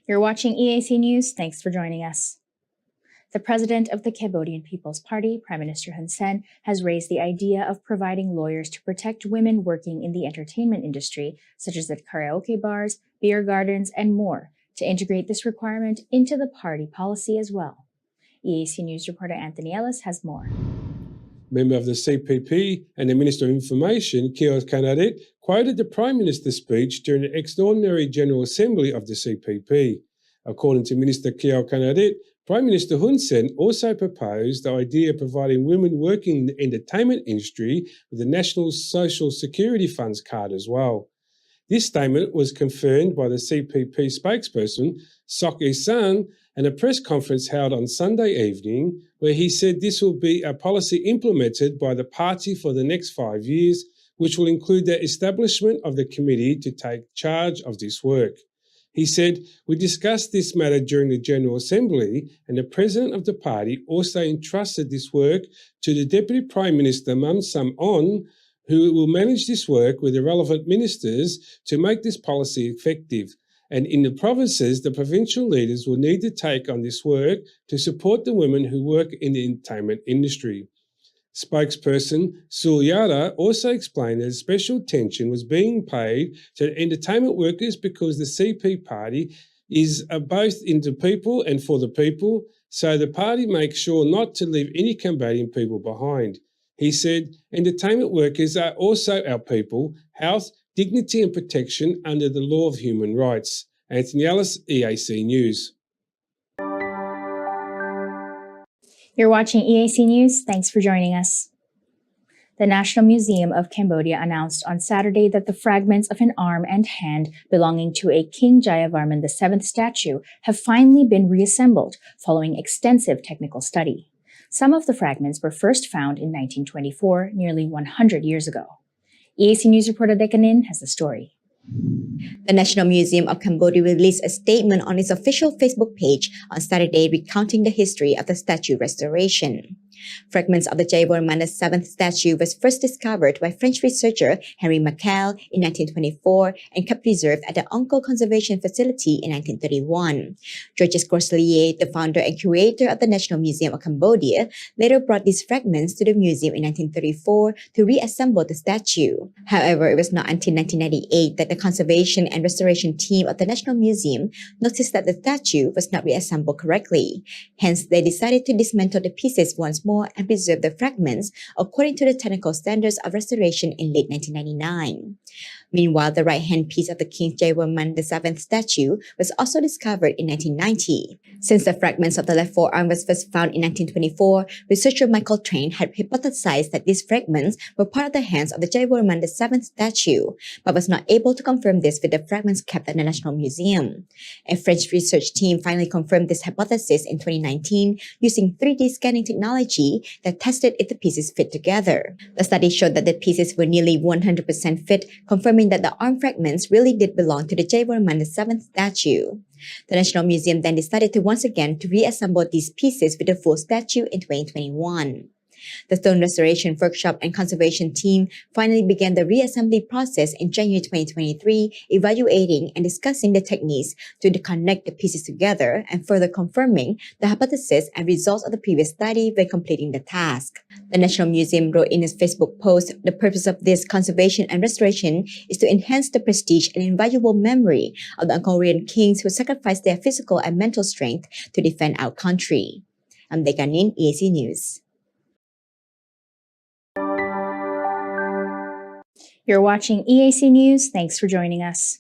You're watching EAC News. Thanks for joining us. The president of the Cambodian People's Party, Prime Minister Hun Sen, has raised the idea of providing lawyers to protect women working in the entertainment industry, such as at karaoke bars, beer gardens, and more, to integrate this requirement into the party policy as well. EAC News reporter Anthony Ellis has more. Member of the CPP and the Minister of Information, Keo Kanarit, quoted the Prime Minister's speech during the Extraordinary General Assembly of the CPP. According to Minister Keo Kanarit, Prime Minister Hun Sen also proposed the idea of providing women working in the entertainment industry with the National Social Security Fund's card as well. This statement was confirmed by the CPP spokesperson, Sok Isan, at a press conference held on Sunday evening, where he said this will be a policy implemented by the party for the next 5 years, which will include the establishment of the committee to take charge of this work. He said, "We discussed this matter during the General Assembly, and the President of the party also entrusted this work to the Deputy Prime Minister, Mam Sam On, who will manage this work with the relevant ministers to make this policy effective. And in the provinces, the provincial leaders will need to take on this work to support the women who work in the entertainment industry." Spokesperson Sulyara also explained that special attention was being paid to entertainment workers because the CP party is both in the people and for the people, so the party makes sure not to leave any Cambodian people behind. He said, "Entertainment workers are also our people, health, dignity and protection under the law of human rights." Anthony Ellis, EAC News. You're watching EAC News. Thanks for joining us. The National Museum of Cambodia announced on Saturday that the fragments of an arm and hand belonging to a King Jayavarman VII statue have finally been reassembled following extensive technical study. Some of the fragments were first found in 1924, nearly 100 years ago. EAC News reporter Dekanin has the story. The National Museum of Cambodia released a statement on its official Facebook page on Saturday recounting the history of the statue restoration. Fragments of the Jayavarman VII statue was first discovered by French researcher Henri Mackal in 1924 and kept preserved at the Onco Conservation Facility in 1931. Georges Grosselier, the founder and curator of the National Museum of Cambodia, later brought these fragments to the museum in 1934 to reassemble the statue. However, it was not until 1998 that the conservation and restoration team of the National Museum noticed that the statue was not reassembled correctly. Hence, they decided to dismantle the pieces once more and preserve the fragments according to the technical standards of restoration in late 1999. Meanwhile, the right-hand piece of the King Jayavarman VII statue was also discovered in 1990. Since the fragments of the left forearm was first found in 1924, researcher Michael Train had hypothesized that these fragments were part of the hands of the Jayavarman VII statue, but was not able to confirm this with the fragments kept at the National Museum. A French research team finally confirmed this hypothesis in 2019 using 3D scanning technology that tested if the pieces fit together. The study showed that the pieces were nearly 100% fit, confirming that the arm fragments really did belong to the Jayavarman VII statue. The National Museum then decided to once again to reassemble these pieces with the full statue in 2021. The Stone Restoration Workshop and Conservation Team finally began the reassembly process in January 2023, evaluating and discussing the techniques to connect the pieces together and further confirming the hypothesis and results of the previous study when completing the task. The National Museum wrote in its Facebook post, "The purpose of this conservation and restoration is to enhance the prestige and invaluable memory of the Angkorean kings who sacrificed their physical and mental strength to defend our country." I'm Dekanin, EAC News. You're watching EAC News. Thanks for joining us.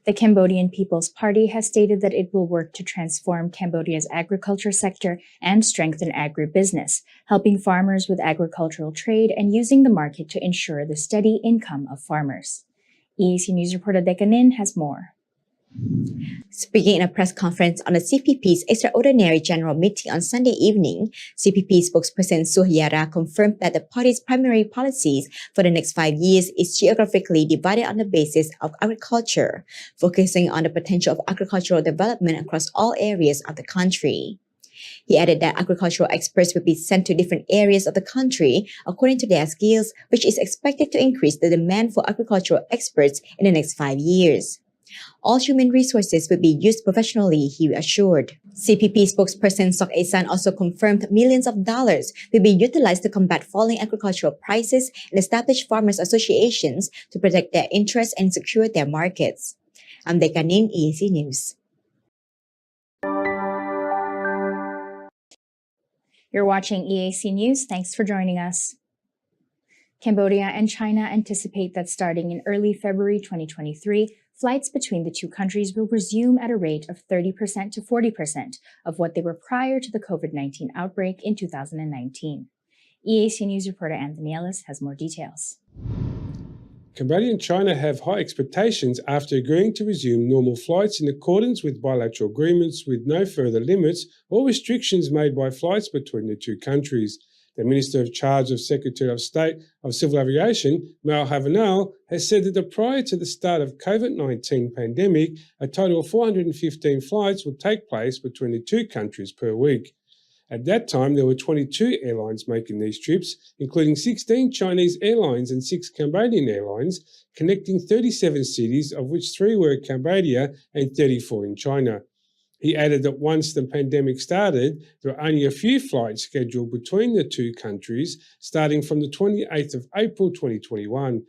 The Cambodian People's Party has stated that it will work to transform Cambodia's agriculture sector and strengthen agribusiness, helping farmers with agricultural trade and using the market to ensure the steady income of farmers. EAC News reporter Dekanin has more. Speaking in a press conference on the CPP's extraordinary general meeting on Sunday evening, CPP spokesperson Suhyara confirmed that the party's primary policies for the next 5 years is geographically divided on the basis of agriculture, focusing on the potential of agricultural development across all areas of the country. He added that agricultural experts will be sent to different areas of the country according to their skills, which is expected to increase the demand for agricultural experts in the next 5 years. All human resources will be used professionally, he assured. CPP spokesperson Sok Asan also confirmed millions of dollars will be utilized to combat falling agricultural prices and establish farmers' associations to protect their interests and secure their markets. I'm Dekanin, EAC News. You're watching EAC News. Thanks for joining us. Cambodia and China anticipate that starting in early February 2023, flights between the two countries will resume at a rate of 30% to 40% of what they were prior to the COVID-19 outbreak in 2019. EAC News reporter Anthony Ellis has more details. Cambodia and China have high expectations after agreeing to resume normal flights in accordance with bilateral agreements with no further limits or restrictions made by flights between the two countries. The Minister in Charge of Secretary of State of Civil Aviation, Mal Havanal, has said that prior to the start of COVID-19 pandemic, a total of 415 flights would take place between the two countries per week. At that time, there were 22 airlines making these trips, including 16 Chinese airlines and 6 Cambodian airlines, connecting 37 cities, of which 3 were in Cambodia and 34 in China. He added that once the pandemic started, there were only a few flights scheduled between the two countries, starting from the 28th of April 2021.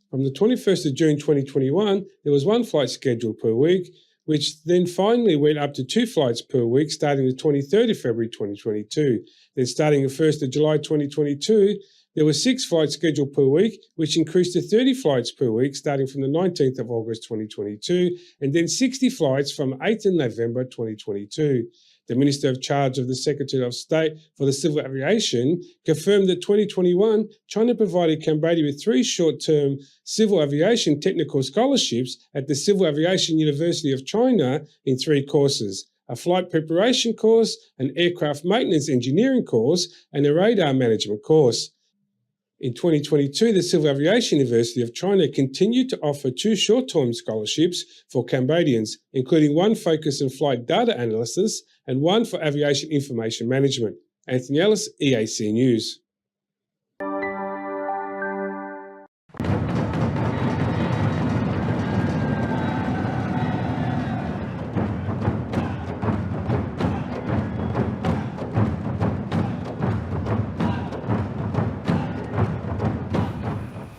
From the 21st of June 2021, there was 1 flight scheduled per week, which then finally went up to 2 flights per week starting the 23rd of February 2022. Then starting the 1st of July 2022, there were 6 flights scheduled per week, which increased to 30 flights per week starting from the 19th of August 2022, and then 60 flights from 8th of November 2022. The Minister in Charge of the Secretary of State for the Civil Aviation confirmed that 2021, China provided Cambodia with 3 short-term civil aviation technical scholarships at the Civil Aviation University of China in 3 courses: a flight preparation course, an aircraft maintenance engineering course, and a radar management course. In 2022, the Civil Aviation University of China continued to offer 2 short-term scholarships for Cambodians, including 1 focused on flight data analysis and 1 for aviation information management. Anthony Ellis, EAC News.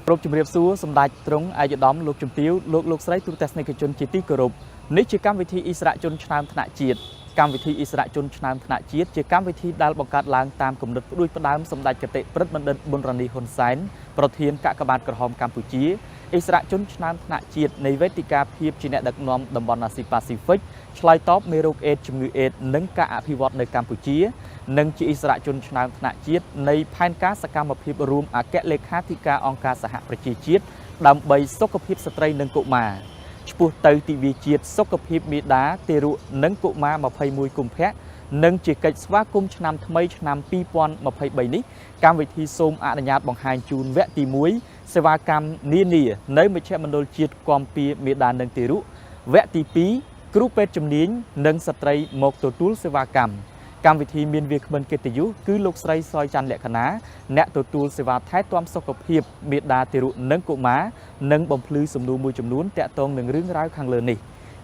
Rộp chùm riêng xua, xâm đạch trống, ai dụ đóm, lục chùm tiếu, lục sấy tụ test này chôn chi tí cơ rộp. Nếu chỉ cam vị thi Israel chôn chân thạ chiết, cam vị thi Israel chôn chân thạ chiết, chỉ cam vị thi đal bọc cát lang tam cùng đứt đuôi bắt đám xâm đạch kệ tệ bất mân đơn bồn rani hồn sánh, bảo thiên cả các bạn cờ hòm Campuchia, Israel chôn chân thạ chiết, này với tika phiếp chỉ nẹ đặc nom đầm bòn Asia Pacific, slide top merok ed chùm ngư ed nâng cả áp hi vọt nơi Campuchia. និងជាឥស្រាជនឆ្នើមថ្នាក់ជាតិនៃផែនការសកម្មភាពរួមអគ្គលេខាធិការអង្គការសហប្រជាជាតិដើម្បីសុខភាពស្ត្រីនិងកុមារឆ្ពោះទៅទិវាជាតិសុខភាពមាតាទារកនិងកុមារ21កុម្ភៈនិងជាកិច្ចស្វាគមន៍ឆ្នាំថ្មីឆ្នាំ2023នេះកម្មវិធីសូមអនុញ្ញាតបង្ហាញជូនវគ្គទី1សេវាកម្មនានានៅមជ្ឈមណ្ឌលជាតិគាំពៀមាតានិងទារកវគ្គទី2គ្រូពេទ្យជំនាញនិងស្ត្រីមកទទួលសេវាកម្មកម្មវិធីមានវាគ្មិនកិត្តិយសគឺលោកស្រីសយច័ន្ទលក្ខណាអ្នកទទួលសេវាថែទាំសុខភាពមាតាទារកនិងកុមារនិងបំភ្លឺសំណួរមួយចំនួនទាក់ទងនឹងរឿងរ៉ាវខាងលើនេះ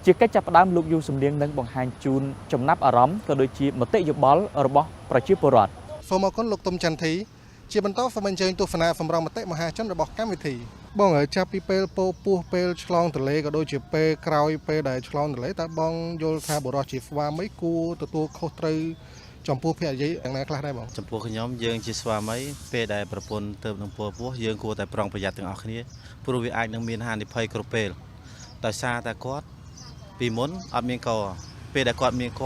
ជាកិច្ចចាប់ផ្ដើមលោកយូសំលៀងនឹងបង្ហាញជូនចំណាប់អារម្មណ៍ក៏ដូចជាមតិយោបល់របស់ប្រជាពលរដ្ឋសូមអរគុណលោកទុំចន្ទធីជាបន្តសូមអញ្ជើញទស្សនាសម្រងមតិមហាជនរបស់កម្មវិធីបងចាប់ពីពេលពោះពេលឆ្លងទន្លេក៏ដូចជាពេលក្រោយពេលដែលឆ្លងទន្លេតើបងយល់ថាបុរសជាស្វាមីគួរទទួលខុសត្រូវចំពោះភរិយាយ៉ាងណាខ្លះដែរបងចំពោះខ្ញុំយើងជាស្វាមីពេលដែលប្រពន្ធទៅនឹងពោះយើងគួរតែប្រុងប្រយ័ត្នទាំងអស់គ្នាព្រោះវាអាចនឹងមានហានិភ័យគ្រប់ពេលដោយសារតែគាត់ពីមុនអត់មានកពេលដែលគាត់មានក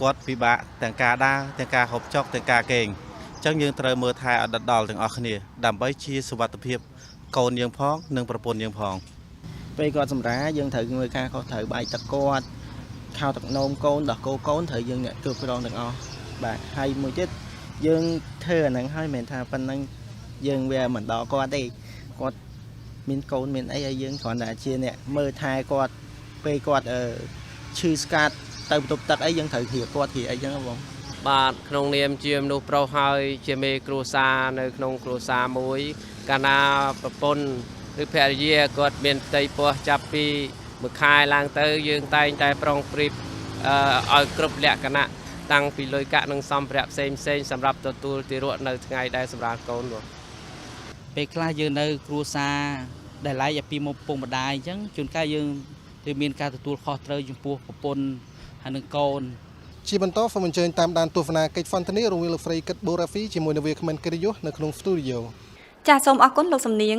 គាត់ពិបាកទាំងការដើរទាំងការហូបចុកទាំងការគេងអញ្ចឹងយើងត្រូវមើលថែឲ្យដិតដល់ទាំងអស់គ្នាដើម្បីជាសុវត្ថិភាពកូនយើងផងនិងប្រពន្ធយើងផងពេលគាត់សម្រាយើងត្រូវមើលការខុសត្រូវបាយទឹកគាត់ខោទឹកនោមកូនដោះគោកូនត្រូវយើងអ្នកគ្រប់គ្រងទាំងអស់បាទហើយមួយទៀតយើងធ្វើអាហ្នឹងហើយមិនមែនថាប៉ុណ្ណឹងយើងវាមិនដល់គាត់ទេគាត់មានកូនមានអីហើយយើងគ្រាន់តែជាអ្នកមើលថែគាត់ពេលគាត់ឈឺស្កាត់ទៅបន្ទប់ទឹកអីយើងត្រូវគ្រាគាត់គ្រាអីចឹងបងបាទក្នុងនាមជាមនុស្សប្រុសហើយជាមេគ្រួសារនៅក្នុងគ្រួសារមួយកាលណាប្រពន្ធឬភរិយាគាត់មានផ្ទៃពោះចាប់ពី មួយខែឡើងទៅយើងតែងតែប្រុងប្រៀបឲ្យគ្រប់លក្ខណៈតាំងពីលុយកាក់និងសម្ភារៈផ្សេងសម្រាប់ទទួលទារកនៅថ្ងៃដែលសម្រាប់កូននោះ ពេលខ្លះយើងនៅគ្រួសារដែលឡាយពីមកពុកម្ដាយអញ្ចឹងជួនកាលយើងវាមានការទទួលខុសត្រូវចំពោះប្រពន្ធហើយនឹងកូន ជាបន្តសូមអញ្ជើញតាមដានទស្សនាកិច្ចសន្ទនារវាងលោកស្រីគិតបូរ៉ាហ្វីជាមួយនឹងវាគ្មិនកិត្តិយសនៅក្នុងស្ទូឌីយោ ចាសសូមអរគុណលោកសំនៀង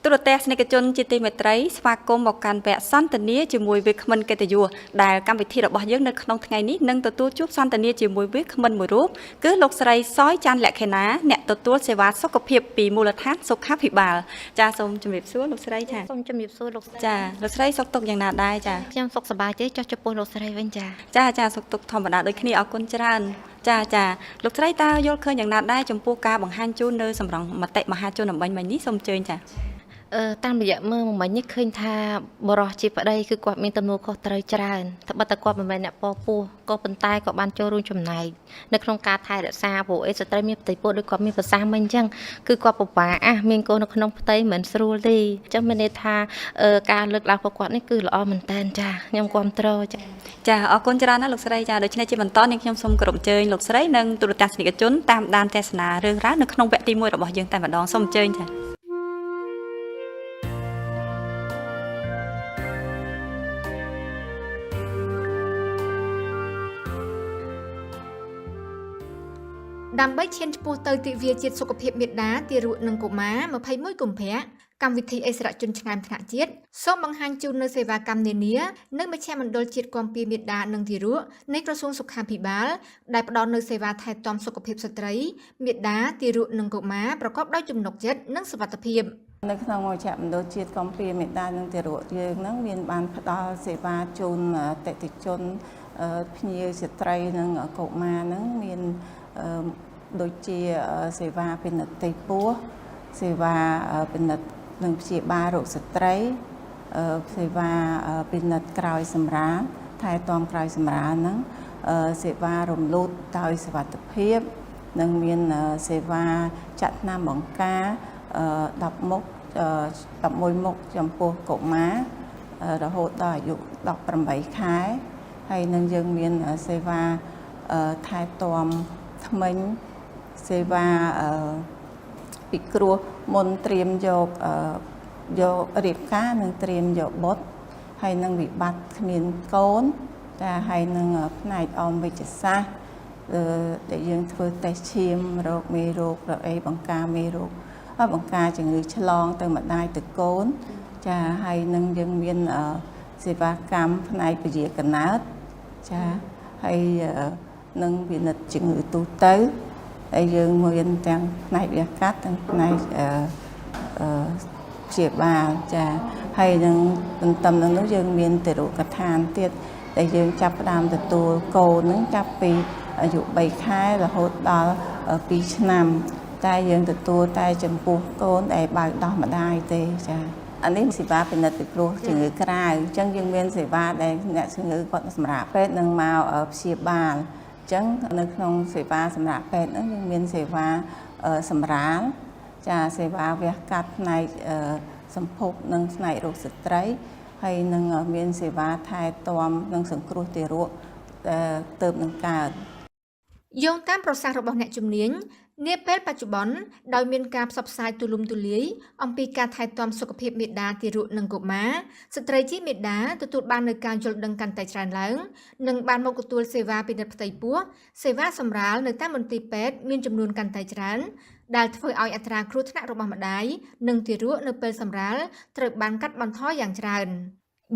ទូរទស្សនិកជនជាទីមេត្រីស្វាគមន៍មកកាន់វគ្គសន្ទនាជាមួយវាគ្មិនកិត្តិយសដែលកម្មវិធីរបស់យើងនៅក្នុងថ្ងៃនេះនឹងទទួលជួបសន្ទនាជាមួយវាគ្មិនមួយរូបគឺលោកស្រីសយច័ន្ទលក្ខិណាអ្នកទទួលសេវាសុខភាពពីមូលដ្ឋានសុខាភិបាលចាសសូមជម្រាបសួរលោកស្រីចា សូមជំរាបសួរលោក ចាលោកស្រីសុខទុក្ខយ៉ាងណាដែរចា ខ្ញុំសុខសប្បាយទេចុះចំពោះលោកស្រីវិញចា ចាសុខទុក្ខធម្មតាដូចគ្នាអរគុណច្រើនចាលោកស្រីតើយល់ឃើញយ៉ាងណាដែរចំពោះការបង្ហាញជូននៅសម្រងមតិមហាជនអំបញ្ញមិញនេះសូមអញ្ជើញចា តាមរយៈមើលមួយមិញនេះឃើញថាបរិះជាប្តីគឺគាត់មានទំនួលខុសត្រូវច្រើនត្បិតតែគាត់មិនមែនអ្នកពោពោះក៏ប៉ុន្តែក៏បានចូលរួមចំណែកនៅក្នុងការថែរក្សាព្រោះអីស្ត្រីមានផ្ទៃពោះដូចគាត់មានប្រសាសន៍មិញអញ្ចឹងគឺគាត់ពិបាកមានកូននៅក្នុងផ្ទៃមិនស្រួលទេអញ្ចឹងមានន័យថាការលើកឡើងរបស់គាត់នេះគឺល្អមែនតើចាខ្ញុំគាំទ្រចាអរគុណច្រើនណាស់លោកស្រីចាដូច្នេះជាបន្តនេះខ្ញុំសូមគោរពអញ្ជើញលោកស្រីនិងទូរទស្សនិកជនតាមដានទស្សនារឿងរ៉ាវនៅក្នុងវគ្គទី1របស់យើងតែម្ដងសូមអញ្ជើញចាដើម្បីឈានឆ្ពោះទៅទិវាជាតិសុខភាពមាតា ទារកនិងកុមារ21កុម្ភៈកម្មវិធីអិសរាជជនឆ្នើមថ្នាក់ជាតិសូមបង្ហាញជូននូវសេវាកម្មនានានៅមជ្ឈមណ្ឌលជាតិគាំពារមាតានិងទារកនៃក្រសួងសុខាភិបាលដែលផ្ដល់នូវសេវាថែទាំសុខភាពស្ត្រីមាតាទារកនិងកុមារប្រកបដោយទំនុកចិត្តនិងសុវត្ថិភាពនៅក្នុងមជ្ឈមណ្ឌលជាតិគាំពារមាតានិងទារកយើងនឹងមានបានផ្ដល់សេវាជូនអតិថិជនភ្ញៀវស្ត្រីនិងកុមារនឹងមានដូចជាសេវាពិនិត្យផ្ទៃពោះសេវាពិនិត្យនិងព្យាបាលរោគស្ត្រីសេវាពិនិត្យក្រោយសម្រាលថែទាំក្រោយសម្រាលហ្នឹងសេវារំលូតដោយសុវត្ថិភាពនិងមានសេវាចាត់ថ្នាំបង្ការ10មុខ11មុខចំពោះកុមាររហូតដល់អាយុ18ខែហើយនឹងយើងមានសេវាថែទាំថ្មិញសេវាពិគ្រោះមុនត្រៀមយករៀបការនិងត្រៀមយកបុត្រហើយនឹងវិបត្តិគ្មានកូនតែហើយនឹងផ្នែកអមវិជ្ជសាស្ត្រដែលយើងធ្វើតេស្តឈាមរោគមេរោគរអីបង្ការមេរោគបង្ការជំងឺឆ្លងទៅម្ដាយទៅកូនចាហើយនឹងយើងមានសេវាកម្មផ្នែកពជាកំណើតចាហើយនឹងវិនិច្ឆ័យជំងឺទូទៅហើយយើងមានទាំងផ្នែកវះកាត់ទាំងផ្នែកព្យាបាលចាហើយនឹងបន្តនឹងនោះយើងមានទារកដ្ឋានទៀតដែលយើងចាប់ផ្ដើមទទួលកូននឹងចាប់ពីអាយុ3ខែរហូតដល់2ឆ្នាំតែយើងទទួលតែចំពោះកូនដែលបើកដោះម្ដាយទេចាអានេះសេវាពិនិត្យពិគ្រោះជំងឺក្រៅអញ្ចឹងយើងមានសេវាដែលអ្នកជំងឺគាត់សម្រាប់ពេទ្យនឹងមកព្យាបាលអញ្ចឹងនៅក្នុងសេវាសម្រាប់ពេទ្យហ្នឹងយើងមានសេវាសម្រាលចាសេវាវះកាត់ផ្នែកសម្ភពនិងផ្នែករោគស្ត្រីហើយនឹងមានសេវាថែទាំនិងសង្គ្រោះទារកទៅនឹងកើតយោងតាមប្រសាសន៍របស់អ្នកជំនាញនាពេលបច្ចុប្បន្នដោយមានការផ្សព្វផ្សាយទូលំទូលាយអំពីការថែទាំសុខភាពមាតាទារកនិងកុមារស្ត្រីជាមាតាទទួលបាននូវការយល់ដឹងកាន់តែច្រើនឡើងនិងបានមកទទួលសេវាពិនិត្យផ្ទៃពោះសេវាសម្រាលនៅតាមមន្ទីរពេទ្យមានចំនួនកាន់តែច្រើនដែលធ្វើឲ្យអត្រាគ្រោះថ្នាក់របស់ម្ដាយនិងទារកនៅពេលសម្រាលត្រូវបានកាត់បន្ថយយ៉ាងច្រើន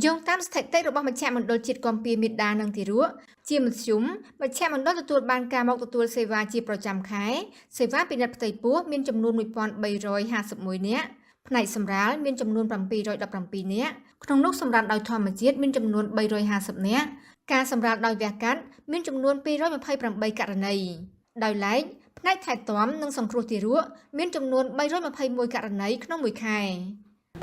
យោងតាមស្ថិតិរបស់មជ្ឈមណ្ឌលជាតិគាំពារមាតានិងទារកជាមធ្យមមជ្ឈមណ្ឌលទទួលបានការមកទទួលសេវាជាប្រចាំខែសេវាពិនិត្យផ្ទៃពោះមានចំនួន1351នាក់ផ្នែកសម្រាលមានចំនួន717នាក់ក្នុងនោះសម្រាលដោយធម្មជាតិមានចំនួន350នាក់ការសម្រាលដោយវះកាត់មានចំនួន228ករណីដោយឡែកផ្នែកថែទាំនិងសង្គ្រោះទារកមានចំនួន321ករណីក្នុងមួយខែ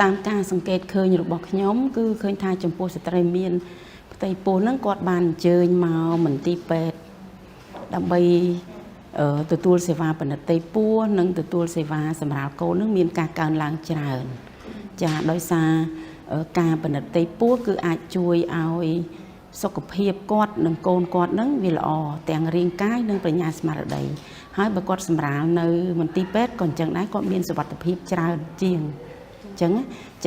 តាមការសង្កេតឃើញរបស់ខ្ញុំគឺឃើញថាចំពោះស្ត្រីមានផ្ទៃពោះហ្នឹងគាត់បានអញ្ជើញមកមន្ទីរពេទ្យដើម្បីទទួលសេវាពិនិត្យផ្ទៃពោះនិងទទួលសេវាសម្រាប់កូននឹងមានការកើនឡើងច្រើនចាដោយសារ ការពិនិត្យផ្ទៃពោះគឺអាចជួយឲ្យសុខភាពគាត់និងកូនគាត់នឹងវាល្អទាំងរាងកាយនិងបញ្ញាស្មារតីហើយបើគាត់សម្រាលនៅមន្ទីរពេទ្យក៏អញ្ចឹងដែរគាត់មានសុវត្ថិភាពច្រើនជាងអញ្ចឹង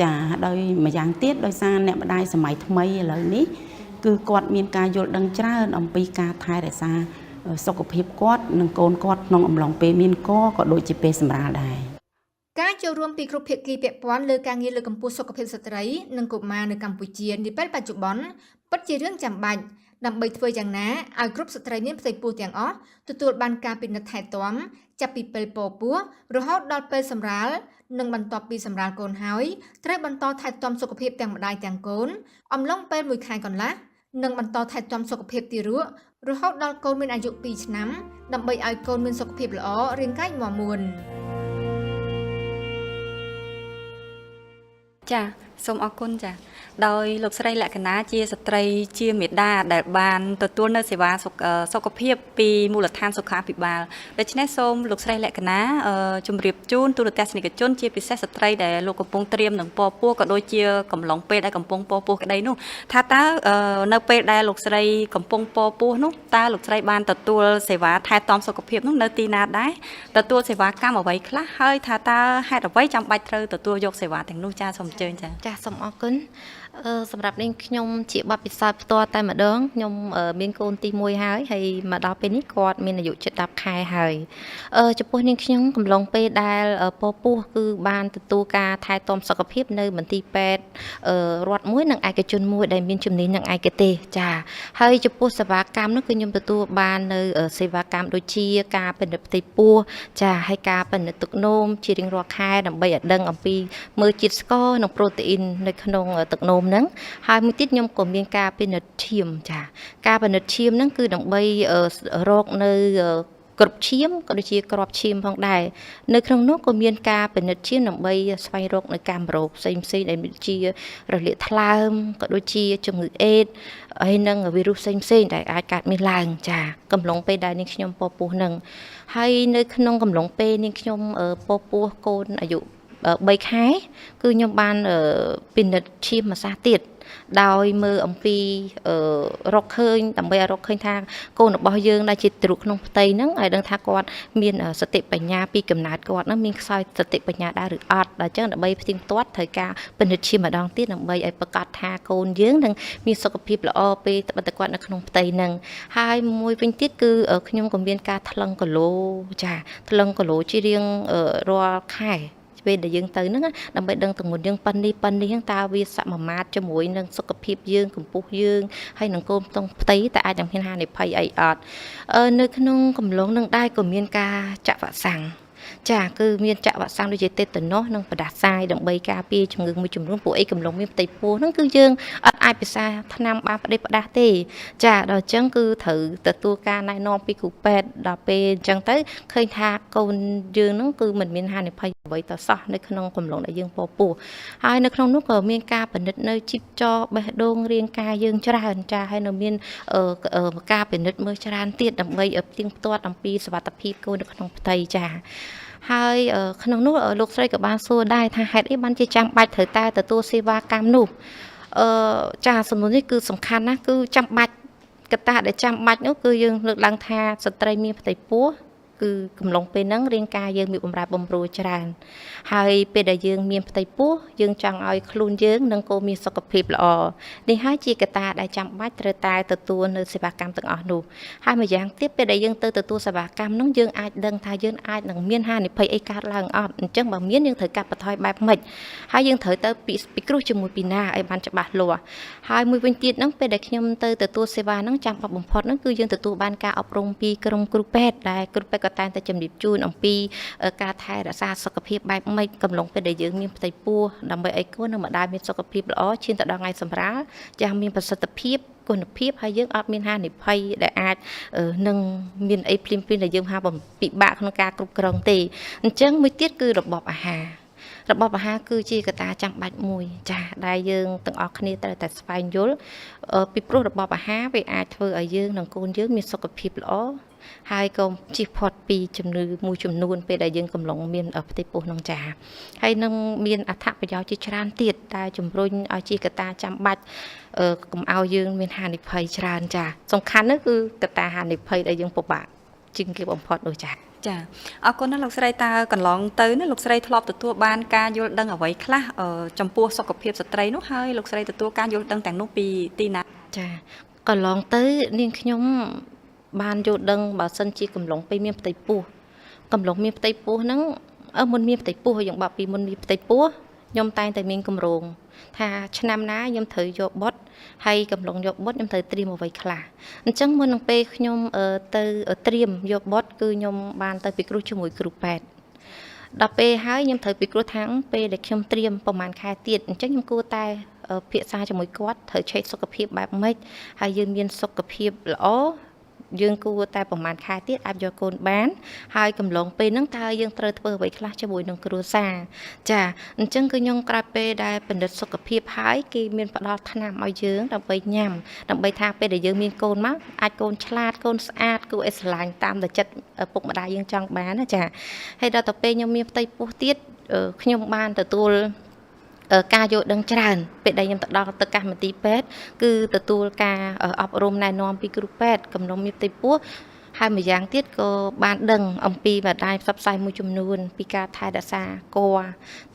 ចាដោយម្យ៉ាងទៀតដោយសារអ្នកម្ដាយសម័យថ្មីឥឡូវនេះគឺគាត់មានការយល់ដឹងច្រើនអំពីការថែរក្សាសុខភាពគាត់និងកូនគាត់ក្នុងអំឡុងពេលមានកក៏ដូចជាពេលសម្រាលដែរការចូលរួមពីគ្រប់ភាគីពាក់ព័ន្ធលើការងារលើកកម្ពស់សុខភាពស្ត្រីនិងកុមារនៅកម្ពុជានាពេលបច្ចុប្បន្នពិតជារឿងចាំបាច់ដើម្បីធ្វើយ៉ាងណាឲ្យគ្រប់ស្ត្រីមានផ្ទៃពោះទាំងអស់ទទួលបានការពិនិត្យថែទាំចាប់ពីពេលពពោះរហូតដល់ពេលសម្រាលនិងបន្ទាប់ពីសម្រាលកូនហើយត្រូវបន្តថែទាំសុខភាពទាំងម្ដាយទាំងកូនអំឡុងពេល1ខែកន្លះនិងបន្តថែទាំសុខភាពទារករហូតដល់កូនមានអាយុ2ឆ្នាំដើម្បីឲ្យកូនមានសុខភាពល្អរាងកាយមាំមួនចាសូមអរគុណចាដោយលោកស្រីលក្ខណៈជាស្ត្រីជាមេដាដែលបានទទួលនៅសេវាសុខភាពពីមូលដ្ឋានសុខាភិបាលដូច្នេះសូមលោកស្រីលក្ខណៈជម្រាបជូនទូរទស្សនិកជនជាពិសេសស្ត្រីដែលលោកកំពុងត្រៀមនឹងពពោះក៏ដូចជាកំឡុងពេលដែលកំពុងពពោះក្តីនោះថាតើនៅពេលដែលលោកស្រីកំពុងពពោះនោះតើលោកស្រីបានទទួលសេវាថែទាំសុខភាពនោះនៅទីណាដែរទទួលសេវាកម្មអ្វីខ្លះហើយថាតើហេតុអ្វីចាំបាច់ត្រូវទទួលយកសេវាទាំងនោះចាសូមអញ្ជើញចាសូមអរគុណសម្រាប់នាងខ្ញុំជាបទពិសោធន៍ផ្ទាល់តែម្ដងខ្ញុំមានកូនទី1ហើយមកដល់ពេលនេះគាត់មានអាយុជិត10ខែហើយចំពោះនាងខ្ញុំកំឡុងពេលដែលពពោះគឺបានទទួលការថែទាំសុខភាពនៅមន្ទីរពេទ្យរដ្ឋមួយនិងឯកជនមួយដែលមានជំនាញនឹងឯកទេសចាហើយចំពោះសេវាកម្មនោះគឺខ្ញុំទទួលបាននៅសេវាកម្មដូចជាការពិនិត្យផ្ទៃពោះចាហើយការពិនិត្យទឹកនោមជារៀងរាល់ខែដើម្បីឲ្យដឹងអំពីមើលជាតិស្ករនិងប្រូតេអ៊ីននៅក្នុងទឹកនោមហ្នឹងហើយមួយទៀតខ្ញុំក៏មានការពិនិត្យឈាមចាការពិនិត្យឈាមហ្នឹងគឺដើម្បីរកនៅគ្រប់ឈាមក៏ដូចជាក្របឈាមផងដែរនៅក្នុងនោះក៏មានការពិនិត្យឈាមដើម្បីស្វែងរកនៅកាមរោគផ្សេងៗដែលមានជារលាកថ្លើមក៏ដូចជាជំងឺអេដហើយនិងវីរុសផ្សេងៗដែលអាចកើតមានឡើងចាកំឡុងពេលដែលនាងខ្ញុំពពោះនឹងហើយនៅក្នុងកំឡុងពេលនាងខ្ញុំពពោះកូនអាយុ3ខែគឺខ្ញុំបានពិនិត្យឈាមម្សាទៀតដោយមើលអំពីរកឃើញដើម្បីឲ្យរកឃើញថាកូនរបស់យើងដែលជាទ្រុក្នុងផ្ទៃហ្នឹងឲ្យដឹងថាគាត់មានសតិបញ្ញាពីកំណើតគាត់ហ្នឹងមានខ្សោយសតិបញ្ញាដែរឬអត់ដល់អញ្ចឹងដើម្បីផ្ទៀងផ្ទាត់ត្រូវការពិនិត្យឈាមម្ដងទៀតដើម្បីឲ្យប្រកាសថាកូនយើងនឹងមានសុខភាពល្អពេលត្បិតតែគាត់នៅក្នុងផ្ទៃហ្នឹងហើយមួយវិញទៀតគឺខ្ញុំក៏មានការថ្លឹងគីឡូចាថ្លឹងគីឡូជារៀងរាល់ខែពេលដែលយើងទៅហ្នឹងដើម្បីដឹងទម្ងន់យើងប៉ុណ្នេះហ្នឹងតើវាសមាមាត្រជាមួយនឹងសុខភាពយើងកម្ពស់យើងហើយនឹងកូនក្នុងផ្ទៃតើអាចនឹងមានហានិភ័យអីអត់នៅក្នុងកំឡុងនឹងដែរក៏មានការចាក់វ៉ាក់សាំងចាគឺមានចាក់វ៉ាក់សាំងដូចជាតេតាណូសនិងផ្ដាសាយដើម្បីការពារជំងឺមួយចំនួនពួកអីកំឡុងមានផ្ទៃពោះហ្នឹងគឺយើងអត់អាចពិសាថ្នាំបានផ្ដេសផ្ដាសទេចាដល់អញ្ចឹងគឺត្រូវទទួលការណែនាំពីគ្រូពេទ្យដល់ពេលអញ្ចឹងទៅឃើញថាកូនយើងហ្នឹងគឺមិនមានហានិភ័យអ្វីទៅសោះនៅក្នុងកំឡុងដែលយើងពពោះហើយនៅក្នុងនោះក៏មានការពិនិត្យនៅជីពចរបេះដូងរាងកាយយើងច្រើនចាហើយនៅមានការពិនិត្យមើលច្រើនទៀតដើម្បីឲ្យផ្ទៀងផ្ទាត់អំពីសុវត្ថិភាពកូននៅក្នុងផ្ទៃចាហើយក្នុងនោះលោកស្រីក៏បានសួរដែរថាហេតុអីបានជាចាំបាច់ត្រូវតែទទួលសេវាកម្មនោះចាសំណួរនេះគឺសំខាន់ណាស់គឺចាំបាច់កត្តាដែលចាំបាច់នោះគឺយើងលើកឡើងថាស្ត្រីមានផ្ទៃពោះគឺកំឡុងពេលហ្នឹងរាងកាយយើងមានបំរែបំរួលច្រើនហើយពេលដែលយើងមានផ្ទៃពោះយើងចង់ឲ្យខ្លួនយើងនិងកូនមានសុខភាពល្អនេះហើយជាកត្តាដែលចាំបាច់ត្រូវតែទទួលនៅសេវាកម្មទាំងអស់នោះហើយម្យ៉ាងទៀតពេលដែលយើងទៅទទួលសេវាកម្មនោះយើងអាចដឹងថាយើងអាចនឹងមានហានិភ័យអីកើតឡើងអត់អញ្ចឹងបើមានយើងត្រូវកាត់បន្ថយបែបម៉េចហើយយើងត្រូវទៅពិគ្រោះជាមួយពីណាឲ្យបានច្បាស់លាស់ហើយមួយវិញទៀតហ្នឹងពេលដែលខ្ញុំទៅទទួលសេវាហ្នឹងចាំបាច់បំផុតហ្នឹងគឺយើងទទួលបានការអប់រំពីក្រុមគ្រូពេទ្យដែលគ្រូពេទ្យតែងតែជំរាបជូនអំពីការថែរក្សាសុខភាពបែបម៉េចកំឡុងពេលដែលយើងមានផ្ទៃពោះដើម្បីឲ្យកូននិងម្ដាយមានសុខភាពល្អឈានទៅដល់ថ្ងៃសម្រាលយ៉ាងមានប្រសិទ្ធភាពគុណភាពហើយយើងអត់មានហានិភ័យដែលអាចនឹងមានអីភ្លាមៗដែលយើងហាពិបាកក្នុងការគ្រប់គ្រងទេអញ្ចឹងមួយទៀតគឺរបបអាហារគឺជាកត្តាចាំបាច់មួយចាដែលយើងទាំងអស់គ្នាត្រូវតែស្វែងយល់ពីព្រោះរបបអាហារវាអាចធ្វើឲ្យយើងនិងកូនយើងមានសុខភាពល្អ ហើយក៏ជិះផុតពីជំនឿមួយចំនួនពេលដែលយើងកំឡុងមានផ្ទៃពោះនឹងចាហើយនឹងមានអត្ថប្រយោជន៍ជាច្រើនទៀតដែលជំរុញឲ្យជាកត្តាចាំបាច់កុំឲ្យយើងមានហានិភ័យច្រើនចាសំខាន់នោះគឺកត្តាហានិភ័យដែលយើងពិបាកជាងគេបំផុតដូចចាចាអរគុណណាស់លោកស្រីតើកន្លងទៅណាលោកស្រីធ្លាប់ទទួលបានការយល់ដឹងអ្វីខ្លះចំពោះសុខភាពស្ត្រីនោះហើយលោកស្រីទទួលការយល់ដឹងទាំងនោះពីទីណាចាកន្លងទៅនាងខ្ញុំបានយល់ដឹងបើសិនជាកំឡុងពេលមានផ្ទៃពោះកំឡុងមានផ្ទៃពោះហ្នឹងមុនមានផ្ទៃពោះយើងបាក់ពីមុនមានផ្ទៃពោះខ្ញុំតែងតែមានគម្រោងថាឆ្នាំណាខ្ញុំត្រូវយកបុតហើយកំឡុងយកបុតខ្ញុំត្រូវត្រៀមអ្វីខ្លះអញ្ចឹងមុននឹងពេលខ្ញុំទៅត្រៀមយកបុតគឺខ្ញុំបានទៅពិគ្រោះជាមួយគ្រូពេទ្យដល់ពេលហើយខ្ញុំត្រូវពិគ្រោះថាពេលដែលខ្ញុំត្រៀមប្រហែលខែទៀតអញ្ចឹងខ្ញុំគួរតែភាសាជាមួយគាត់ត្រូវឆែកសុខភាពបែបម៉េចហើយយើងមានសុខភាពល្អយើងគួរតែប្រហែលខែទៀតអាចយកកូនបានហើយកំឡុងពេលហ្នឹងតើយើងត្រូវធ្វើអ្វីខ្លះជាមួយនឹងគ្រួសារចាអញ្ចឹងគឺខ្ញុំក្រោយពេលដែលបណ្ឌិតសុខភាពហើយគេមានផ្ដល់ថ្នាំឲ្យយើងដើម្បីញ៉ាំដើម្បីថាពេលដែលយើងមានកូនមកអាចកូនឆ្លាតកូនស្អាតគួរឲ្យស្រឡាញ់តាមតែចិត្តពុកម្ដាយយើងចង់បានណាចាហើយដល់ទៅពេលខ្ញុំមានផ្ទៃពោះទៀតខ្ញុំបានទទួលការយល់ដឹងច្រើនពេលដែលខ្ញុំទៅដល់ទៅកាសមន្ទីរពេទ្យគឺទទួលការអប់រំណែនាំពីគ្រូពេទ្យកំណុំមានផ្ទៃពោះហើយម្យ៉ាងទៀតក៏បានដឹងអំពីបណ្ដាញផ្សព្វផ្សាយមួយចំនួនពីការថែរក្សាគភ៌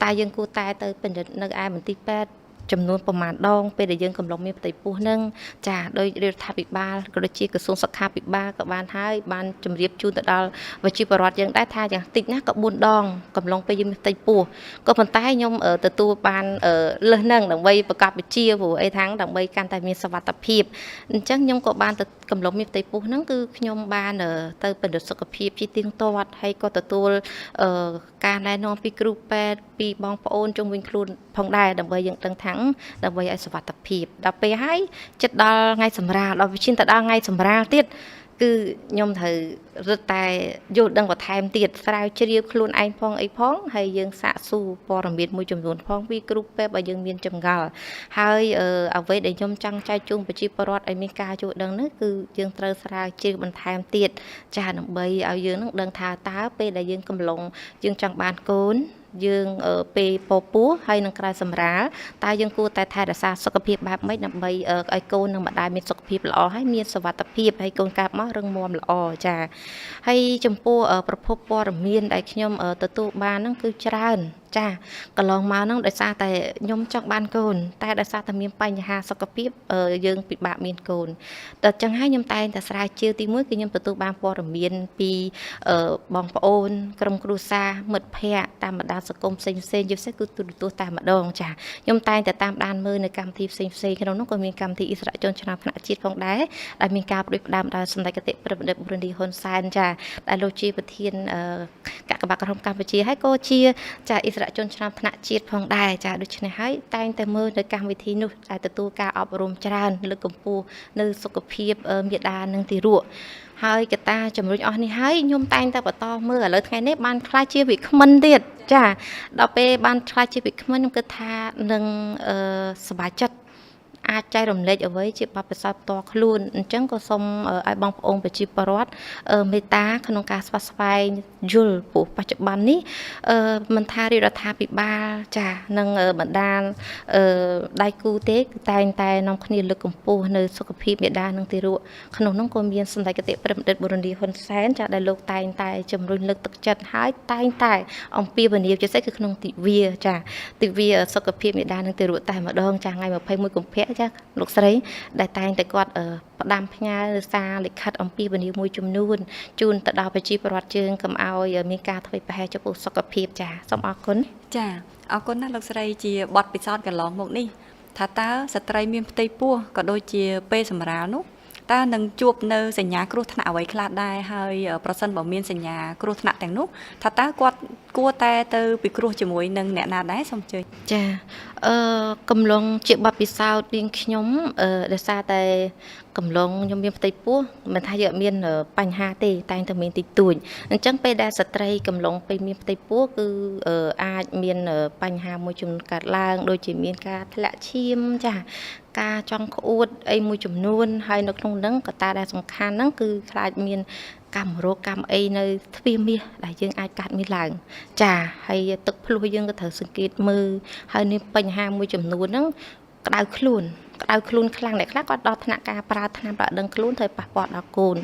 តែយើងគួរតែទៅពិនិត្យនៅឯមន្ទីរពេទ្យចំនួនប្រមាណដងពេលដែលយើងកំឡុងមានផ្ទៃពោះនឹងចាដោយរដ្ឋាភិបាលក៏ដូចជាក្រសួងសុខាភិបាលក៏បានហើយបានជម្រាបជូនទៅដល់ប្រជាពលរដ្ឋយើងដែរថាយ៉ាងតិចណាស់ក៏4ដងកំឡុងពេលយើងមានផ្ទៃពោះក៏ប៉ុន្តែខ្ញុំទទួលបានលើសនឹងដើម្បីប្រកបវិជ្ជាព្រោះអីថាដើម្បីកាន់តែមានសុវត្ថិភាពអញ្ចឹងខ្ញុំក៏បានទៅកំឡុងមានផ្ទៃពោះហ្នឹងគឺខ្ញុំបានទៅពិនិត្យសុខភាពជាទៀងទាត់ហើយក៏ទទួលការណែនាំពីគ្រូពេទ្យពីបងប្អូនជុំវិញខ្លួនផងដែរដើម្បីយើងដឹងថាដើម្បីឲ្យសុវត្ថិភាពដល់ពេលហើយចិត្តដល់ថ្ងៃសម្រាលដល់វិជាទៅដល់ថ្ងៃសម្រាលទៀតគឺខ្ញុំត្រូវរឹតតែយល់ដឹងបន្ថែមទៀតស្រាវជ្រាវខ្លួនឯងផងអីផងហើយយើងសាកសួរព័ត៌មានមួយចំនួនផងពីគ្រូពេទ្យបើយើងមានចម្ងល់ហើយអ្វីដែលខ្ញុំចង់ចែកជូនប្រជាពលរដ្ឋឲ្យមានការយល់ដឹងនេះគឺយើងត្រូវស្រាវជ្រាវបន្ថែមទៀតចាដើម្បីឲ្យយើងនឹងដឹងថាតើពេលដែលយើងកំឡុងយើងចង់បានកូនយើងពេលពោះហើយនឹងក្រៅសម្រាលតើយើងគួរតែថែរក្សាសុខភាពបែបម៉េចដើម្បីឲ្យកូននិងម្ដាយមានសុខភាពល្អហើយមានសុវត្ថិភាពហើយកូនកើតមករឹងមាំល្អចាហើយចំពោះប្រភពព័ត៌មានដែលខ្ញុំទទួលបានហ្នឹងគឺច្រើនចាកន្លងមកហ្នឹងដោយសារតែខ្ញុំចង់បានកូនតែដោយសារតែមានបញ្ហាសុខភាពយើងពិបាកមានកូនដល់ចឹងហើយខ្ញុំតែងតែស្រាវជ្រាវទី1គឺខ្ញុំទទួលបានព័ត៌មានពីបងប្អូនក្រុមគ្រួសារមិត្តភ័ក្តិតាមបណ្ដាសង្គមផ្សេងៗជាពិសេសគឺទូរទស្សន៍តែម្ដងចាខ្ញុំតែងតែតាមដានមើលនៅកម្មវិធីផ្សេងៗក្នុងនោះក៏មានកម្មវិធីអិសរាជជនឆ្នាំថ្នាក់ជាតិផងដែរដែលមានការផ្ដួចផ្ដើមដោយសម្ដេចគតិប្រិយបណ្ឌិតប៊ុនឌីហ៊ុនសែនចាដែលលោកជាប្រធានកាកបាទក្រមកម្ពុជាហើយក៏ជាចាអិសរាជជនឆ្នាំថ្នាក់ជាតិផងដែរចាដូច្នេះហើយតែងតែមើលនៅកម្មវិធីនោះដែលទទួលការអប់រំច្រើនលើកកម្ពស់នៅសុខភាពមាតានិងទារកហើយកត្តាជំរុញអស់នេះហើយខ្ញុំតែងតែបន្តមើលឥឡូវថ្ងៃនេះបានខ្លាចជាវិក្មិនទៀតចាដល់ពេលបានខ្លាចជាវិក្មិនខ្ញុំគិតថានឹងសប្បាយចិត្តអាចចែករំលែកអ្វីជាបទពិសោធន៍ផ្ទាល់ខ្លួនអញ្ចឹងក៏សូមឲ្យបងប្អូនប្រជាពលរដ្ឋមេត្តាក្នុងការស្វាស្វែងយល់ព្រោះបច្ចុប្បន្ននេះមិនថារដ្ឋាភិបាលចានិងបណ្ដាដៃគូទេគឺតែងតែនាំគ្នាលើកកម្ពស់នៅសុខភាពមាតានិងទារកក្នុងនោះក៏មានសម្ដេចគតិប្រិយបណ្ឌិតប៊ុនឌីហ៊ុនសែនចាដែលលោកតែងតែជំរុញលើកទឹកចិត្តហើយតែងតែអំពាវនាវជាពិសេសគឺក្នុងទិវាចាទិវាសុខភាពមាតានិងទារកតែម្ដងចាថ្ងៃ21កុម្ភៈចាលោកស្រីដែលតែងតែគាត់ផ្ដាំផ្ញើសារលិខិតអំពីវិនិយោគមួយចំនួនជូនទៅដល់ប្រជាពលរដ្ឋយើងកុំឲ្យមានការធ្វេសប្រហែសចំពោះសុខភាពចាសូមអរគុណចាអរគុណណាស់លោកស្រីជាបទពិសោធន៍កន្លងមកនេះថាតើស្ត្រីមានផ្ទៃពោះក៏ដូចជាពេលសម្រាលនោះតើនឹងជួបនៅសញ្ញាគ្រោះថ្នាក់អ្វីខ្លះដែរហើយប្រសិនបើមានសញ្ញាគ្រោះថ្នាក់ទាំងនោះថាតើគាត់គួរតែទៅពិគ្រោះជាមួយនឹងអ្នកណាដែរសូមអញ្ជើញចាកំឡុងជាបទពិសោធន៍នាងខ្ញុំដោយសារតែកំឡុងខ្ញុំមានផ្ទៃពោះមិនថាយើងអត់មានបញ្ហាទេតែងតែមានតិចតួចអញ្ចឹងពេលដែលស្ត្រីកំឡុងពេលមានផ្ទៃពោះគឺអាចមានបញ្ហាមួយចំនួនកើតឡើងដូចជាមានការធ្លាក់ឈាមចាការចង់ក្អួតអីមួយចំនួនហើយនៅក្នុងហ្នឹងកត្តាដែលសំខាន់ហ្នឹងគឺខ្លាចមាន កម្មរោគកម្មអីនៅទ្វារមាសដែលយើងអាចកាត់មានឡើងចាហើយទឹកភ្លោះយើងក៏ត្រូវសង្កេតមើលហើយនេះបញ្ហាមួយចំនួនហ្នឹងក្តៅខ្លួនខ្លាំងអ្នកខ្លះគាត់ដល់ថ្នាក់ការប្រើថ្នាំប្រដឹងខ្លួនធ្វើប៉ះពាល់ដល់កូន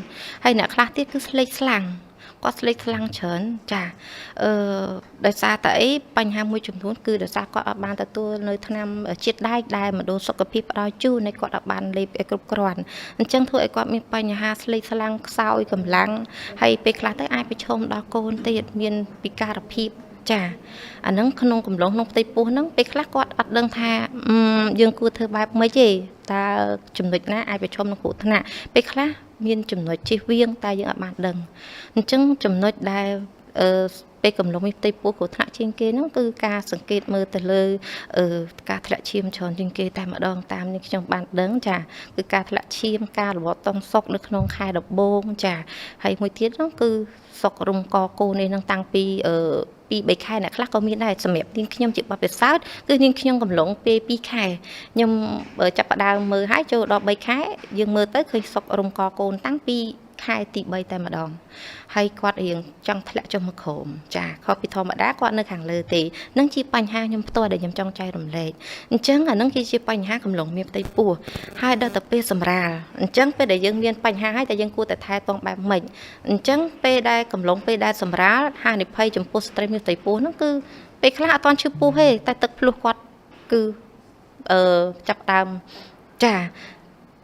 ហើយអ្នកខ្លះទៀតគឺស្លេកស្លាំងគាត់ស្លេកខ្លាំងច្រើនចាដោយសារតែអីបញ្ហាមួយចំនួនគឺដោយសារគាត់អត់បានទទួលនៅថ្នាំជាតិដែកដែលមណ្ឌលសុខភាពផ្ដល់ជូននៃគាត់អត់បានលេបឲ្យគ្រប់គ្រាន់អញ្ចឹងធ្វើឲ្យគាត់មានបញ្ហាស្លេកស្លាំងខ្សោយកម្លាំងហើយពេលខ្លះទៅអាចប្រឈមដល់កូនទៀតមានពិការភាពចាអាហ្នឹងក្នុងកំឡុងក្នុងផ្ទៃពោះហ្នឹងពេលខ្លះគាត់អត់ដឹងថាយើងគួរធ្វើបែបម៉េចទេតើចំណុចណាអាចប្រឈមនឹងគ្រោះថ្នាក់ពេលខ្លះមានចំណុចជិះវៀងតែយើងអត់បានដឹងអញ្ចឹងចំណុចដែលពេលកំឡុងមានផ្ទៃពោះគ្រោះថ្នាក់ជាងគេហ្នឹងគឺការសង្កេតមើលទៅលើការធ្លាក់ឈាមច្រើនជាងគេតែម្ដងតាមនេះខ្ញុំបានដឹងចាគឺការធ្លាក់ឈាមការរបបតង់សុកនៅក្នុងខែដំបូងចាហើយមួយទៀតហ្នឹងគឺសុករំកកូននេះនឹងតាំងពីពី3ខែអ្នកខ្លះក៏មានដែរសម្រាប់នាងខ្ញុំជាបទពិសោធន៍គឺនាងខ្ញុំកំឡុងពេល2ខែខ្ញុំចាប់ផ្ដើមមើលហើយចូលដល់3ខែយើងមើលទៅឃើញសុករំកកូនតាំងពីខែទី3តែម្ដងហើយគាត់រៀងចង់ធ្លាក់ចុះមកក្រោមចាខុសពីធម្មតាគាត់នៅខាងលើទេនឹងជាបញ្ហាខ្ញុំផ្ទាល់ដែលខ្ញុំចង់ចែករំលែកអញ្ចឹងអានឹងគឺជាបញ្ហាកំឡុងមានផ្ទៃពោះហើយដល់ទៅពេលសម្រាលអញ្ចឹងពេលដែលយើងមានបញ្ហាហើយតែយើងគួរតែថែទាំបែបម៉េចអញ្ចឹងពេលដែលកំឡុងពេលដែលសម្រាលហានិភ័យចំពោះស្ត្រីមានផ្ទៃពោះហ្នឹងគឺពេលខ្លះអត់ទាន់ឈឺពោះទេតែទឹកភ្លោះគាត់គឺចាប់ដើមចា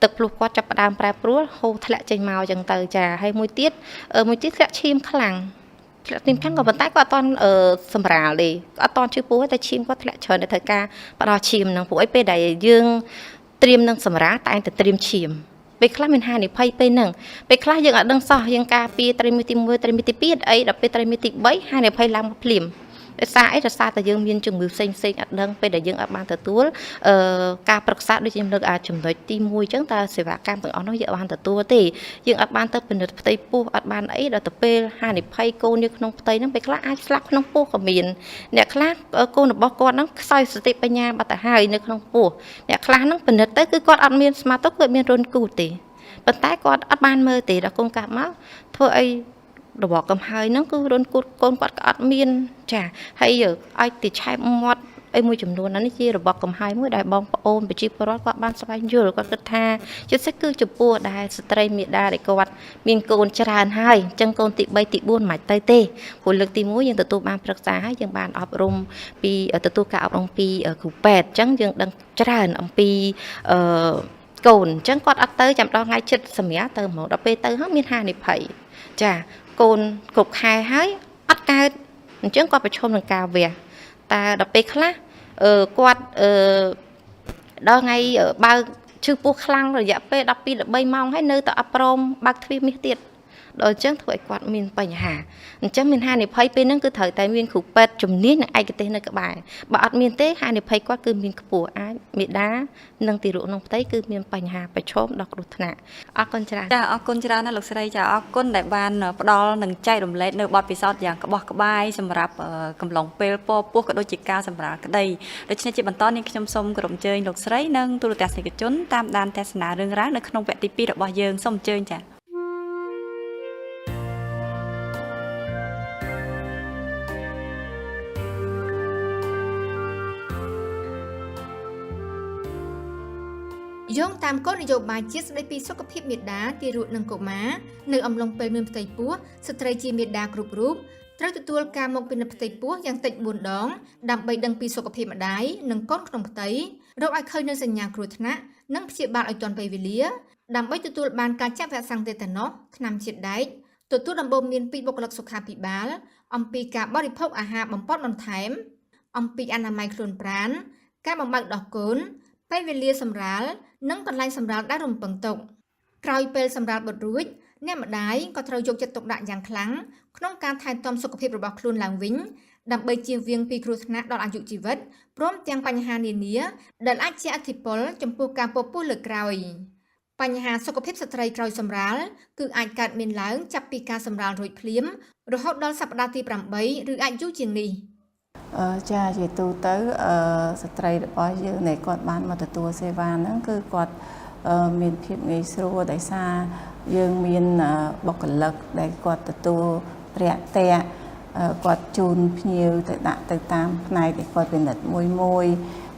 ទឹកភ្លោះគាត់ចាប់ផ្ដើមប្រែប្រួលហូរធ្លាក់ចេញមកអញ្ចឹងទៅចាហើយមួយទៀតធ្លាក់ឈាមខ្លាំងធ្លាក់ឈាមខ្លាំងក៏ប៉ុន្តែគាត់អត់ទាន់សម្រាលទេអត់ទាន់ឈឺពោះតែឈាមគាត់ធ្លាក់ច្រើនតែត្រូវការផ្ដល់ឈាមហ្នឹងពួកអីពេលដែលយើងត្រៀមនឹងសម្រាលតែងតែត្រៀមឈាមពេលខ្លះមានហានិភ័យពេលហ្នឹងពេលខ្លះយើងអត់ដឹងសោះយើងការពារត្រីមាសទី1ត្រីមាសទី2អីដល់ពេលត្រីមាសទី3ហានិភ័យឡើងមកភ្លាមដោយសារអីដោយសារតែយើងមានជំងឺផ្សេងអត់ដឹងពេលដែលយើងអត់បានទទួលការប្រឹក្សាដូចខ្ញុំលើកចំណុចទី1អញ្ចឹងតើសេវាកម្មទាំងអស់នោះយើងអត់បានទទួលទេយើងអត់បានទៅពិនិត្យផ្ទៃពោះអត់បានអីដល់ទៅពេលហានិភ័យកូននៅក្នុងផ្ទៃហ្នឹងពេលខ្លះអាចស្លាប់ក្នុងពោះក៏មានអ្នកខ្លះកូនរបស់គាត់ហ្នឹងខ្សោយសតិបញ្ញាបាត់ទៅហើយនៅក្នុងពោះអ្នកខ្លះហ្នឹងពិនិត្យទៅគឺគាត់អត់មានស្មារតីគាត់មានរុនគូទេប៉ុន្តែគាត់អត់បានមើលទេដល់កូនកាប់មកធ្វើអីរបបកំហើយហ្នឹងគឺរុនគូតកូនគាត់ក៏អត់មានចាហើយឲ្យទីឆែបមាត់អីមួយចំនួននេះជារបបកំហើយមួយដែលបងប្អូនប្រជាពលរដ្ឋគាត់បានស្វែងយល់គាត់គិតថាជាពិសេសគឺចំពោះដែលស្ត្រីមេដាដែលគាត់មានកូនច្រើនហើយអញ្ចឹងកូនទី3ទី4មិនអាចទៅទេព្រោះលើកទី1យើងទទួលបានប្រឹក្សាហើយយើងបានអប់រំពីទទួលការអប់រំពីគ្រូពេទ្យអញ្ចឹងយើងដឹងច្រើនអំពីកូនអញ្ចឹងគាត់អត់ទៅចាំដល់ថ្ងៃចិត្តសម្រាប់ទៅហ្មងដល់ពេលទៅហើយមានហានិភ័យចាកូនគ្រប់ខែហើយអត់កើតអញ្ចឹងគាត់ប្រឈមនឹងការវះតែដល់ពេលខ្លះគាត់ដល់ថ្ងៃបើកឈឺពោះខ្លាំងរយៈពេល12 13ម៉ោងហើយនៅតែអត់ព្រមបើកទ្វារមាសទៀតដល់អញ្ចឹងធ្វើឲ្យគាត់មានបញ្ហាអញ្ចឹងមានហានិភ័យពេលហ្នឹងគឺត្រូវតែមានគ្រូពេទ្យជំនាញនិងឯកទេសនៅក្បែរបើអត់មានទេហានិភ័យគាត់គឺមានខ្ពស់អាចមេដានិងទារកក្នុងផ្ទៃគឺមានបញ្ហាប្រឈមដល់គ្រោះថ្នាក់អរគុណច្រើនចាអរគុណច្រើនណាស់លោកស្រីចាអរគុណដែលបានផ្ដល់និងចែករំលែកនៅបទពិសោធន៍យ៉ាងក្បោះក្បាយសម្រាប់កំឡុងពេលពពោះក៏ដូចជាការសម្រាលក្តីដូច្នេះជាបន្តនេះខ្ញុំសូមគោរពអញ្ជើញលោកស្រីនិងទូរទស្សនិកជនតាមដានទស្សនារឿងរ៉ាវនៅក្នុងវគ្គទី2របស់យើងសូមអញ្ជើញចាយោងតាមគោលនយោបាយជាតិស្តីពីសុខភាពមាតាទារកនិងកុមារនៅអំឡុងពេលមានផ្ទៃពោះស្ត្រីជាមាតាគ្រប់រូបត្រូវទទួលការមកពិនិត្យផ្ទៃពោះយ៉ាងតិច4ដងដើម្បីដឹងពីសុខភាពម្ដាយនិងកូនក្នុងផ្ទៃរកឲ្យឃើញនូវសញ្ញាគ្រោះថ្នាក់និងព្យាបាលឲ្យទាន់ពេលវេលាដើម្បីទទួលបានការចាក់វ៉ាក់សាំងតេតាណូសថ្នាំជាតិដែកទទួលដំបូន្មានពីបុគ្គលិកសុខាភិបាលអំពីការបរិភោគអាហារបំផុតបន្ថែមអំពីអនាម័យខ្លួនប្រាណការបំបើកដោះកូនពេលវេលាសម្រាលនិងកន្លែងសម្រាលដែលរំពឹងទុកក្រោយពេលសម្រាលបុតរួចអ្នកម្ដាយក៏ត្រូវយកចិត្តទុកដាក់យ៉ាងខ្លាំងក្នុងការថែទាំសុខភាពរបស់ខ្លួនឡើងវិញដើម្បីជៀសវាងពីគ្រោះថ្នាក់ដល់អាយុជីវិតព្រមទាំងបញ្ហានានាដែលអាចជះឥទ្ធិពលចំពោះការពពោះលើកក្រោយបញ្ហាសុខភាពស្ត្រីក្រោយសម្រាលគឺអាចកើតមានឡើងចាប់ពីការសម្រាលរួចភ្លាមរហូតដល់សប្តាហ៍ទី8ឬអាចយូរជាងនេះចាជាទូទៅស្ត្រីរបស់យើងដែលគាត់បានមកទទួលសេវាហ្នឹងគឺគាត់មានភាពងាយស្រួលដោយសារ យើងមានបុគ្គលិកដែលគាត់ទទួលរាក់ទាក់គាត់ជូនភ្ញៀវទៅដាក់ទៅតាមផ្នែកដែលគាត់ពិនិត្យមួយ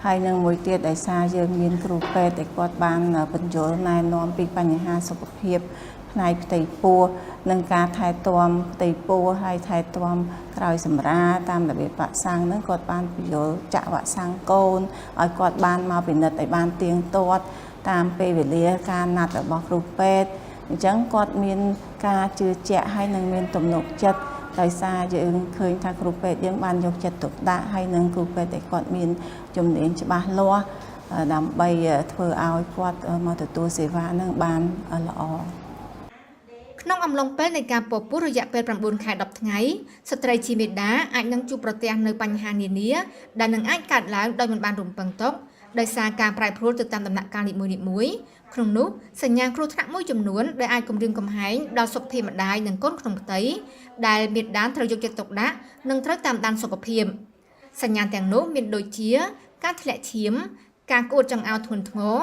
ហើយនឹងមួយទៀតដោយសារយើងមានគ្រូពេទ្យដែលគាត់បានបញ្យល់ណែនាំពីបញ្ហាសុខភាពផ្នែកផ្ទៃពោះនិងការថែទាំផ្ទៃពោះហើយថែទាំក្រោយសម្រាលតាមរបៀបវ៉ាក់សាំងហ្នឹងគាត់បានពន្យល់ចាក់វ៉ាក់សាំងកូនឲ្យគាត់បានមកពិនិត្យឲ្យបានទៀងទាត់តាមពេលវេលាការណាត់របស់គ្រូពេទ្យអញ្ចឹងគាត់មានការជឿជាក់ហើយនឹងមានទំនុកចិត្តដោយសារយើងឃើញថាគ្រូពេទ្យយើងបានយកចិត្តទុកដាក់ហើយនឹងគ្រូពេទ្យដែលគាត់មានជំនាញច្បាស់លាស់ដើម្បីធ្វើឲ្យគាត់មកទទួលសេវានឹងបានល្អក្នុងអំឡុងពេលនៃការពពោះរយៈពេល9ខែ10ថ្ងៃស្ត្រីជាមេដាអាចនឹងជួបប្រទះនៅបញ្ហានានាដែលនឹងអាចកើតឡើងដោយមិនបានរំពឹងទុកដោយសារការប្រែប្រួលទៅតាមដំណាក់កាលនីមួយៗក្នុងនោះសញ្ញាគ្រោះថ្នាក់មួយចំនួនដែលអាចគំរាមកំហែងដល់សុខភាពម្ដាយនិងកូនក្នុងផ្ទៃដែលមេដាត្រូវយកចិត្តទុកដាក់និងត្រូវតាមដានសុខភាពសញ្ញាទាំងនោះមានដូចជាការធ្លាក់ឈាមការក្អួតចង្អោរធ្ងន់ធ្ងរ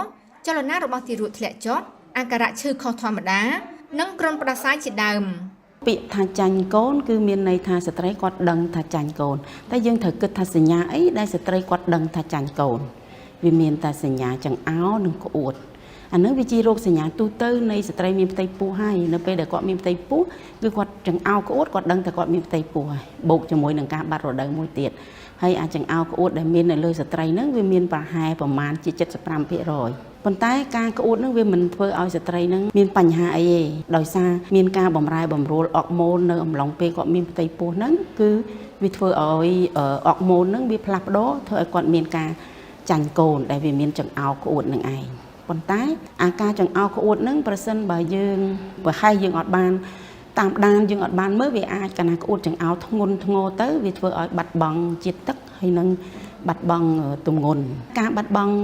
ចលនារបស់ទារកធ្លាក់ចុះអាការៈឈឺខុសធម្មតានិងគ្រុនផ្ដាសាយជាដើមពាក្យថាចាញ់កូនគឺមានន័យថាស្ត្រីគាត់ដឹងថាចាញ់កូនតែយើងត្រូវគិតថាសញ្ញាអីដែលស្ត្រីគាត់ដឹងថាចាញ់កូនវាមានតែសញ្ញាចង្អោរនិងក្អួតអានឹងវាជារោគសញ្ញាទូទៅនៃស្ត្រីមានផ្ទៃពោះហើយនៅពេលដែលគាត់មានផ្ទៃពោះគឺគាត់ចង្អោរក្អួតគាត់ដឹងថាគាត់មានផ្ទៃពោះហើយបូកជាមួយនឹងការបាត់រដូវមួយទៀតហើយអាចង្អោរក្អួតដែលមាននៅលើស្ត្រីហ្នឹងវាមានប្រហែលប្រមាណជា 75% ប៉ុន្តែការក្អួតហ្នឹងវាមិនធ្វើឲ្យស្ត្រីហ្នឹងមានបញ្ហាអីទេដោយសារមានការបម្រែបម្រួលអុកម៉ូននៅអំឡុងពេលគាត់មានផ្ទៃពោះហ្នឹងគឺវាធ្វើឲ្យអុកម៉ូនហ្នឹងវាផ្លាស់ប្ដូរធ្វើឲ្យគាត់មានការចាញ់កូនដែលវាមានចង្អោរក្អួតនឹងឯងប៉ុន្តែអាការចង្អោរក្អួតហ្នឹងប្រសិនបើយើងប្រហែលយើងអត់បានតាមដានយើងអត់បានមើលវាអាចកាលណាក្អួតចង្អោរធ្ងន់ធ្ងរទៅវាធ្វើឲ្យបាត់បង់ជាតិទឹកហើយនឹងបាត់បង់ទម្ងន់ការបាត់បង់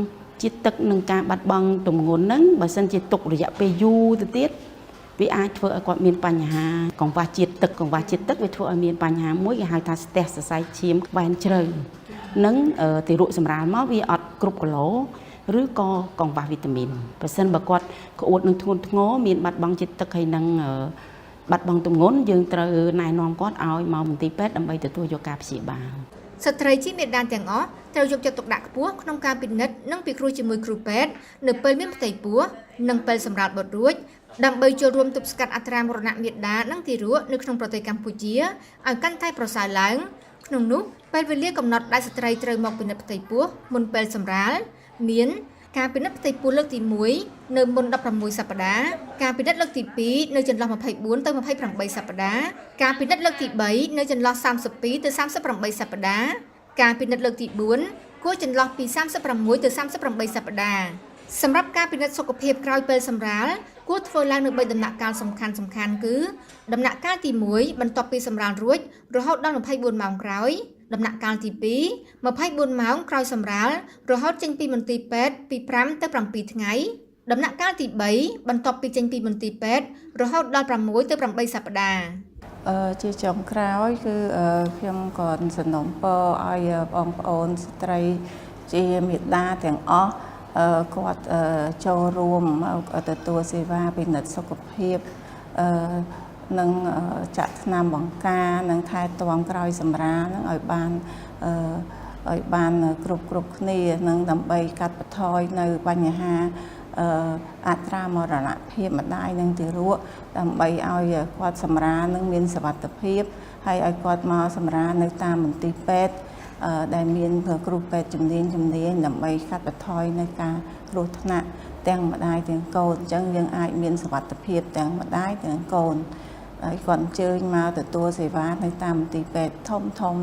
ជាតិទឹកនិងការបាត់បង់ទម្ងន់ហ្នឹងបើសិនជាទុករយៈពេលយូរទៅទៀតវាអាចធ្វើឲ្យគាត់មានបញ្ហាកង្វះជាតិទឹកវាធ្វើឲ្យមានបញ្ហាមួយគេហៅថាស្ទះសរសៃឈាមវែងជ្រៅនិងទារកសម្រាលមកវាអត់គ្រប់គីឡូឬក៏កង្វះវីតាមីនបើសិនបើគាត់ក្អួតនឹងធ្ងន់ធ្ងរមានបាត់បង់ជាតិទឹកហើយនឹងបាត់បង់ទម្ងន់យើងត្រូវណែនាំគាត់ឲ្យមកមន្ទីរពេទ្យដើម្បីទទួលយកការព្យាបាលស្ត្រីជាមេដានទាំងអស់ត្រូវយកចិត្តទុកដាក់ខ្ពស់ក្នុងការពិនិត្យនិងពិគ្រោះជាមួយគ្រូពេទ្យនៅពេលមានផ្ទៃពោះនិងពេលសម្រាប់បុតរួចដើម្បីចូលរួមទប់ស្កាត់អត្រាមរណៈមាតានិងទារកនៅក្នុងប្រទេសកម្ពុជាឲ្យកាន់តែប្រសើរឡើងក្នុងនោះពេលវេលាកំណត់ដែលស្ត្រីត្រូវមកពិនិត្យផ្ទៃពោះមុនពេលសម្រាលមានការពិនិត្យផ្ទៃពោះលើកទី1នៅមុន16សប្តាហ៍ការពិនិត្យលើកទី2នៅចន្លោះ24ទៅ28សប្តាហ៍ការពិនិត្យលើកទី3នៅចន្លោះ32ទៅ38សប្តាហ៍ការពិនិត្យលើកទី4គួរចន្លោះពី36ទៅ38សប្តាហ៍សម្រាប់ការពិនិត្យសុខភាពក្រោយពេលសម្រាលគួរធ្វើឡើងនៅ3ដំណាក់កាលសំខាន់គឺដំណាក់កាលទី1បន្ទាប់ពីសម្រាលរួចរហូតដល់24ម៉ោងក្រោយដំណាក់កាលទី2 24ម៉ោងក្រោយសម្រាលរហូតចេញពីមន្ទីរពេទ្យពី5ទៅ7ថ្ងៃដំណាក់កាលទី3បន្ទាប់ពីចេញពីមន្ទីរពេទ្យរហូតដល់6ទៅ8សប្តាហ៍ជាចុងក្រោយគឺខ្ញុំក៏សំណូមពរឲ្យបងប្អូនស្ត្រីជាមេដាទាំងអស់គាត់ចូលរួមទទួលសេវាពិនិត្យសុខភាពនិងចាក់ថ្នាំបង្ការនិងថែទាំក្រោយសម្រាលនឹងឲ្យបានគ្រប់គ្នានិងដើម្បីកាត់បន្ថយនៅបញ្ហាអត្រាមរណភាពម្ដាយនិងទារកដើម្បីឲ្យគាត់សម្រាលនឹងមានសុវត្ថិភាពហើយឲ្យគាត់មកសម្រាលនៅតាមមន្ទីរពេទ្យដែលមានគ្រូពេទ្យជំនាញដើម្បីកាត់បន្ថយនៅការគ្រោះថ្នាក់ទាំងម្ដាយទាំងកូនអញ្ចឹងយើងអាចមានសុវត្ថិភាពទាំងម្ដាយទាំងកូនហើយគាត់អញ្ជើញមកទទួលសេវានៅតាមមន្ទីរពេទ្យធំ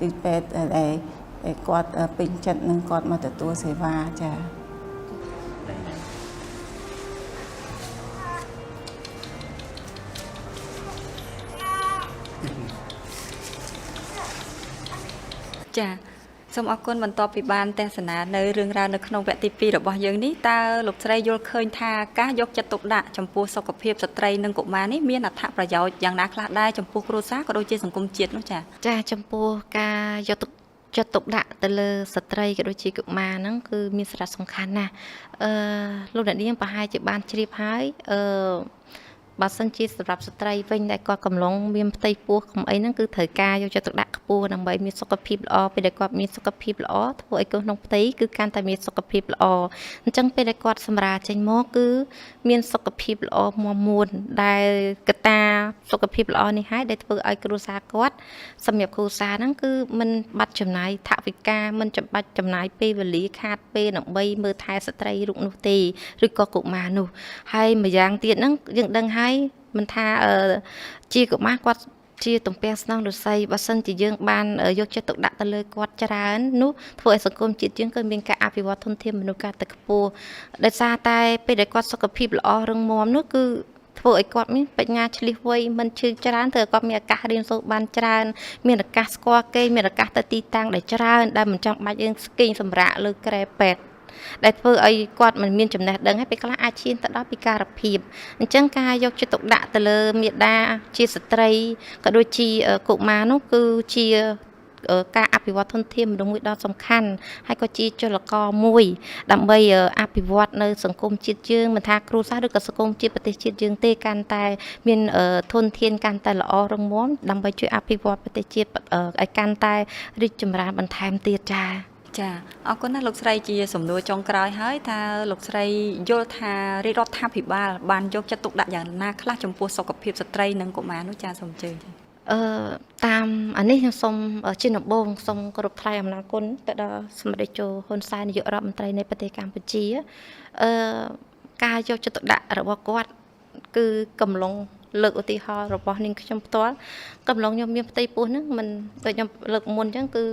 ទីពេទ្យដែលគាត់ពេញចិត្តនឹងគាត់មកទទួលសេវាចា៎ចាសូមអរគុណបន្ទាប់ពីបានទស្សនានៅរឿងរ៉ាវនៅក្នុងវគ្គទី2របស់យើងនេះតើលោកស្រីយល់ឃើញថាការយកចិត្តទុកដាក់ចំពោះសុខភាពស្ត្រីនិងកុមារនេះមានអត្ថប្រយោជន៍យ៉ាងណាខ្លះដែរចំពោះគ្រួសារក៏ដូចជាសង្គមជាតិនោះចាចំពោះការយកចិត្តទុកដាក់ទៅលើស្ត្រីក៏ដូចជាកុមារហ្នឹងគឺមានសារៈសំខាន់ណាស់លោកអ្នកនាងប្រហែលជាបានជ្រាបហើយ បើសិនជាសម្រាប់ស្ត្រីវិញដែលគាត់កំឡុងមានផ្ទៃពោះកំអីហ្នឹងគឺត្រូវការយកចិត្តទុកដាក់ខ្ពស់ដើម្បីមានសុខភាពល្អពេលដែលគាត់មានសុខភាពល្អធ្វើឲ្យកូនក្នុងផ្ទៃគឺកាន់តែមានសុខភាពល្អអញ្ចឹងពេលដែលគាត់សម្រាចេញមកគឺមានសុខភាពល្អមាំមួនដែលកត្តាសុខភាពល្អនេះហើយដែលធ្វើឲ្យគ្រួសារគាត់សម្រាប់គ្រួសារហ្នឹងគឺមិនបាត់ចំណាយថវិកាមិនចាំបាច់ចំណាយពេលវេលាខាតពេលដើម្បីមើលថែស្ត្រីរូបនោះទេឬក៏កុមារនោះហើយម្យ៉ាងទៀតហ្នឹងយើងដឹងហើយមិនថាជាកុមារគាត់ជាទំពាំងស្នងរស័យបើសិនជាយើងបានយកចិត្តទុកដាក់ទៅលើគាត់ច្រើននោះធ្វើឲ្យសង្គមជាតិយើងក៏មានការអភិវឌ្ឍធនធានមនុស្សកាន់តែខ្ពស់ដោយសារតែពេលដែលគាត់សុខភាពល្អរឹងមាំនោះគឺធ្វើឲ្យគាត់មានបញ្ញាឆ្លៀសវៃមិនឈឺច្រើនធ្វើឲ្យគាត់មានឱកាសរៀនសូត្របានច្រើនមានឱកាសស្គាល់គេមានឱកាសទៅទីតាំងដែលច្រើនដែលមិនចាំបាច់យើងស្គីងសម្រាកលើក្រែពេទ្យដែលធ្វើឲ្យគាត់មិនមានចំណេះដឹងហើយពេលខ្លះអាចឈានទៅដល់ពិការភាពអញ្ចឹងការយកចិត្តទុកដាក់ទៅលើមាតាជាស្ត្រីក៏ដូចជាកុមារនោះគឺជាការអភិវឌ្ឍធនធានមនុស្សមួយដ៏សំខាន់ហើយក៏ជាចលករមួយដើម្បីអភិវឌ្ឍនៅសង្គមជាតិយើងមិនថាគ្រួសារឬក៏សង្គមជាតិប្រទេសជាតិយើងទេកាន់តែមានធនធានកាន់តែល្អរឹងមាំដើម្បីជួយអភិវឌ្ឍប្រទេសជាតិឲ្យកាន់តែរីកចម្រើនបន្ថែមទៀតចា៎ចាអរគុណណាស់លោកស្រីជាសំណួរចុងក្រោយហើយថាលោកស្រីយល់ថារាជរដ្ឋាភិបាលបានយកចិត្តទុកដាក់យ៉ាងណាខ្លះចំពោះសុខភាពស្ត្រីនិងកុមារនោះចាសូមអញ្ជើញតាមអានេះខ្ញុំសូមជាដំបូងសូមគោរពថ្លែងអំណរគុណទៅដល់សម្ដេចជហ៊ុនសែននាយករដ្ឋមន្ត្រីនៃប្រទេសកម្ពុជាការយកចិត្តទុកដាក់របស់គាត់គឺកំឡុងលើកឧទាហរណ៍របស់នាងខ្ញុំផ្ទាល់កំឡុងខ្ញុំមានផ្ទៃពោះហ្នឹងមិនដូចខ្ញុំលើកមុនអញ្ចឹងគឺ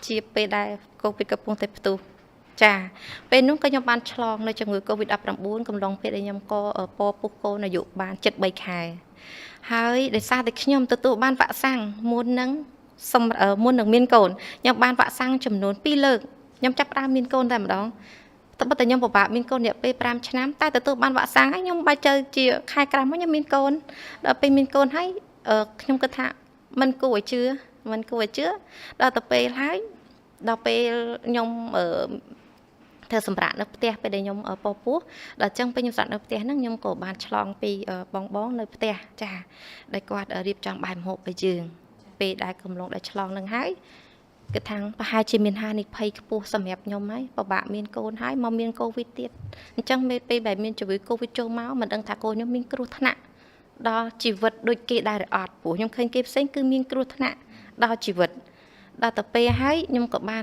ជាពេលដែលកូវីដកំពុងតែផ្ទុះចាពេលនោះក៏ខ្ញុំបានឆ្លងនៅជំងឺ COVID-19 កំឡុងពេលដែលខ្ញុំក៏ពពុះកូនអាយុបាន73ខែហើយដោយសារតែខ្ញុំទទួលបានវ៉ាក់សាំងមុននឹងមានកូនខ្ញុំបានវ៉ាក់សាំងចំនួន2លើកខ្ញុំចាប់ផ្ដើមមានកូនតែម្ដងតែបើតែខ្ញុំពិបាកមានកូនរយៈពេល5ឆ្នាំតែទទួលបានវ៉ាក់សាំងហើយខ្ញុំបាច់ទៅជាខែក្រោយមកខ្ញុំមានកូនដល់ពេលមានកូនហើយខ្ញុំគិតថាមិនគួរឲ្យជឿដល់ទៅពេលហើយដល់ពេលខ្ញុំធ្វើសម្រាប់នៅផ្ទះពេលដែលខ្ញុំពពោះដល់ចឹងពេលខ្ញុំសម្រាប់នៅផ្ទះហ្នឹងខ្ញុំក៏បានឆ្លងពីបងនៅផ្ទះចាដែលគាត់រៀបចំបាយម្ហូបឲ្យយើងពេលដែលកំឡុងដែលឆ្លងនឹងហើយគឺថាប្រហែលជាមានហានិភ័យខ្ពស់សម្រាប់ខ្ញុំហើយពិបាកមានកូនហើយមកមានកូវីដទៀតអញ្ចឹងពេលដែលមានជំងឺកូវីដចូលមកមិនដឹងថាកូនខ្ញុំមានគ្រោះថ្នាក់ដល់ជីវិតដូចគេដែរឬអត់ព្រោះខ្ញុំឃើញគេផ្សេងគឺមានគ្រោះថ្នាក់ដល់ជីវិតដល់ទៅពេលហើយខ្ញុំក៏បាន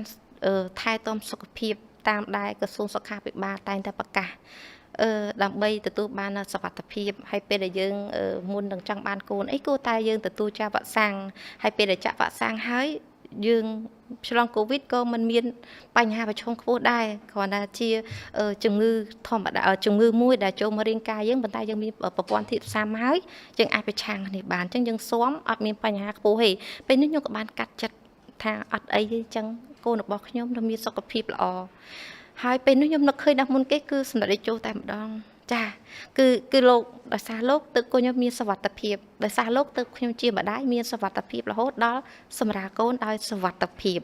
ថែទាំសុខភាពតាមដែលក្រសួងសុខាភិបាលតែងតែប្រកាសដើម្បីទទួលបានសុខភាពហើយពេលដែលយើងមុននឹងចង់បានកូនអីគួរតែយើងទទួលចាក់វ៉ាក់សាំងហើយពេលដែលចាក់វ៉ាក់សាំងហើយយើងឆ្លងកូវីដក៏មិនមានបញ្ហាប្រឈមខ្ពស់ដែរគ្រាន់តែជាជំងឺធម្មតាជំងឺមួយដែលចូលមករាងកាយយើងប៉ុន្តែយើងមានប្រព័ន្ធធាតុផ្សំហើយយើងអាចប្រឆាំងគ្នាបានអញ្ចឹងយើងស៊ាំអត់មានបញ្ហាខ្ពស់ទេពេលនេះខ្ញុំក៏បានកាត់ចិត្តថាអត់អីទេអញ្ចឹងកូនរបស់ខ្ញុំនឹងមានសុខភាពល្អហើយពេលនោះខ្ញុំនឹកឃើញដល់មុនគេគឺសម្ដេចជោតែម្ដងចាគឺលោកដោយសារលោកទឹកកូនខ្ញុំមានសុវត្ថិភាពដោយសារលោកទឹកខ្ញុំជាម្ដាយមានសុវត្ថិភាពរហូតដល់សម្រាប់កូនដោយសុវត្ថិភាព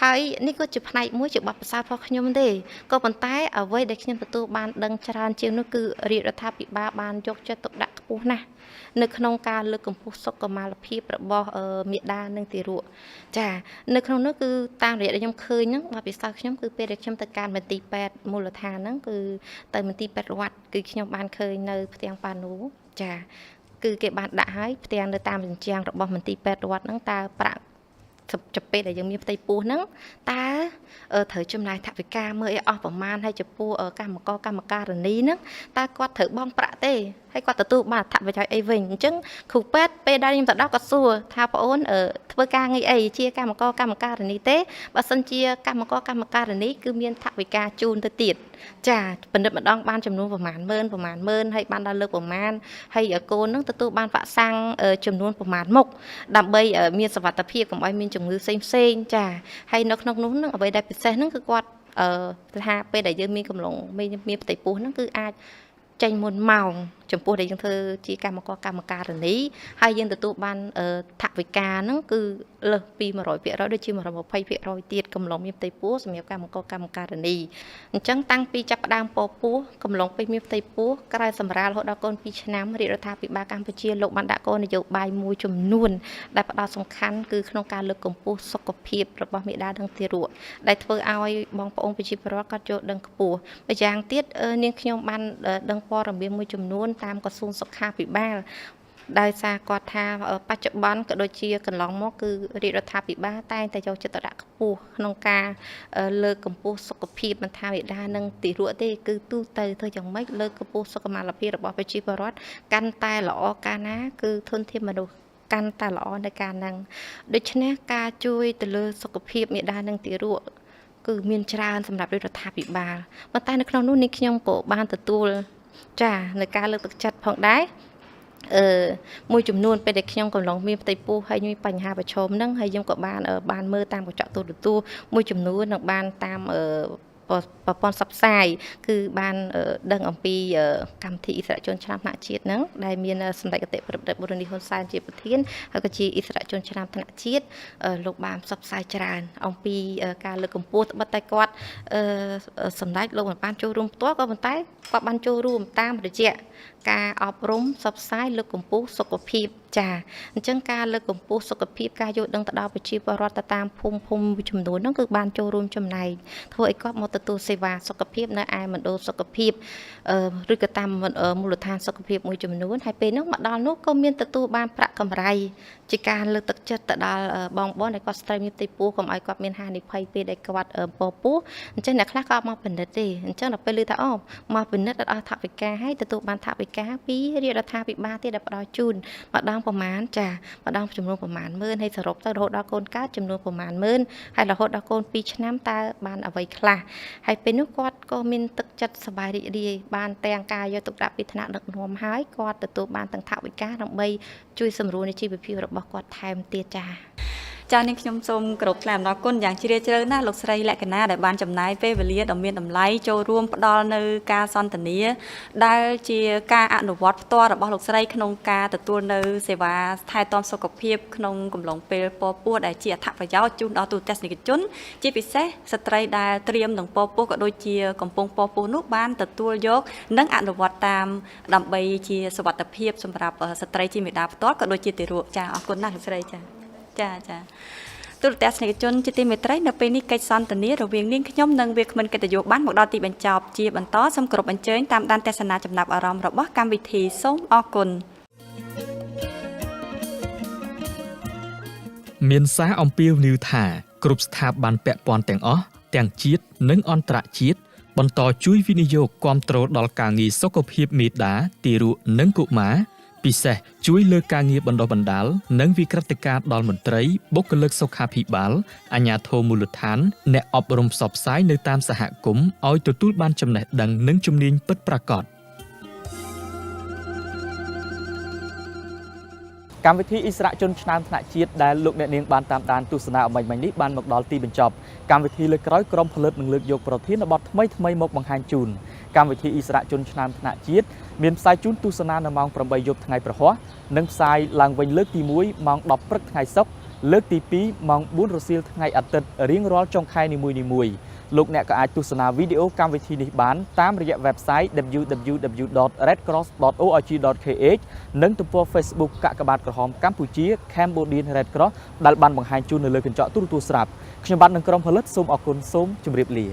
ហើយនេះក៏ជាផ្នែកមួយជាបទពិសោធន៍របស់ខ្ញុំទេក៏ប៉ុន្តែអ្វីដែលខ្ញុំទទួលបានដឹងច្រើនជាងនោះគឺរាជរដ្ឋាភិបាលបានយកចិត្តទុកដាក់ខ្ពស់ណាស់នៅក្នុងការលើកកម្ពស់សុខុមាលភាពរបស់មាតានិងទារកចានៅក្នុងនោះគឺតាមរយៈដែលខ្ញុំឃើញហ្នឹងបទពិសោធន៍ខ្ញុំគឺពេលដែលខ្ញុំទៅកាន់មន្ទីរពេទ្យមូលដ្ឋានហ្នឹងគឺទៅមន្ទីរពេទ្យរដ្ឋគឺខ្ញុំបានឃើញនៅផ្ទាំងប៉ានូចាគឺគេបានដាក់ឲ្យផ្ទាំងនៅតាមជញ្ជាំងរបស់មន្ទីរពេទ្យរដ្ឋហ្នឹងតើប្រាក់ចំពេលដែលយើងមានផ្ទៃពោះហ្នឹងតើត្រូវចំណាយថវិកាមើលឲ្យអស់ប្រមាណហើយចំពោះកម្មការនីហ្នឹងតើគាត់ត្រូវបង់ប្រាក់ទេហើយគាត់ទទួលបានអត្ថប្រយោជន៍អីវិញអញ្ចឹងគ្រូពេទ្យពេលដែលខ្ញុំទៅដល់គាត់សួរថាបងអូនធ្វើការងារអីជាកម្មការនីទេបើសិនជាកម្មការនីគឺមានថវិកាជូនទៅទៀតចាពិនិត្យម្ដងបានចំនួនប្រមាណម៉ឺនហើយបានដល់លើកប្រមាណហើយកូននឹងទទួលបានវ៉ាក់សាំងចំនួនប្រមាណមុខដើម្បីមានសុវត្ថិភាពកុំឲ្យមានជំងឺផ្សេងចាហើយនៅក្នុងនោះនឹងអ្វីដែលពិសេសហ្នឹងគឺគាត់ថាពេលដែលយើងមានកំឡុងមានផ្ទៃពោះហ្នឹងគឺអាច ចេញមុនម៉ោងចំពោះដែលយើងធ្វើជាកម្មករកម្មការិនីហើយយើងទទួលបានថវិកាហ្នឹងគឺលើសពី100%ដូចជា120%ទៀតកំឡុងមានផ្ទៃពោះសម្រាប់កម្មករកម្មការិនីអញ្ចឹងតាំងពីចាប់ផ្ដើមពពោះកំឡុងពេលមានផ្ទៃពោះក្រៅសម្រាលរហូតដល់កូន2ឆ្នាំរាជរដ្ឋាភិបាលកម្ពុជាលោកបានដាក់គោលនយោបាយមួយចំនួនដែលផ្ដោតសំខាន់គឺក្នុងការលើកកម្ពស់សុខភាពរបស់មាតានិងទារកដែលធ្វើឲ្យបងប្អូនប្រជាពលរដ្ឋគាត់ចូលដឹងខ្ពស់ម្យ៉ាងទៀតនាងខ្ញុំបានដឹងព័ត៌មានមួយចំនួនតាមក្រសួងសុខាភិបាលដោយសារគាត់ថាបច្ចុប្បន្នក៏ដូចជាកន្លងមកគឺរាជរដ្ឋាភិបាលតែងតែយកចិត្តទុកដាក់ខ្ពស់ក្នុងការលើកកម្ពស់សុខភាពមិនថាមាតានិងទារកទេគឺទូទៅធ្វើយ៉ាងម៉េចលើកកម្ពស់សុខុមាលភាពរបស់ប្រជាពលរដ្ឋកាន់តែល្អកាលណាគឺធនធានមនុស្សកាន់តែល្អនៅការហ្នឹងដូច្នេះការជួយទៅលើសុខភាពមាតានិងទារកគឺមានច្រើនសម្រាប់រដ្ឋាភិបាលប៉ុន្តែនៅក្នុងនោះនេះខ្ញុំក៏បានទទួលចានៅការលើកទឹកចិត្តផងដែរមួយចំនួនពេលដែលខ្ញុំកំឡុងមានផ្ទៃពោះហើយមានបញ្ហាប្រឈមហ្នឹងហើយខ្ញុំក៏បានមើលតាមកញ្ចក់ទូរទស្សន៍មួយចំនួននិងបានតាមប្រព័ន្ធផ្សព្វផ្សាយគឺបានដឹងអំពីកម្មវិធីអិសរាជជនឆ្នាំថ្នាក់ជាតិហ្នឹងដែលមានសម្ដេចអតិប្រិយបុរនីហ៊ុនសែនជាប្រធានហើយក៏ជាអិសរាជជនឆ្នាំថ្នាក់ជាតិលោកបានផ្សព្វផ្សាយច្រើនអំពីការលើកកម្ពស់ត្បិតតែគាត់សម្ដេចលោកមិនបានចូលរួមផ្ទាល់ក៏ប៉ុន្តែគាត់បានចូលរួមតាមរយៈការអប់រំផ្សព្វផ្សាយលើកកម្ពស់សុខភាពចាអញ្ចឹងការលើកកម្ពស់សុខភាពការយកដឹងទៅដល់ប្រជាពលរដ្ឋទៅតាមភូមិចំនួនហ្នឹងគឺបានចូលរួមចំណែកធ្វើឲ្យគាត់មកទទួលសេវាសុខភាពនៅឯមណ្ឌលសុខភាពឬក៏តាមមូលដ្ឋានសុខភាពមួយចំនួនហើយពេលហ្នឹងមកដល់នោះក៏មានទទួលបានប្រាក់កម្រៃជាការលើកទឹកចិត្តទៅដល់បងដែលគាត់ស្ត្រីមានផ្ទៃពោះកុំឲ្យគាត់មានហានិភ័យពេលដែលគាត់ពោះអញ្ចឹងអ្នកខ្លះក៏មកពិនិត្យទេអញ្ចឹងដល់ពេលឮថាអូមកពិនិត្យដល់ថវិកាហើយទទួលបានថវិកាពីរាជរដ្ឋាភិបាលទៀតដែលផ្ដល់ជូនម្ដងប្រមាណចាម្ដងចំនួនប្រមាណ10000ហើយសរុបទៅរហូតដល់កូនកើតចំនួនប្រមាណ10000ហើយរហូតដល់កូន2ឆ្នាំតើបានអ្វីខ្លះហើយពេលនោះគាត់ក៏មានទឹកចិត្តសប្បាយរីករាយបានទាំងការយកទុកដាក់ពីថ្នាក់ដឹកនាំហើយគាត់ទទួលបានទាំងថវិកាដើម្បីជួយសម្រួលនៃជីវភាពរបស់គាត់ថែមទៀតចាចានាងខ្ញុំសូមគោរពថ្លែងអំណរគុណយ៉ាងជ្រាលជ្រៅណាស់លោកស្រីលក្ខណាដែលបានចំណាយពេលវេលាដ៏មានតម្លៃចូលរួមផ្ដល់នៅការសន្ទនាដែលជាការអនុវត្តផ្ទាល់របស់លោកស្រីក្នុងការទទួលនៅសេវាថែទាំសុខភាពក្នុងកំឡុងពេលពោះដែលជាអត្ថប្រយោជន៍ជូនដល់ទូទៅទស្សនិកជនជាពិសេសស្ត្រីដែលត្រៀមនឹងពោះក៏ដូចជាកំពុងពោះនោះបានទទួលយកនិងអនុវត្តតាមដើម្បីជាសុវត្ថិភាពសម្រាប់ស្ត្រីជាមេដាផ្ទាល់ក៏ដូចជាទារកចាអរគុណណាស់លោកស្រីចាចាទូរទស្សនិកជនជាទីមេត្រីនៅពេលនេះកិច្ចសន្ទនារវាងនាងខ្ញុំនិងវាគ្មិនកិត្តិយសបានមកដល់ទីបញ្ចប់ជាបន្តសូមគោរពអញ្ជើញតាមដានទស្សនាចំណាប់អារម្មណ៍របស់កម្មវិធីសូមអរគុណមានសារអំពាវនាវថាគ្រប់ស្ថាប័នពាក់ព័ន្ធទាំងអស់ទាំងជាតិនិងអន្តរជាតិបន្តជួយវិនិយោគគាំទ្រដល់ការងារសុខភាពមាតាទារកនិងកុមារពិសេសជួយលើការងារបណ្ដុះបណ្ដាលនិងវិក្រិតការដល់មន្ត្រីបុគ្គលិកសុខាភិបាលអាជ្ញាធរមូលដ្ឋានអ្នកអប់រំផ្សព្វផ្សាយនៅតាមសហគមន៍ឲ្យទទួលបានចំណេះដឹងនិងជំនាញពិតប្រាកដកម្មវិធីអិសរាជជនឆ្នាំថ្នាក់ជាតិដែលលោកអ្នកនាងបានតាមដានទស្សនាអំបញ្ញនេះបានមកដល់ទីបញ្ចប់កម្មវិធីលើកក្រោយក្រុមផលិតនឹងលើកយកប្រធានបទថ្មីមកបង្ហាញជូនកម្មវិធីអិសរាជជនឆ្នាំថ្នាក់ជាតិមានផ្សាយជូនទស្សនានៅម៉ោង 8 យប់ថ្ងៃប្រហ័សនិងផ្សាយឡើងវិញលើកទី1ម៉ោង 10 ព្រឹកថ្ងៃសុក្រលើកទី2ម៉ោង 4 រសៀលថ្ងៃអាទិត្យរៀងរាល់ចុងខែនីមួយៗលោកអ្នកក៏អាចទស្សនាវីដេអូកម្មវិធីនេះបានតាមរយៈ website www.redcross.org.kh និងទំព័រ Facebook កាកបាទក្រហមកម្ពុជា Cambodian Red Cross ដែលបានបង្ហាញជូននៅលើកញ្ចក់ទូរទស្សន៍ស្រាប់ខ្ញុំបាទនិងក្រុមផលិតសូមអរគុណសូមជម្រាបលា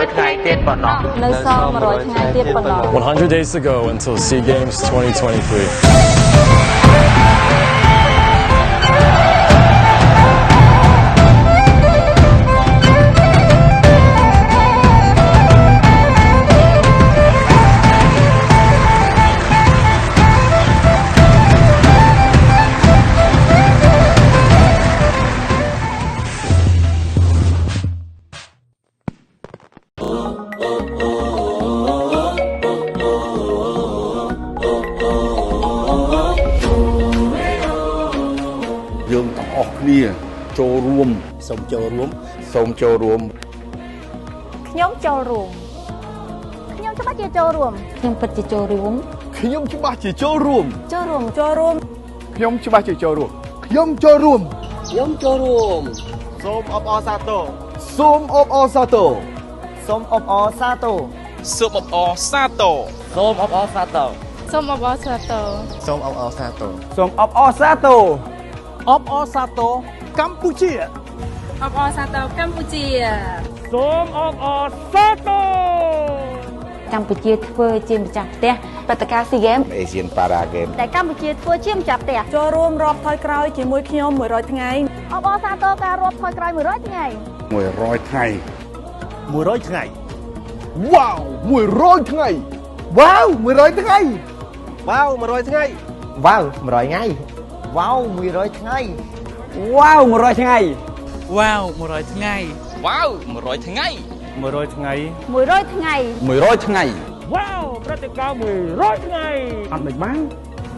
100 ថ្ងៃទៀតប៉ុណ្ណោះនៅសល់100ថ្ងៃទៀតប៉ុណ្ណោះ 100 days to go until SEA Games 2023. Dươngទាំងអស់គ្នាចូលរួមសូមចូលរួមសូមចូលរួម ខ្ញុំចូលរួមខ្ញុំច្បាស់ជាចូលរួមខ្ញុំពិតជាចូលរួម ខ្ញុំច្បាស់ជាចូលរួម ចូលរួមចូលរួម ខ្ញុំច្បាស់ជាចូលរួមខ្ញុំចូលរួម ខ្ញុំចូលរួមសូមអបអរសាទរ សូមអបអរសាទរ សូមអបអរសាទរ សូមអបអរសាទរ សូមអបអរសាទរ សូមអបអរសាទរ សូមអបអរសាទរ សូមអបអរសាទរអបអរសាទរកម្ពុជា អបអរសាទរកម្ពុជា សូមអបអរសាទរ កម្ពុជាធ្វើជាម្ចាស់ផ្ទះព្រឹត្តិការណ៍ SEA Games Asian Para Games ដែលកម្ពុជាធ្វើជាម្ចាស់ផ្ទះចូលរួមរាប់ថយក្រោយជាមួយខ្ញុំ100ថ្ងៃអបអរសាទរការរាប់ថយក្រោយ100ថ្ងៃ 100ថ្ងៃ 100ថ្ងៃ វ៉ាវ100ថ្ងៃវ៉ាវ100ថ្ងៃ វ៉ាវ100ថ្ងៃវ៉ាវ100ថ្ងៃវ៉ាវ100ថ្ងៃវ៉ាវ100ថ្ងៃ វ៉ាវ100ថ្ងៃវ៉ាវ100ថ្ងៃ 100ថ្ងៃ 100ថ្ងៃ 100ថ្ងៃ វ៉ាវព្រឹត្តិការណ៍100ថ្ងៃអត់មិនបាន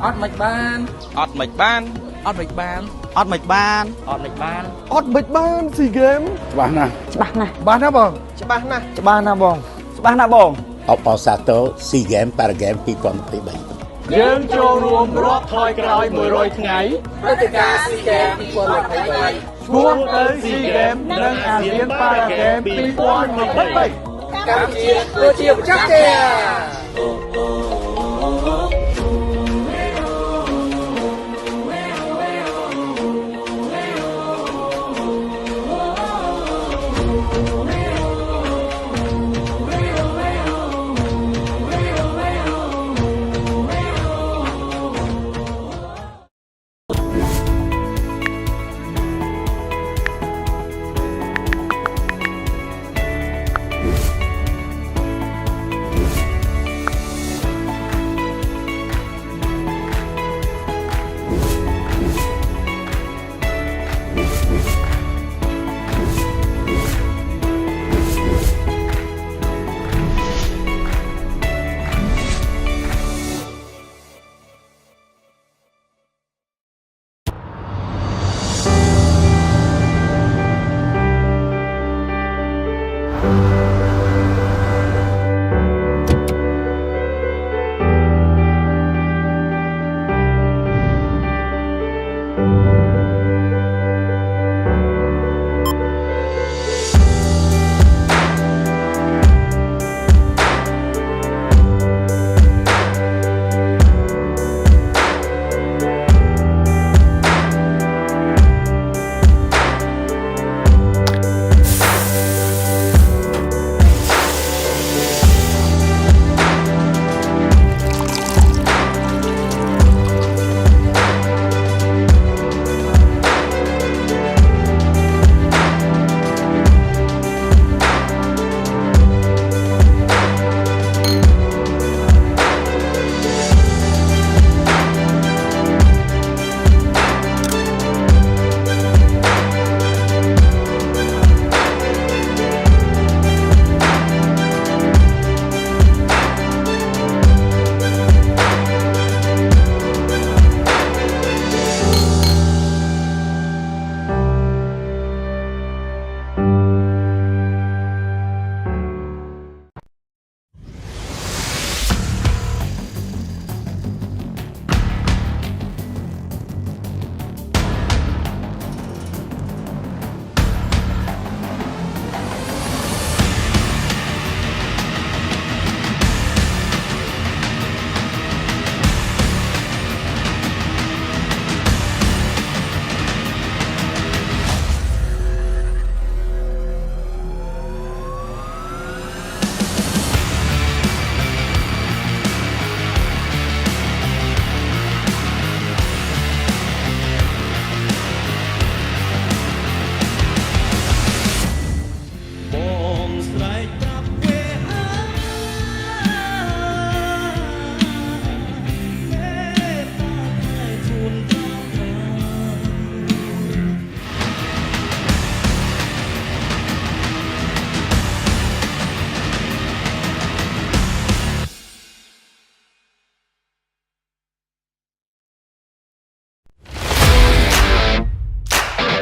អត់មិនបានអត់មិនបានអត់មិនបាន អត់មិនបាន អត់មិនបាន អត់មិនបាន SEA Games ច្បាស់ណាស់ ច្បាស់ណាស់ ច្បាស់ណាស់បង ច្បាស់ណាស់ច្បាស់ណាស់បងច្បាស់ណាស់បង អបអរសាទរ SEA Games Para Games 2023 យើងចូលរួមរាប់ថយក្រោយ100ថ្ងៃព្រឹត្តិការណ៍ SEA Games 2023 ឈ្មោះទៅ SEA Games និង ASEAN Para Games 2023 កម្ពុជាធ្វើជាម្ចាស់ផ្ទះ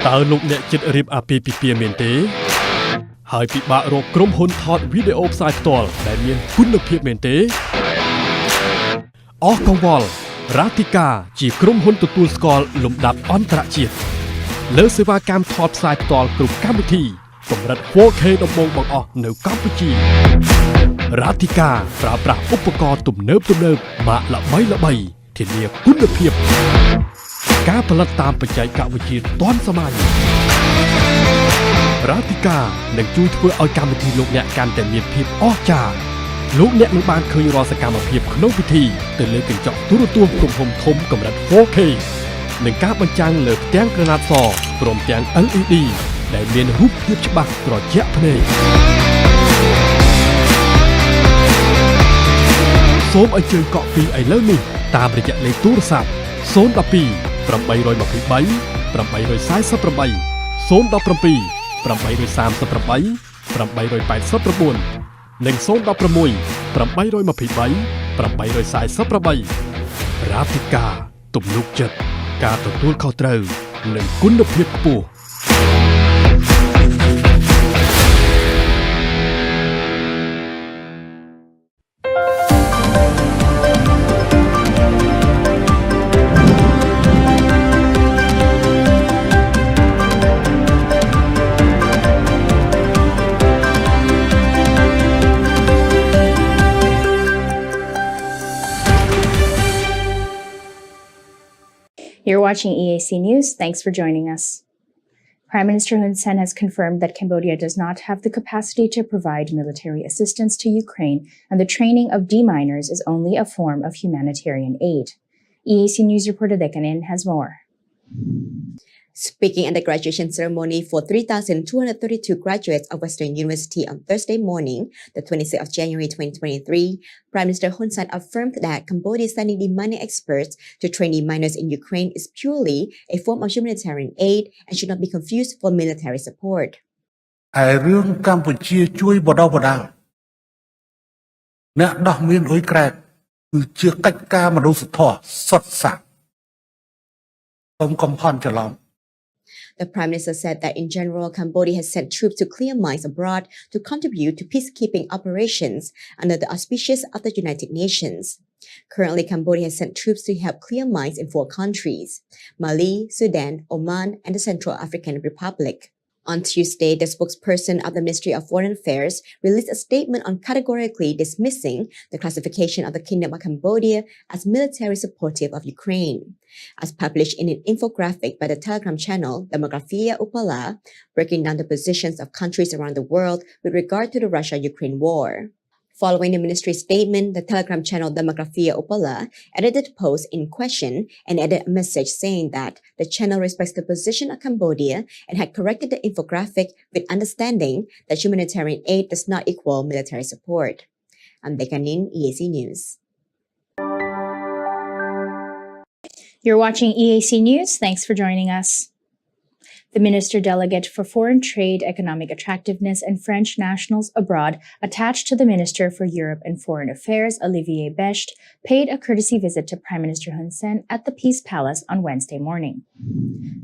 តើលោកអ្នកចិត្តរៀបអាពាហ៍ពិពាហ៍មែនទេហើយពិបាករកក្រុមហ៊ុនថតវីដេអូផ្សាយផ្ទាល់ដែលមានគុណភាពមែនទេអស់កង្វល់រ៉ាទីកាជាក្រុមហ៊ុនទទួលស្គាល់លំដាប់អន្តរជាតិលើសេវាកម្មថតផ្សាយផ្ទាល់គ្រប់កម្មវិធីកម្រិត 4K ដំបូងបង្អស់នៅកម្ពុជារ៉ាទីកាប្រើប្រាស់ឧបករណ៍ទំនើបម៉ាកល្បីធានាគុណភាពការផលិតតាមបច្ចេកវិទ្យាទាន់សម័យរ៉ាទីកានឹងជួយធ្វើឲ្យកម្មវិធីលោកអ្នកកាន់តែមានភាពអស្ចារ្យលោកអ្នកនឹងបានឃើញរាល់សកម្មភាពក្នុងពិធីទៅលើកញ្ចក់ទូរទស្សន៍ទំហំធំកម្រិត 4K និងការបញ្ចាំងលើផ្ទាំងក្រណាត់សព្រមទាំង LED ដែលមានរូបភាពច្បាស់ត្រជាក់ភ្នែកសូមអញ្ជើញកក់ពីឥឡូវនេះតាមរយៈលេខទូរស័ព្ទ012 823 848 017 838 889និង016 823 848រ៉ាហ្វិកាទំនុកចិត្តការទទួលខុសត្រូវនិងគុណភាពខ្ពស់ You're watching EAC News. Thanks for joining us. Prime Minister Hun Sen has confirmed that Cambodia does not have the capacity to provide military assistance to Ukraine, and the training of deminers is only a form of humanitarian aid. EAC News reporter Dekanin has more. Speaking at the graduation ceremony for 3,232 graduates of Western University on Thursday morning, the 26th of January 2023, Prime Minister Hun Sen affirmed that Cambodia sending demining experts to train deminers in Ukraine is purely a form of humanitarian aid and should not be confused for military support. រឿងកម្ពុជាជួយបដិបដាលអ្នកដោះមានអ៊ុយក្រែនគឺជាកិច្ចការមនុស្សធម៌សុទ្ធសាធសូមកំផន់ច្រឡំ The Prime Minister said that in general, Cambodia has sent troops to clear mines abroad to contribute to peacekeeping operations under the auspices of the United Nations. Currently, Cambodia has sent troops to help clear mines in 4 countries: Mali, Sudan, Oman, and the Central African Republic. On Tuesday, the spokesperson of the Ministry of Foreign Affairs released a statement on categorically dismissing the classification of the Kingdom of Cambodia as military supportive of Ukraine. As published in an infographic by the Telegram channel Demografia Upala, breaking down the positions of countries around the world with regard to the Russia-Ukraine war. Following the ministry's statement, the Telegram channel Demografia Upala edited the post in question and added a message saying that the channel respects the position of Cambodia and had corrected the infographic with understanding that humanitarian aid does not equal military support. I'm Dekanin, EAC News. You're watching EAC News. Thanks for joining us. The Minister Delegate for Foreign Trade, Economic Attractiveness, and French nationals abroad attached to the Minister for Europe and Foreign Affairs, Olivier Bescht, paid a courtesy visit to Prime Minister Hun Sen at the Peace Palace on Wednesday morning.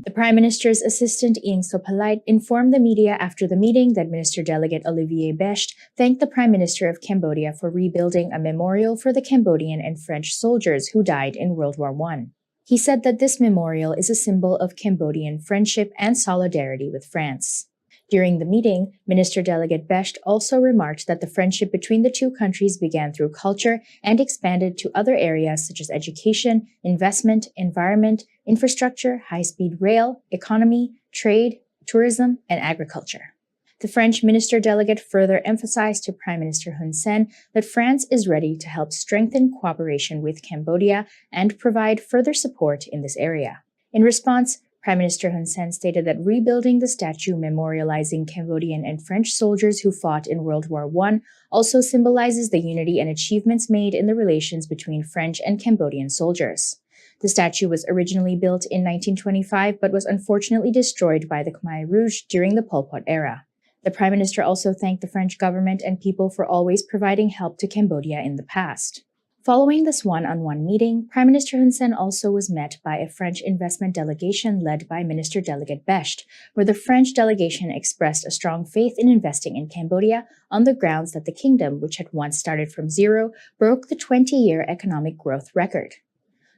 The Prime Minister's assistant, Ieng Sopalite, informed the media after the meeting that Minister Delegate Olivier Bescht thanked the Prime Minister of Cambodia for rebuilding a memorial for the Cambodian and French soldiers who died in World War I. He said that this memorial is a symbol of Cambodian friendship and solidarity with France. During the meeting, Minister Delegate Bescht also remarked that the friendship between the two countries began through culture and expanded to other areas such as education, investment, environment, infrastructure, high-speed rail, economy, trade, tourism, and agriculture. The French minister delegate further emphasized to Prime Minister Hun Sen that France is ready to help strengthen cooperation with Cambodia and provide further support in this area. In response, Prime Minister Hun Sen stated that rebuilding the statue memorializing Cambodian and French soldiers who fought in World War I also symbolizes the unity and achievements made in the relations between French and Cambodian soldiers. The statue was originally built in 1925 but was unfortunately destroyed by the Khmer Rouge during the Pol Pot era. The Prime Minister also thanked the French government and people for always providing help to Cambodia in the past. Following this one-on-one meeting, Prime Minister Hun Sen also was met by a French investment delegation led by Minister Delegate Best, where the French delegation expressed a strong faith in investing in Cambodia on the grounds that the kingdom, which had once started from zero, broke the 20-year economic growth record.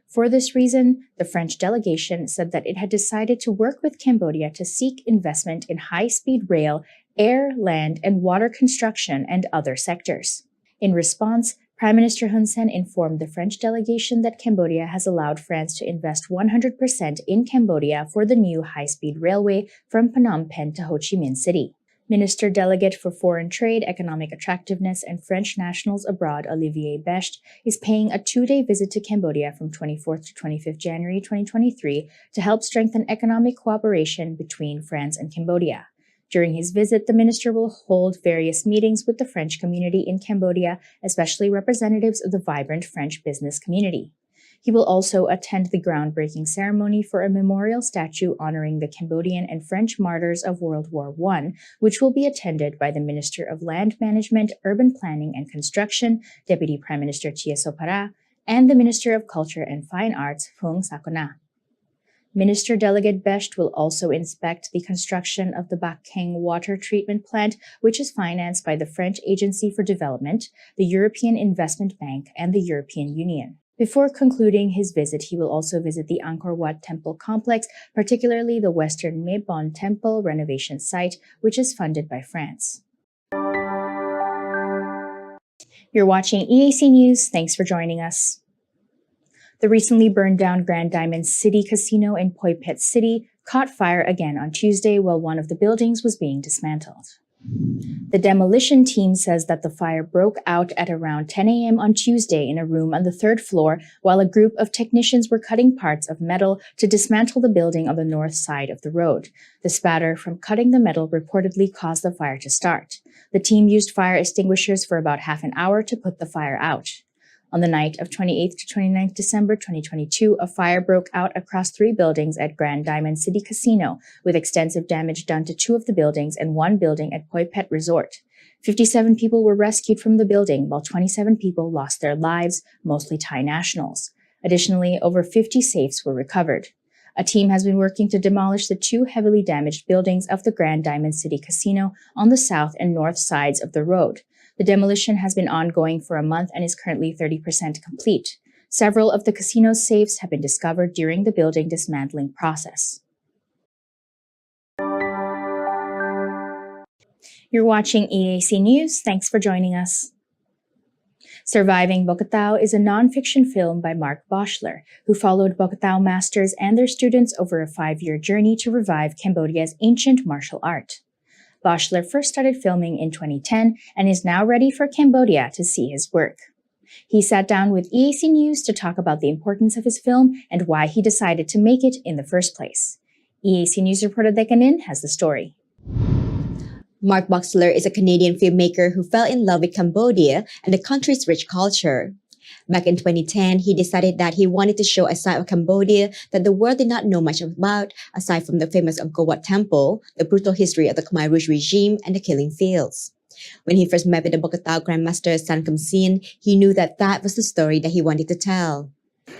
For this reason, the French delegation said that it had decided to work with Cambodia to seek investment in high-speed rail, air, land, and water construction and other sectors. In response, Prime Minister Hun Sen informed the French delegation that Cambodia has allowed France to invest 100% in Cambodia for the new high-speed railway from Phnom Penh to Ho Chi Minh City. Minister Delegate for Foreign Trade, Economic Attractiveness, and French Nationals Abroad Olivier Best is paying a 2-day visit to Cambodia from 24th to 25th January 2023 to help strengthen economic cooperation between France and Cambodia. During his visit, the minister will hold various meetings with the French community in Cambodia, especially representatives of the vibrant French business community. He will also attend the groundbreaking ceremony for a memorial statue honoring the Cambodian and French martyrs of World War I, which will be attended by the Minister of Land Management, Urban Planning and Construction, Deputy Prime Minister Chia Sopara, and the Minister of Culture and Fine Arts, Phung Sakona. Minister Delegate Best will also inspect the construction of the Bac Kheng water treatment plant, which is financed by the French Agency for Development, the European Investment Bank, and the European Union. Before concluding his visit, he will also visit the Angkor Wat Temple complex, particularly the Western Mebon Temple renovation site, which is funded by France. You're watching EAC News. Thanks for joining us. The recently burned down Grand Diamond City Casino in Poi Phet City caught fire again on Tuesday while one of the buildings was being dismantled. The demolition team says that the fire broke out at around 10 a.m. on Tuesday in a room on the 3rd floor while a group of technicians were cutting parts of metal to dismantle the building on the north side of the road. The spatter from cutting the metal reportedly caused the fire to start. The team used fire extinguishers for about half an hour to put the fire out. On the night of 28th to 29th December 2022, a fire broke out across 3 buildings at Grand Diamond City Casino, with extensive damage done to 2 of the buildings and 1 building at Poi Phet Resort. 57 people were rescued from the building, while 27 people lost their lives, mostly Thai nationals. Additionally, over 50 safes were recovered. A team has been working to demolish the 2 heavily damaged buildings of the Grand Diamond City Casino on the south and north sides of the road. The demolition has been ongoing for a month and is currently 30% complete. Several of the casino's safes have been discovered during the building dismantling process. You're watching EAC News. Thanks for joining us. Surviving Bokatao is a nonfiction film by Mark Boschler, who followed Bokatao masters and their students over a 5-year journey to revive Cambodia's ancient martial art. Boschler first started filming in 2010 and is now ready for Cambodia to see his work. He sat down with EAC News to talk about the importance of his film and why he decided to make it in the first place. EAC News reporter Dekanin has the story. Mark Boxler is a Canadian filmmaker who fell in love with Cambodia and the country's rich culture. Back in 2010, he decided that he wanted to show a side of Cambodia that the world did not know much about, aside from the famous Angkor Wat Temple, the brutal history of the Khmer Rouge regime, and the killing fields. When he first met with the Bokatao Grandmaster Sankam Sin, he knew that that was the story that he wanted to tell.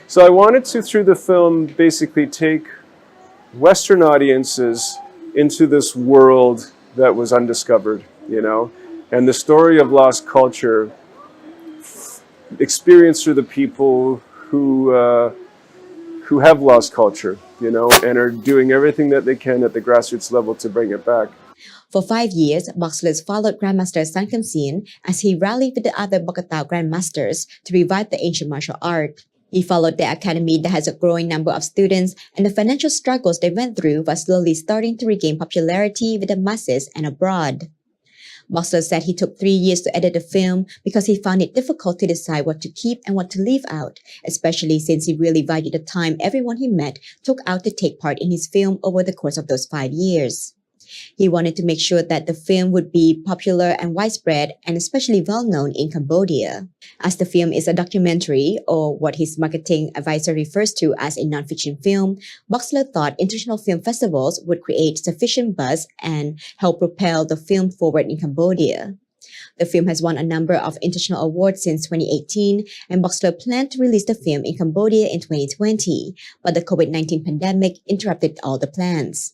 So I wanted to, through the film, basically take Western audiences into this world that was undiscovered, and the story of lost culture experienced through the people who have lost culture, and are doing everything that they can at the grassroots level to bring it back. For 5 years, Boxler followed Grandmaster Sankam Sin as he rallied with the other Bokatao Grandmasters to revive the ancient martial art. He followed the academy that has a growing number of students, and the financial struggles they went through were slowly starting to regain popularity with the masses and abroad. Boxler said he took 3 years to edit the film because he found it difficult to decide what to keep and what to leave out, especially since he really valued the time everyone he met took out to take part in his film over the course of those 5 years. He wanted to make sure that the film would be popular and widespread and especially well-known in Cambodia. As the film is a documentary, or what his marketing advisor refers to as a non-fiction film, Boxler thought international film festivals would create sufficient buzz and help propel the film forward in Cambodia. The film has won a number of international awards since 2018, and Boxler planned to release the film in Cambodia in 2020, but the COVID-19 pandemic interrupted all the plans.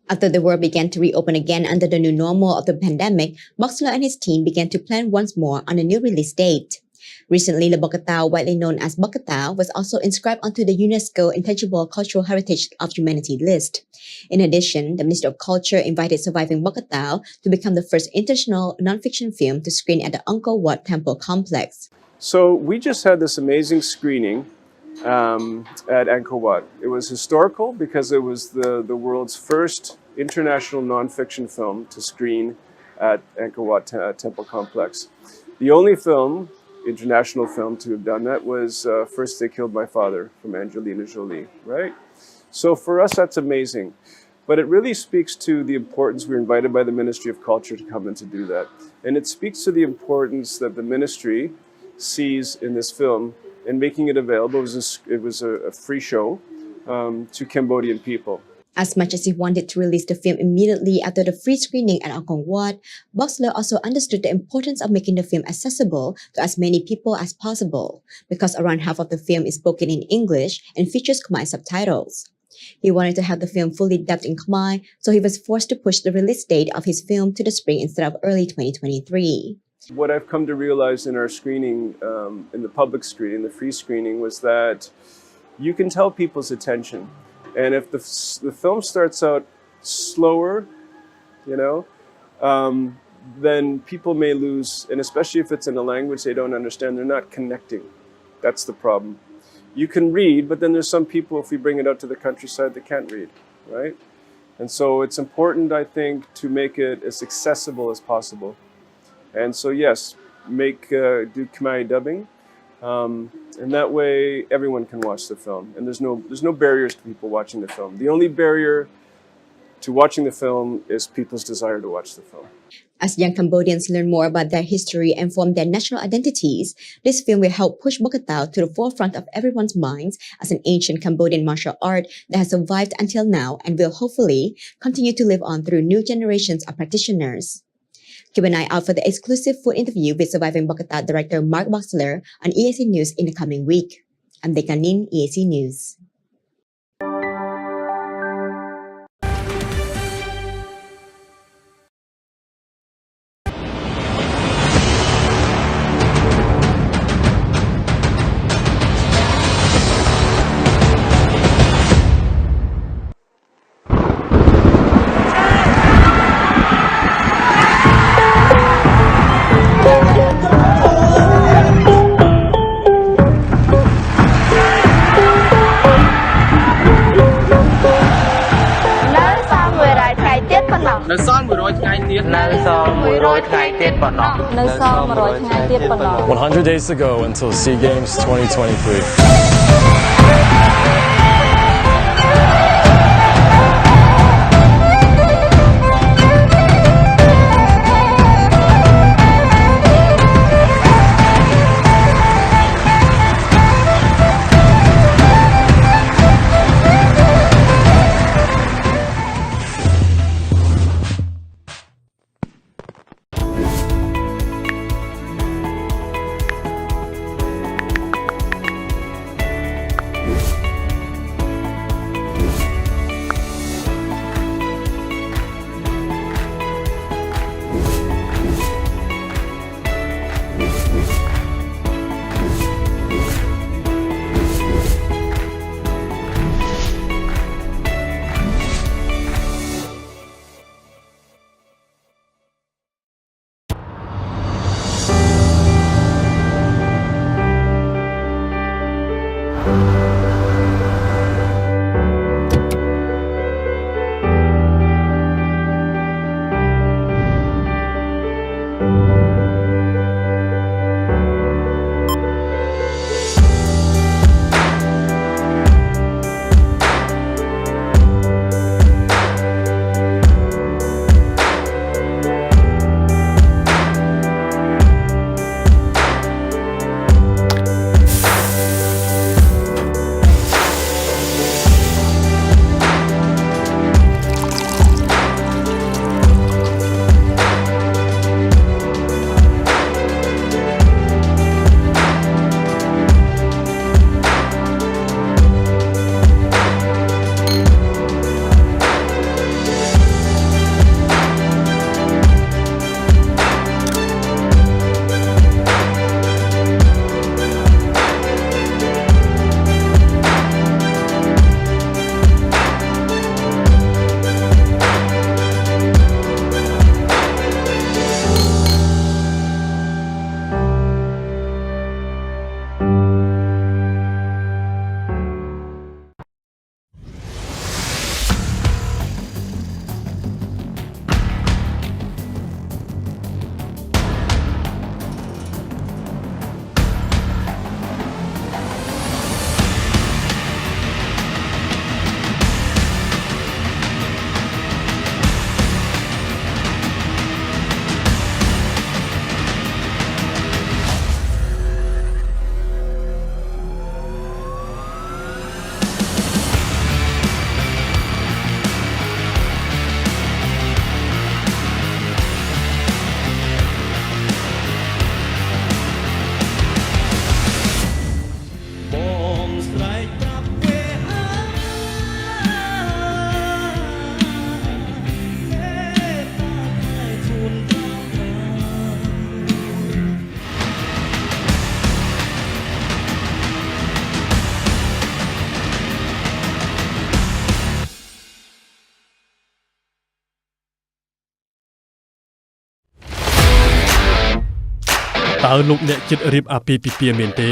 After the world began to reopen again under the new normal of the pandemic, Boxler and his team began to plan once more on a new release date. Recently, the Bokatau, widely known as Bokatau, was also inscribed onto the UNESCO Intangible Cultural Heritage of Humanity list. In addition, the Ministry of Culture invited Surviving Bokatau to become the first international non-fiction film to screen at the Angkor Wat Temple Complex. So we just had this amazing screening at Angkor Wat. It was historical because it was the world's first international non-fiction film to screen at Angkor Wat Temple Complex. The only international film to have done that was First They Killed My Father from Angelina Jolie, right? So for us, that's amazing. But it really speaks to the importance. We were invited by the Ministry of Culture to come in to do that. And it speaks to the importance that the ministry sees in this film and making it available. It was a free show to Cambodian people. As much as he wanted to release the film immediately after the free screening at Angkor Wat, Boxler also understood the importance of making the film accessible to as many people as possible, because around half of the film is spoken in English and features Khmer subtitles. He wanted to have the film fully dubbed in Khmer, so he was forced to push the release date of his film to the spring instead of early 2023. What I've come to realize in our screening, in the public screening, the free screening, was that you can tell people's attention. And if the film starts out slower, then people may lose, and especially if it's in a language they don't understand, they're not connecting. That's the problem. You can read, but then there's some people, if we bring it out to the countryside, they can't read, right? And so it's important, I think, to make it as accessible as possible. And so yes, do Khmer dubbing. And that way everyone can watch the film, and there's no barriers to people watching the film. The only barrier to watching the film is people's desire to watch the film. As young Cambodians learn more about their history and form their national identities, this film will help push Bokatau to the forefront of everyone's minds as an ancient Cambodian martial art that has survived until now and will hopefully continue to live on through new generations of practitioners. Keep an eye out for the exclusive full interview with Surviving Bokatau director Mark Boxler on EAC News in the coming week. I'm Dekanin, EAC News.នៅសល់100ថ្ងៃទៀតប៉ុណ្ណោះ 100 days to go until SEA Games 2023. តើលោកអ្នកចិត្តរៀបអាពាហ៍ពិពាហ៍មែនទេ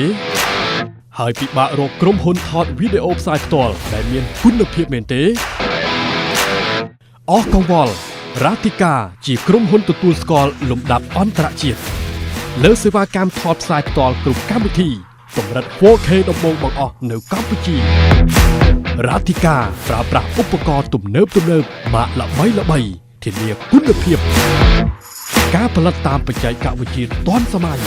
ហើយពិបាករកក្រុមហ៊ុនថតវីដេអូផ្សាយផ្ទាល់ដែលមានគុណភាពមែនទេអស់កង្វល់រ៉ាទីកាជាក្រុមហ៊ុនទទួលស្គាល់លំដាប់អន្តរជាតិលើសេវាកម្មថតផ្សាយផ្ទាល់គ្រប់កម្មវិធីកម្រិត 4K ដំបូងបង្អស់នៅកម្ពុជារ៉ាទីកាប្រើប្រាស់ឧបករណ៍ទំនើបម៉ាកល្បីធានាគុណភាពការផលិតតាមបច្ចេកវិទ្យាទាន់សម័យ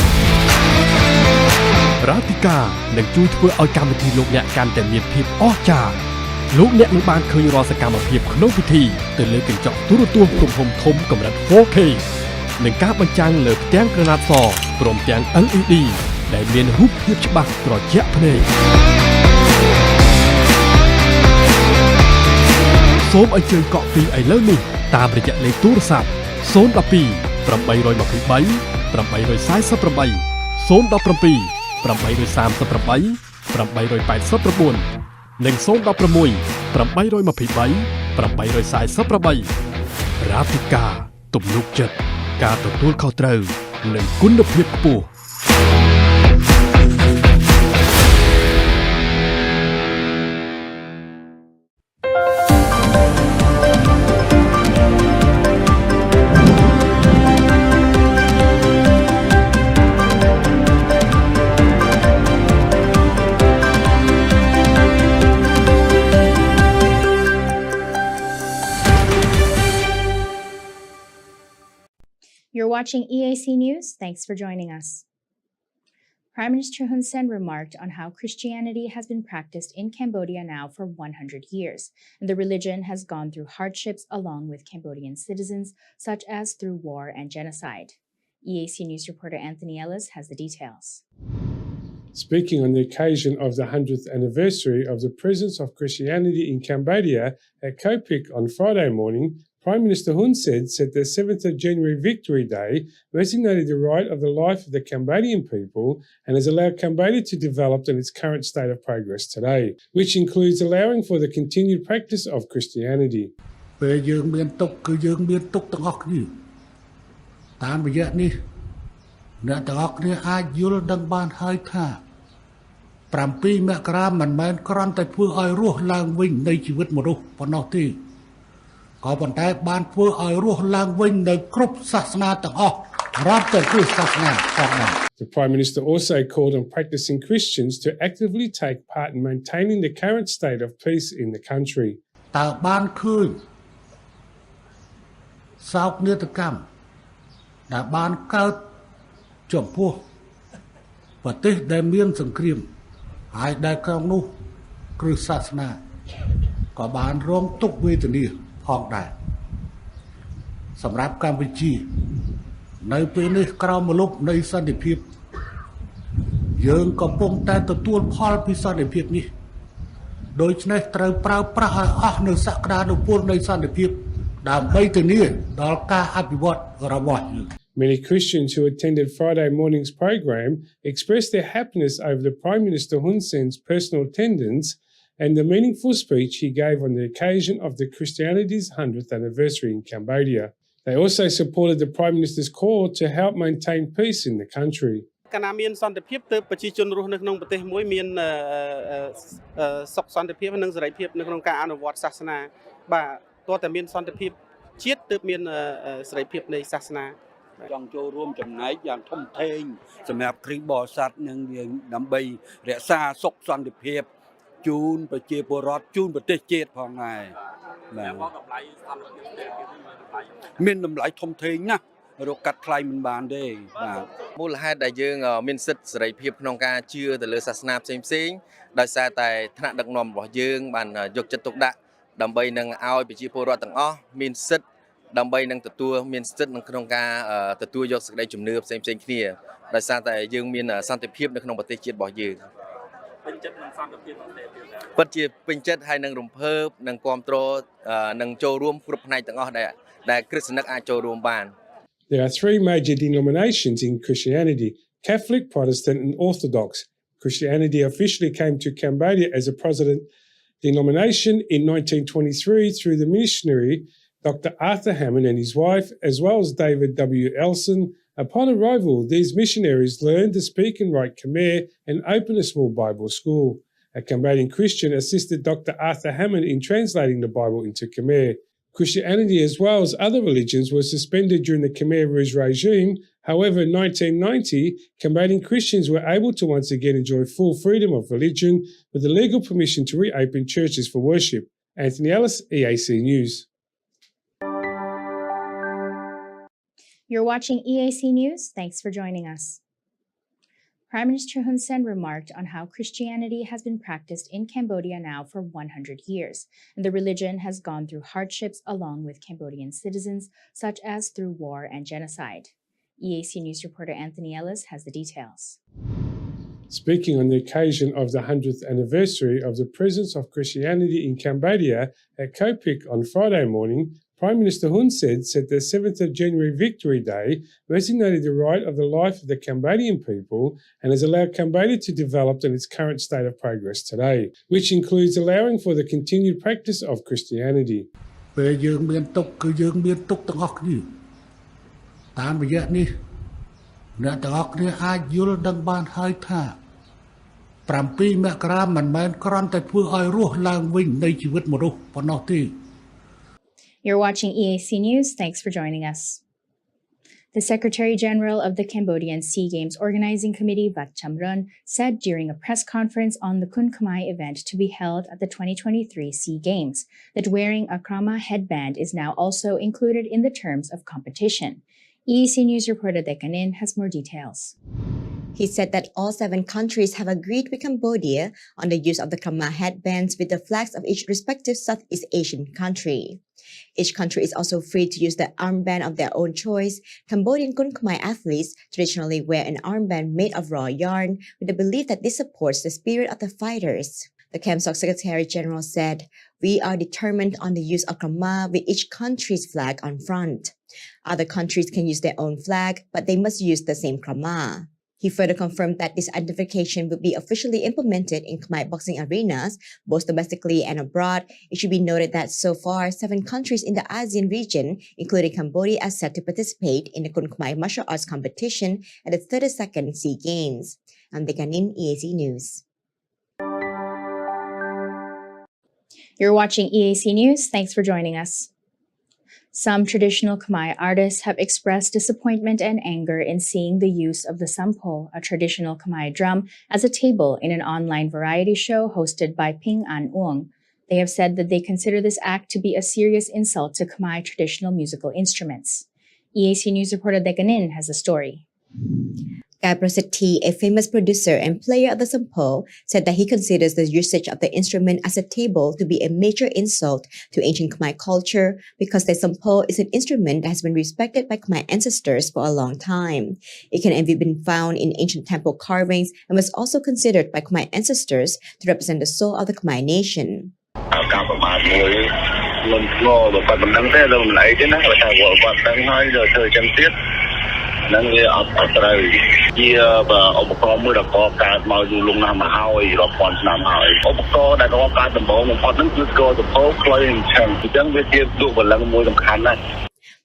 រ៉ាទីកានឹងជួយធ្វើឲ្យកម្មវិធីលោកអ្នកកាន់តែមានភាពអស្ចារ្យលោកអ្នកនឹងបានឃើញរាល់សកម្មភាពក្នុងពិធីទៅលើកញ្ចក់ទូរទស្សន៍ទំហំធំកម្រិត 4K និងការបញ្ចាំងលើផ្ទាំងក្រណាត់សព្រមទាំង LED ដែលមានរូបភាពច្បាស់ត្រជាក់ភ្នែកសូមអញ្ជើញកក់ពីឥឡូវនេះតាមរយៈលេខទូរស័ព្ទ012 823 848 017 838 889និង016 823 848រ៉ាទីកាទំនុកចិត្តការទទួលខុសត្រូវនិងគុណភាពខ្ពស់ You're watching EAC News. Thanks for joining us. Prime Minister Hun Sen remarked on how Christianity has been practiced in Cambodia now for 100 years, and the religion has gone through hardships along with Cambodian citizens, such as through war and genocide. EAC News reporter Anthony Ellis has the details. Speaking on the occasion of the 100th anniversary of the presence of Christianity in Cambodia at Kopik on Friday morning, Prime Minister Hun Sen said the 7th of January Victory Day resignated the right of the life of the Cambodian people and has allowed Cambodia to develop in its current state of progress today, which includes allowing for the continued practice of Christianity. ពេលយើងមានទុកគឺយើងមានទុកទាំងអស់គ្នាតាមរយៈនេះអ្នកទាំងអស់គ្នាអាចយល់ដឹងបានហើយថា7មករាមិនមែនគ្រាន់តែធ្វើឲ្យរស់ឡើងវិញនៃជីវិតមនុស្សប៉ុណ្ណោះទេក៏ប៉ុន្តែបានធ្វើឲ្យរស់ឡើងវិញនៅគ្រប់សាសនាទាំងអស់រាប់ទាំងគ្រឹះសាសនាផងដែរ The Prime Minister also called on practicing Christians to actively take part in maintaining the current state of peace in the country. តើបានឃើញសោកនាដកម្មដែលបានកើតចំពោះប្រទេសដែលមានសង្គ្រាមហើយដែលក្នុងនោះគ្រឹះសាសនាក៏បានរងទុក្ខវេទនាផងដែរសម្រាប់កម្ពុជានៅពេលនេះក្រោមម្លប់នៃសន្តិភាពយើងកំពុងតែទទួលផលពីសន្តិភាពនេះដូច្នេះត្រូវប្រើប្រាស់ឲ្យអស់នូវសក្តានុពលនៃសន្តិភាពដើម្បីធានាដល់ការអភិវឌ្ឍរបស់យើង Many Christians who attended Friday morning's program expressed their happiness over the Prime Minister Hun Sen's personal attendance and the meaningful speech he gave on the occasion of the Christianity's 100th anniversary in Cambodia. They also supported the Prime Minister's call to help maintain peace in the country. កាលណាមានសន្តិភាពទើបប្រជាជនរស់នៅក្នុងប្រទេសមួយមានសុខសន្តិភាពនិងសេរីភាពនៅក្នុងការអនុវត្តសាសនាបាទតើតែមានសន្តិភាពជាតិទើបមានសេរីភាពនៃសាសនា ចង់ចូលរួមចំណែកយ៉ាងធំធេងសម្រាប់គ្រីស្ទបរិស័ទនឹងដើម្បីរក្សាសុខសន្តិភាពជូនប្រជាពលរដ្ឋជូនប្រទេសជាតិផងដែរមានតម្លៃធំធេងណាស់រកកាត់ថ្លៃមិនបានទេបាទមូលហេតុដែលយើងមានសិទ្ធិសេរីភាពក្នុងការជឿទៅលើសាសនាផ្សេងៗដោយសារតែថ្នាក់ដឹកនាំរបស់យើងបានយកចិត្តទុកដាក់ដើម្បីនឹងឲ្យប្រជាពលរដ្ឋទាំងអស់មានសិទ្ធិដើម្បីនឹងទទួលមានសិទ្ធិក្នុងការទទួលយកសេចក្តីជំនឿផ្សេងៗគ្នាដោយសារតែយើងមានសន្តិភាពនៅក្នុងប្រទេសជាតិរបស់យើងពេញចិត្តនឹងសន្តិភាពរបស់ប្រទេសជាតិពិតជាពេញចិត្តហើយនឹងរំភើបនឹងគ្រប់គ្រងនឹងចូលរួមគ្រប់ផ្នែកទាំងអស់ដែលគ្រិស្តនិកអាចចូលរួមបាន There are three major denominations in Christianity: Catholic, Protestant, and Orthodox. Christianity officially came to Cambodia as a Protestant denomination in 1923 through the missionary Dr. Arthur Hammond and his wife, as well as David W. Elson, Upon arrival, these missionaries learned to speak and write Khmer and opened a small Bible school. A Cambodian Christian assisted Dr. Arthur Hammond in translating the Bible into Khmer. Christianity, as well as other religions, was suspended during the Khmer Rouge regime. However, in 1990, Cambodian Christians were able to once again enjoy full freedom of religion with the legal permission to reopen churches for worship. Anthony Ellis, EAC News. You're watching EAC News. Thanks for joining us. Prime Minister Hun Sen remarked on how Christianity has been practiced in Cambodia now for 100 years, and the religion has gone through hardships along with Cambodian citizens, such as through war and genocide. EAC News reporter Anthony Ellis has the details. Speaking on the occasion of the 100th anniversary of the presence of Christianity in Cambodia at Kopik on Friday morning, Prime Minister Hun Sen said the 7th of January Victory Day resonated the right of the life of the Cambodian people and has allowed Cambodia to develop in its current state of progress today, which includes allowing for the continued practice of Christianity. ពេលយើងមានទុកគឺយើងមានទុកទាំងអស់គ្នាតាមរយៈនេះអ្នកទាំងអស់គ្នាអាចយល់ដឹងបានហើយថា7មករាមិនមែនគ្រាន់តែធ្វើឲ្យរស់ឡើងវិញនៃជីវិតមនុស្សប៉ុណ្ណោះទេ You're watching EAC News. Thanks for joining us. The Secretary General of the Cambodian SEA Games Organizing Committee, Vat Chamrun, said during a press conference on the Kun Khmer event to be held at the 2023 SEA Games that wearing a krama headband is now also included in the terms of competition. EAC News reporter Dekanin has more details. He said that all 7 countries have agreed with Cambodia on the use of the krama headbands with the flags of each respective Southeast Asian country. Each country is also free to use the armband of their own choice. Cambodian Kun Khmer athletes traditionally wear an armband made of raw yarn with the belief that this supports the spirit of the fighters. The CAMSOC Secretary General said, "We are determined on the use of krama with each country's flag on front. Other countries can use their own flag, but they must use the same krama." He further confirmed that this identification will be officially implemented in Khmer boxing arenas, both domestically and abroad. It should be noted that so far, 7 countries in the ASEAN region, including Cambodia, are set to participate in the Kun Khmer martial arts competition at the 32nd SEA Games. I'm Dekanin, EAC News. You're watching EAC News. Thanks for joining us. Some traditional Khmer artists have expressed disappointment and anger in seeing the use of the sampo, a traditional Khmer drum, as a table in an online variety show hosted by Ping An Uong. They have said that they consider this act to be a serious insult to Khmer traditional musical instruments. EAC News reporter Dekanin has the story. Guy Brossetti, a famous producer and player of the sampo, said that he considers the usage of the instrument as a table to be a major insult to ancient Khmer culture because the sampo is an instrument that has been respected by Khmer ancestors for a long time. It can have been found in ancient temple carvings and was also considered by Khmer ancestors to represent the soul of the Khmer nation.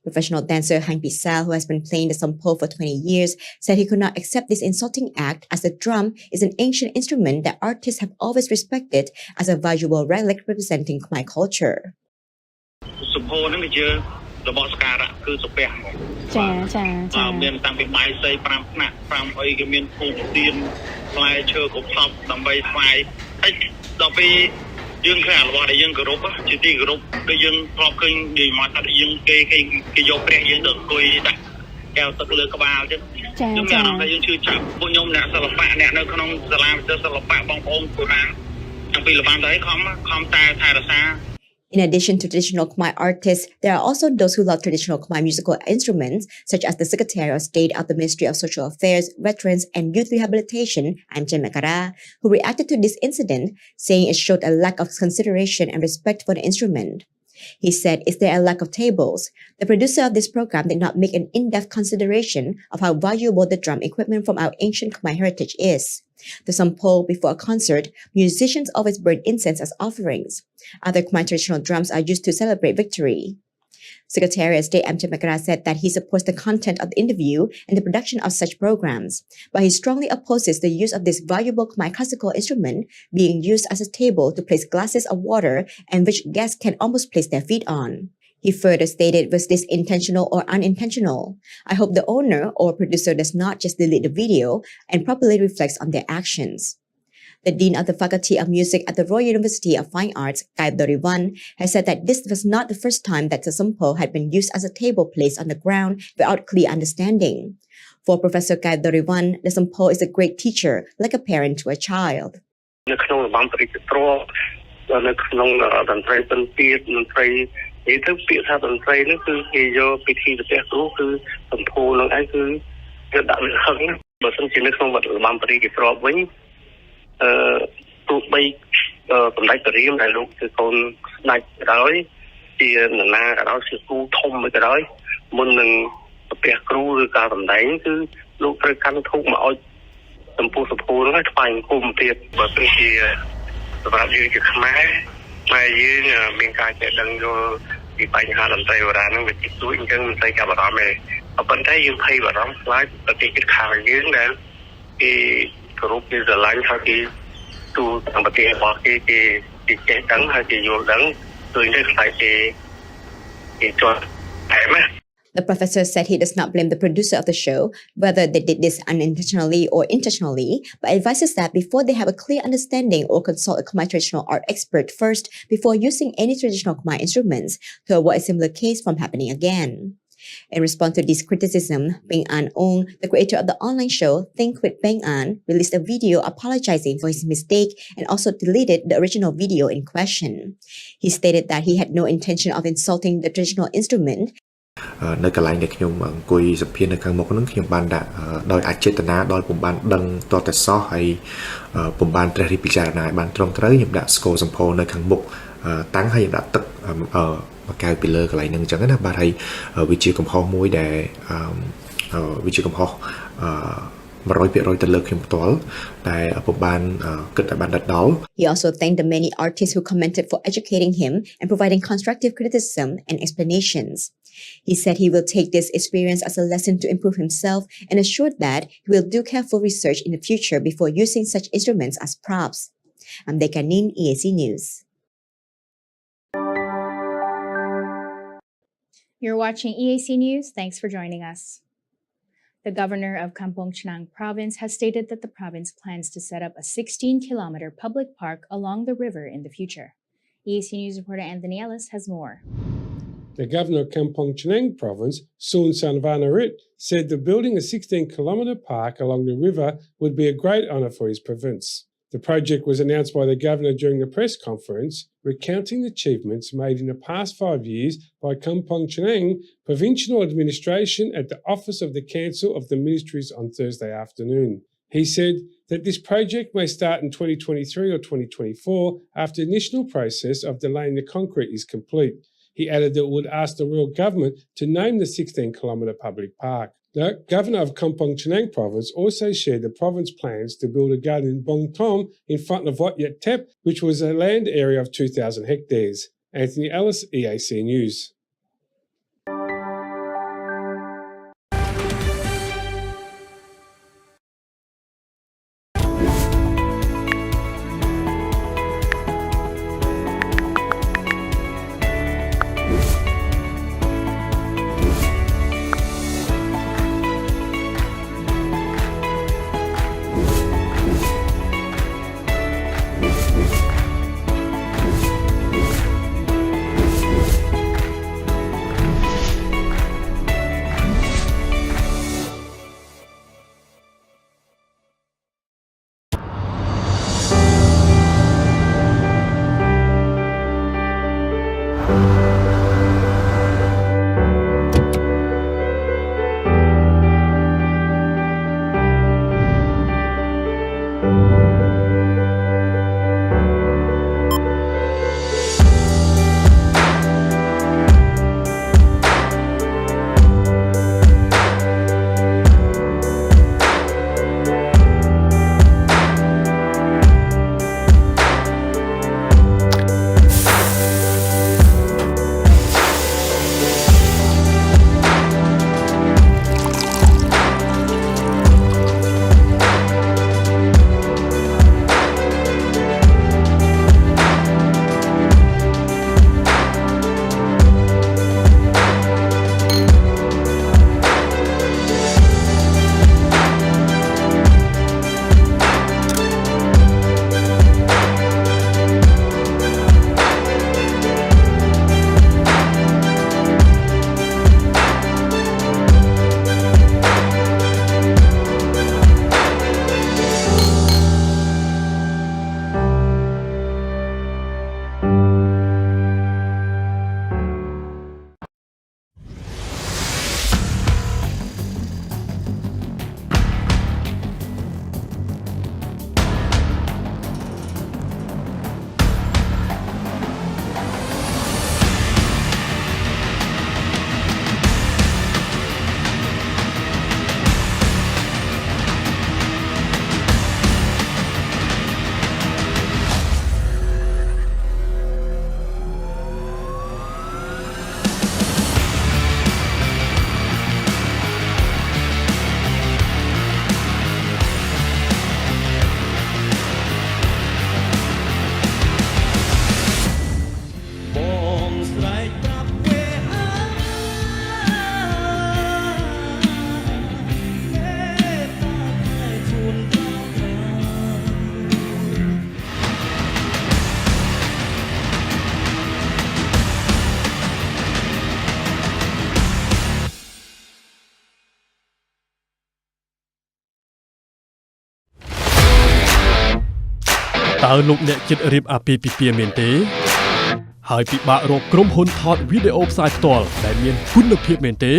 Professional dancer Hang Pisal, who has been playing the sampo for 20 years, said he could not accept this insulting act as the drum is an ancient instrument that artists have always respected as a valuable relic representing Khmer culture. របស់សការៈគឺសុភ័ក្រហ្មងចាមានតាំងពីបាយសី5ថ្នាក់5អីគេមានភូមិទានផ្លែឈើគ្រប់សពដើម្បីស្វាយហើយដល់ពេលយើងឃើញរបស់ដែលយើងគោរពជាទីគោរពដូចយើងធ្លាប់ឃើញនិយាយមកថាយើងគេយកព្រះយើងទៅអង្គុយដាក់កែវទឹកលើក្បាលចឹងខ្ញុំមានអារម្មណ៍ថាយើងជឿចាប់ពួកខ្ញុំអ្នកសិល្បៈអ្នកនៅក្នុងសាលាវិទ្យាសិល្បៈបងប្អូនបុរាណតាំងពីល្បាំទៅឲ្យខំតែថែរក្សា In addition to traditional Khmer artists, there are also those who love traditional Khmer musical instruments, such as the Secretary of State of the Ministry of Social Affairs, Veterans and Youth Rehabilitation, Amchen Makara, who reacted to this incident, saying it showed a lack of consideration and respect for the instrument. He said, "Is there a lack of tables?" The producer of this program did not make an in-depth consideration of how valuable the drum equipment from our ancient Khmer heritage is. The sampo before a concert, musicians always burn incense as offerings. Other Khmer traditional drums are used to celebrate victory. Secretary of State M. Makara said that he supports the content of the interview and the production of such programs, but he strongly opposes the use of this valuable Khmer classical instrument being used as a table to place glasses of water and which guests can almost place their feet on. He further stated, was this intentional or unintentional? I hope the owner or producer does not just delete the video and properly reflects on their actions. The Dean of the Faculty of Music at the Royal University of Fine Arts, Kai Doriwan, has said that this was not the first time that the Sampo had been used as a table placed on the ground without clear understanding. For Professor Kai Doriwan, the Sampo is a great teacher, like a parent to a child. Nice The professor said he does not blame the producer of the show, whether they did this unintentionally or intentionally, but advises that before they have a clear understanding or consult a Khmer traditional art expert first before using any traditional Khmer instruments to avoid a similar case from happening again. In response to this criticism, Beng An Ong, the creator of the online show Think with Beng An, released a video apologizing for his mistake and also deleted the original video in question. He stated that he had no intention of insulting the traditional instrument. នៅកន្លែងដែលខ្ញុំអង្គុយសភានៅខាងមុខហ្នឹងខ្ញុំបានដាក់ដោយអចេតនាដោយពុំបានដឹងតតែសោះហើយពុំបានត្រិះរិះពិចារណាឲ្យបានត្រឹមត្រូវខ្ញុំដាក់ស្គរសម្ពោធនៅខាងមុខតាំងហើយខ្ញុំដាក់ទឹកមកកៅពីលើកន្លែងហ្នឹងអញ្ចឹងណាបាទហើយវាជាកំហុសមួយដែលវាជាកំហុស 100%ទៅលើខ្ញុំផ្ទាល់តែពុំបានគិតតែបានដិតដល់ He also thanked the many artists who commented for educating him and providing constructive criticism and explanations. He said he will take this experience as a lesson to improve himself and assured that he will do careful research in the future before using such instruments as props. I'm Dekanin, EAC News. You're watching EAC News. Thanks for joining us. The governor of Kampong Chhnang province has stated that the province plans to set up a 16-kilometer public park along the river in the future. EAC News reporter Anthony Ellis has more. The governor of Kampong Chhnang province, Sun Sanvanarit, said that building a 16-kilometre park along the river would be a great honour for his province. The project was announced by the governor during the press conference, recounting the achievements made in the past 5 years by Kampong Chhnang provincial administration at the office of the Council of the Ministries on Thursday afternoon. He said that this project may start in 2023 or 2024 after the initial process of delaying the concrete is complete. He added that it would ask the royal government to name the 16-kilometre public park. The governor of Kampong Chhnang province also shared the province plans to build a garden in Bong Tom in front of Wat Yat Tep, which was a land area of 2,000 hectares. Anthony Ellis, EAC News. តើលោកអ្នកចិត្តរៀបអាពាហ៍ពិពាហ៍មែនទេហើយពិបាករកក្រុមហ៊ុនថតវីដេអូផ្សាយផ្ទាល់ដែលមានគុណភាពមែនទេ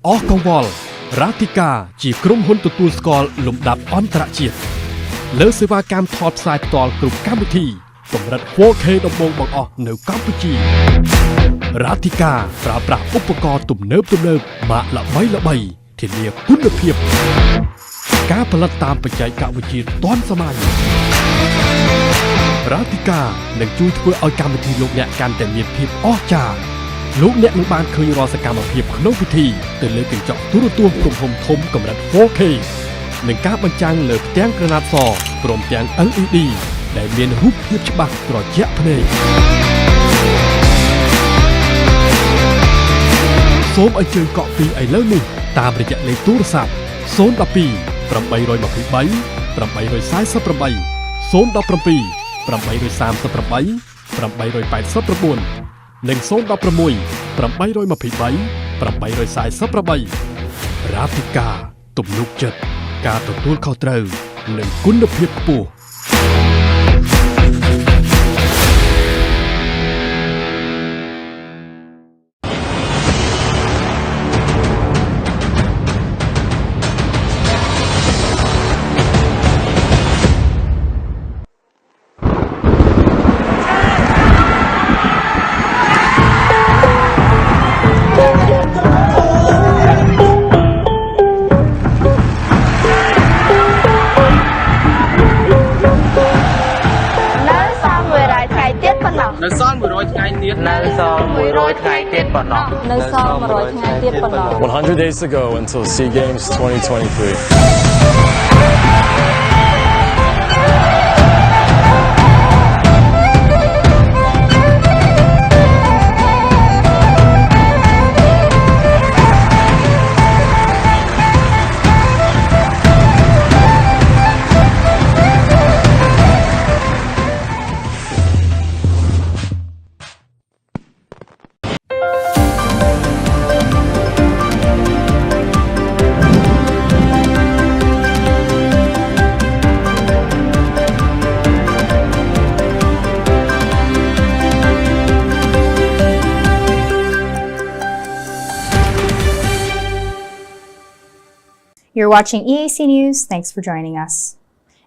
អស់កង្វល់រ៉ាទីកាជាក្រុមហ៊ុនទទួលស្គាល់លំដាប់អន្តរជាតិលើសេវាកម្មថតផ្សាយផ្ទាល់គ្រប់កម្មវិធីកម្រិត 4K ដំបូងបង្អស់នៅកម្ពុជារ៉ាទីកាប្រើប្រាស់ឧបករណ៍ទំនើបម៉ាកល្បីធានាគុណភាពការផលិតតាមបច្ចេកវិទ្យាទាន់សម័យរ៉ាទីកានឹងជួយធ្វើឲ្យកម្មវិធីលោកអ្នកកាន់តែមានភាពអស្ចារ្យលោកអ្នកនឹងបានឃើញរាល់សកម្មភាពក្នុងពិធីទៅលើកញ្ចក់ទូរទស្សន៍ទំហំធំកម្រិត 4K និងការបញ្ចាំងលើផ្ទាំងក្រណាត់សព្រមទាំង LED ដែលមានរូបភាពច្បាស់ត្រជាក់ភ្នែកសូមអញ្ជើញកក់ពីឥឡូវនេះតាមរយៈលេខទូរស័ព្ទ012 823 848 017 838 889 និង016 823 848 រ៉ាទីកាទំនុកចិត្តការទទួលខុសត្រូវនិងគុណភាពខ្ពស់ នៅសល់100ថ្ងៃទៀតប៉ុណ្ណោះ 100 days to go until SEA Games 2023. You're watching EAC News. Thanks for joining us.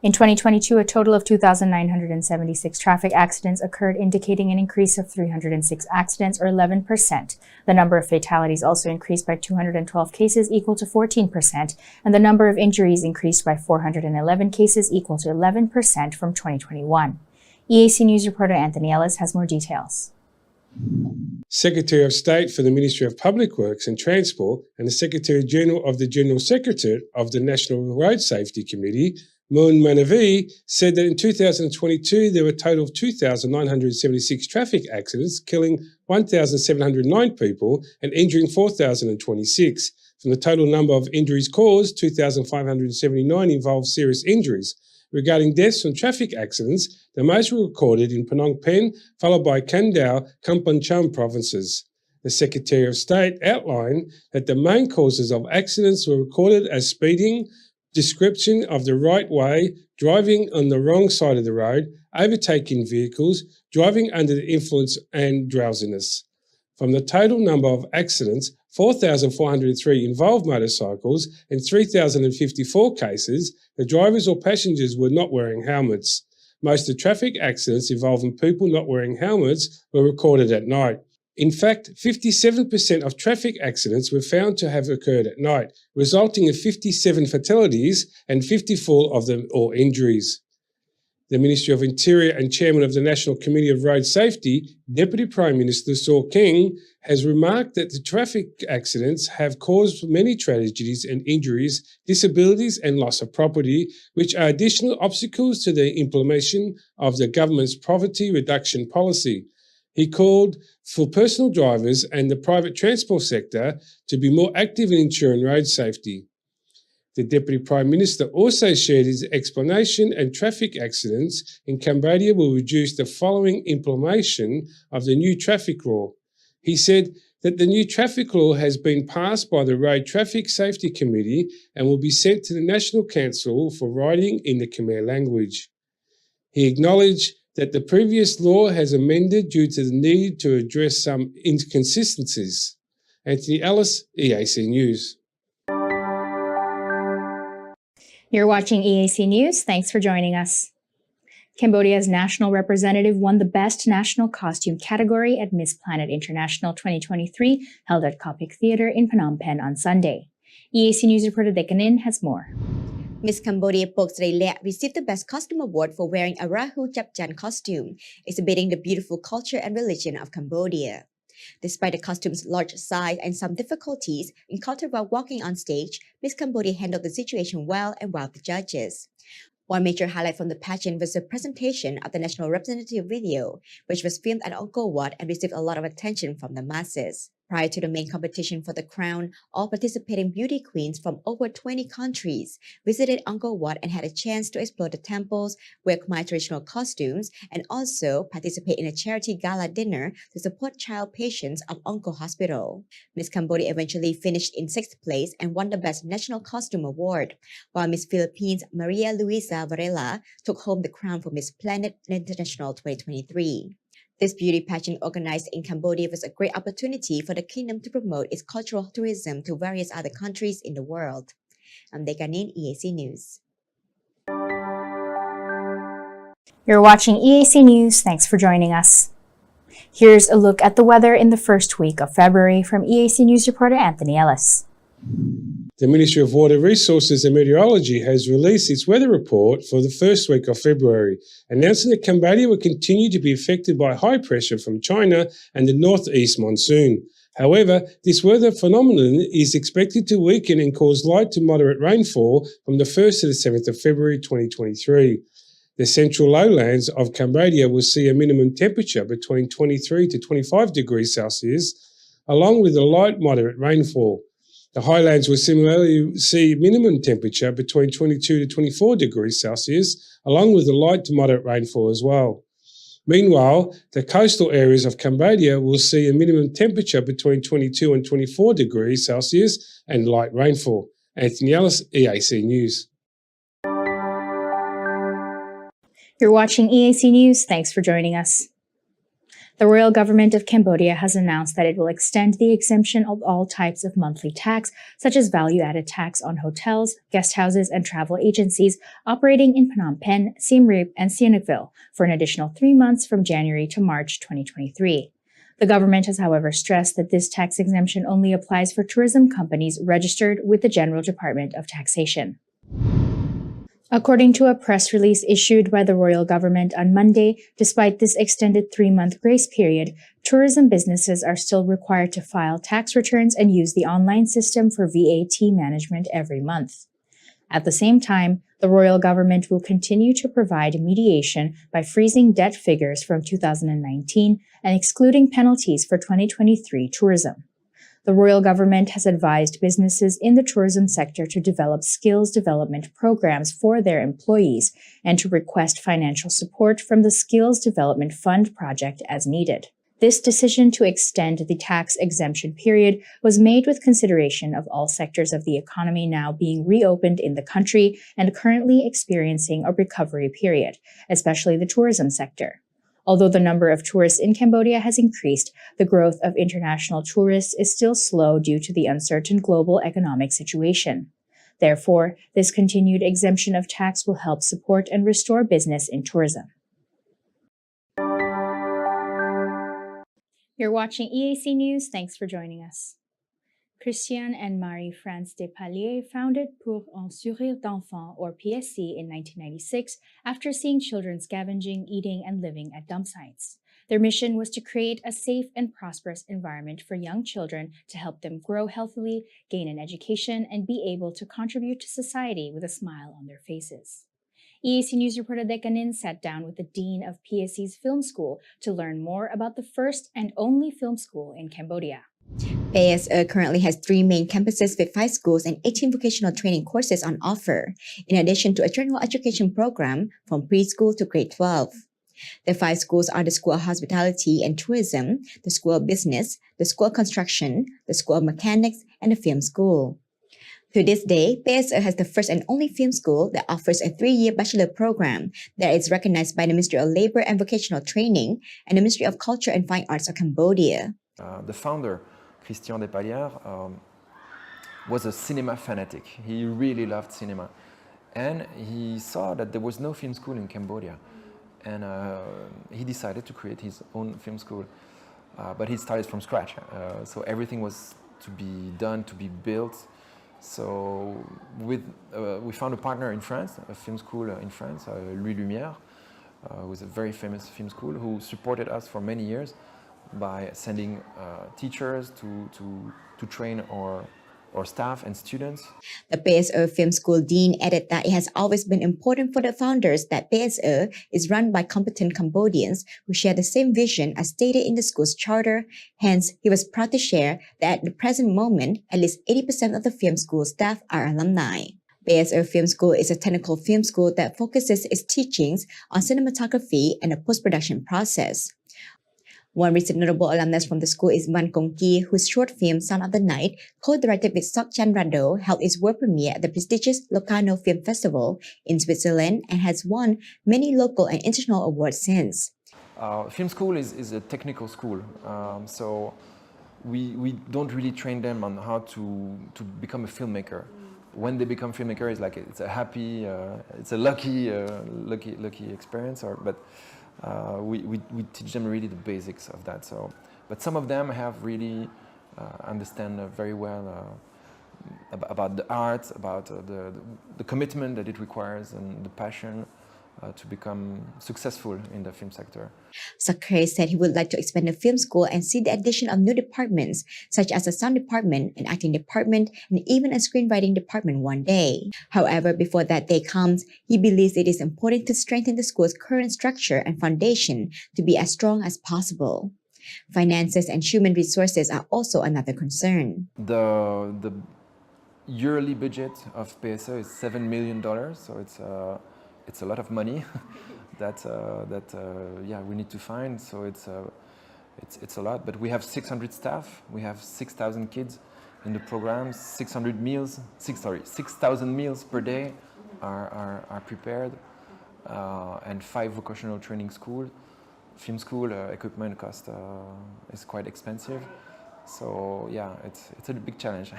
In 2022, a total of 2,976 traffic accidents occurred, indicating an increase of 306 accidents, or 11%. The number of fatalities also increased by 212 cases, equal to 14%, and the number of injuries increased by 411 cases, equal to 11% from 2021. EAC News reporter Anthony Ellis has more details. Secretary of State for the Ministry of Public Works and Transport and the Secretary General of the General Secretariat of the National Road Safety Committee, Moon Manavi, said that in 2022 there were a total of 2,976 traffic accidents, killing 1,709 people and injuring 4,026. From the total number of injuries caused, 2,579 involved serious injuries. Regarding deaths from traffic accidents, the most were recorded in Phnom Penh, followed by Kandao, Kampong Cham provinces. The Secretary of State outlined that the main causes of accidents were recorded as speeding, description of the right way, driving on the wrong side of the road, overtaking vehicles, driving under the influence and drowsiness. From the total number of accidents, 4,403 involved motorcycles and 3,054 cases, the drivers or passengers were not wearing helmets. Most of the traffic accidents involving people not wearing helmets were recorded at night. In fact, 57% of traffic accidents were found to have occurred at night, resulting in 57 fatalities and 54 of them or injuries. The Ministry of Interior and Chairman of the National Committee of Road Safety, Deputy Prime Minister Saw King, has remarked that the traffic accidents have caused many tragedies and injuries, disabilities and loss of property, which are additional obstacles to the implementation of the government's poverty reduction policy. He called for personal drivers and the private transport sector to be more active in ensuring road safety. The Deputy Prime Minister also shared his explanation, and traffic accidents in Cambodia will reduce the following implementation of the new traffic law. He said, that the new traffic law has been passed by the Road Traffic Safety Committee and will be sent to the National Council for writing in the Khmer language. He acknowledged that the previous law has amended due to the need to address some inconsistencies. Anthony Ellis, EAC News. You're watching EAC News. Thanks for joining us. Cambodia's national representative won the Best National Costume category at Miss Planet International 2023, held at Kopik Theatre in Phnom Penh on Sunday. EAC News reporter Dekanin has more. Miss Cambodia Pok Srey Lek received the Best Costume Award for wearing a Rahu Chapchan costume, exhibiting the beautiful culture and religion of Cambodia. Despite the costume's large size and some difficulties encountered while walking on stage, Miss Cambodia handled the situation well and wowed the judges. One major highlight from the pageant was the presentation of the national representative video, which was filmed at Angkor Wat and received a lot of attention from the masses. Prior to the main competition for the crown, all participating beauty queens from over 20 countries visited Angkor Wat and had a chance to explore the temples, wear Khmer traditional costumes, and also participate in a charity gala dinner to support child patients of Angkor Hospital. Miss Cambodia eventually finished in 6th place and won the Best National Costume Award, while Miss Philippines Maria Luisa Varela took home the crown for Miss Planet International 2023. This beauty pageant organized in Cambodia was a great opportunity for the kingdom to promote its cultural tourism to various other countries in the world. I'm Dekanin, EAC News. You're watching EAC News. Thanks for joining us. Here's a look at the weather in the first week of February from EAC News reporter Anthony Ellis. The Ministry of Water Resources and Meteorology has released its weather report for the first week of February, announcing that Cambodia will continue to be affected by high pressure from China and the northeast monsoon. However, this weather phenomenon is expected to weaken and cause light to moderate rainfall from the 1st to the 7th of February 2023. The central lowlands of Cambodia will see a minimum temperature between 23 to 25 degrees Celsius, along with a light moderate rainfall. The highlands will similarly see minimum temperature between 22 to 24 degrees Celsius, along with a light to moderate rainfall as well. Meanwhile, the coastal areas of Cambodia will see a minimum temperature between 22 and 24 degrees Celsius and light rainfall. Anthony Ellis, EAC News. You're watching EAC News. Thanks for joining us. The royal government of Cambodia has announced that it will extend the exemption of all types of monthly tax, such as value-added tax on hotels, guest houses, and travel agencies operating in Phnom Penh, Siem Reap, and Sihanoukville for an additional 3 months from January to March 2023. The government has, however, stressed that this tax exemption only applies for tourism companies registered with the General Department of Taxation. According to a press release issued by the royal government on Monday, despite this extended 3-month grace period, tourism businesses are still required to file tax returns and use the online system for VAT management every month. At the same time, the royal government will continue to provide mediation by freezing debt figures from 2019 and excluding penalties for 2023 tourism. The royal government has advised businesses in the tourism sector to develop skills development programs for their employees and to request financial support from the Skills Development Fund project as needed. This decision to extend the tax exemption period was made with consideration of all sectors of the economy now being reopened in the country and currently experiencing a recovery period, especially the tourism sector. Although the number of tourists in Cambodia has increased, the growth of international tourists is still slow due to the uncertain global economic situation. Therefore, this continued exemption of tax will help support and restore business in tourism. You're watching EAC News. Thanks for joining us. Christiane and Marie-France Despaliers founded Pour un Sourire d'Enfant, or PSC, in 1996 after seeing children scavenging, eating, and living at dump sites. Their mission was to create a safe and prosperous environment for young children to help them grow healthily, gain an education, and be able to contribute to society with a smile on their faces. EAC News reporter Dekanin sat down with the dean of PSC's film school to learn more about the first and only film school in Cambodia. PSE currently has 3 main campuses with 5 schools and 18 vocational training courses on offer, in addition to a general education program from preschool to grade 12. The 5 schools are the School of Hospitality and Tourism, the School of Business, the School of Construction, the School of Mechanics, and the Film School. To this day, PSO has the first and only film school that offers a 3-year bachelor program that is recognized by the Ministry of Labor and Vocational Training and the Ministry of Culture and Fine Arts of Cambodia. The founder, Christian Despalières, was a cinema fanatic. He really loved cinema. And he saw that there was no film school in Cambodia. And he decided to create his own film school. But he started from scratch. So everything was to be done, to be built. So we found a partner in France, a film school in France, Louis Lumière, who is a very famous film school, who supported us for many years by sending teachers to train our staff and students. The PSO Film School Dean added that it has always been important for the founders that PSO is run by competent Cambodians who share the same vision as stated in the school's charter. Hence, he was proud to share that at the present moment, at least 80% of the film school staff are alumni. PSO Film School is a technical film school that focuses its teachings on cinematography and the post-production process. One recent notable alumnus from the school is Van Kong Ki, whose short film Sound of the Night, co-directed with Sok Chan Rado, held its world premiere at the prestigious Locarno Film Festival in Switzerland and has won many local and international awards since. Film school is a technical school, so we don't really train them on how to become a filmmaker. When they become filmmaker, it's a happy, it's a lucky experience. We teach them really the basics of that. So, but some of them have really understand very well about the art, about the commitment that it requires and the passion to become successful in the film sector. Sakre said he would like to expand the film school and see the addition of new departments, such as a sound department, an acting department, and even a screenwriting department one day. However, before that day comes, he believes it is important to strengthen the school's current structure and foundation to be as strong as possible. Finances and human resources are also another concern. The yearly budget of PSO is $7 million, so it's a lot of money that we need to find. So it's a lot. But we have 600 staff. We have 6,000 kids in the program. 6,000 meals per day are prepared, and 5 vocational training schools. Film school equipment cost is quite expensive. So yeah, it's a big challenge.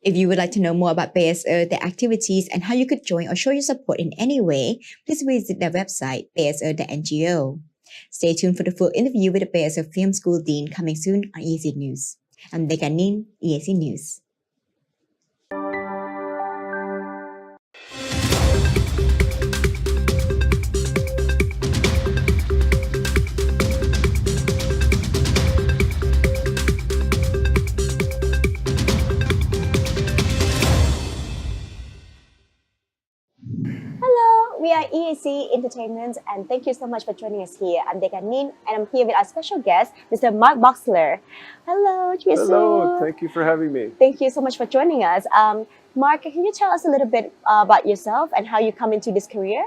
If you would like to know more about PSO, their activities, and how you could join or show your support in any way, please visit their website, pso.ngo. Stay tuned for the full interview with the PSO Film School Dean coming soon on EAC News. I'm Dekanin, EAC News. We are EAC Entertainment, and thank you so much for joining us here. I'm Dekanin, and I'm here with our special guest, Mr. Mark Boxler. Hello, Tristan. Hello, thank you for having me. Thank you so much for joining us. Mark, can you tell us a little bit about yourself and how you come into this career?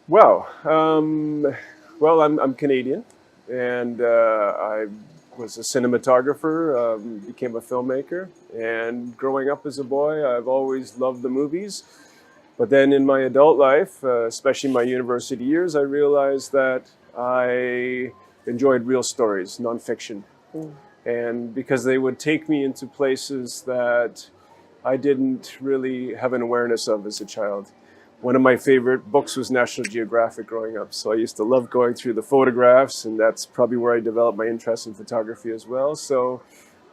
Well, I'm Canadian, and I was a cinematographer, became a filmmaker, and growing up as a boy, I've always loved the movies. But then in my adult life, especially my university years, I realized that I enjoyed real stories, nonfiction. And because they would take me into places that I didn't really have an awareness of as a child. One of my favorite books was National Geographic growing up. So I used to love going through the photographs, and that's probably where I developed my interest in photography as well. So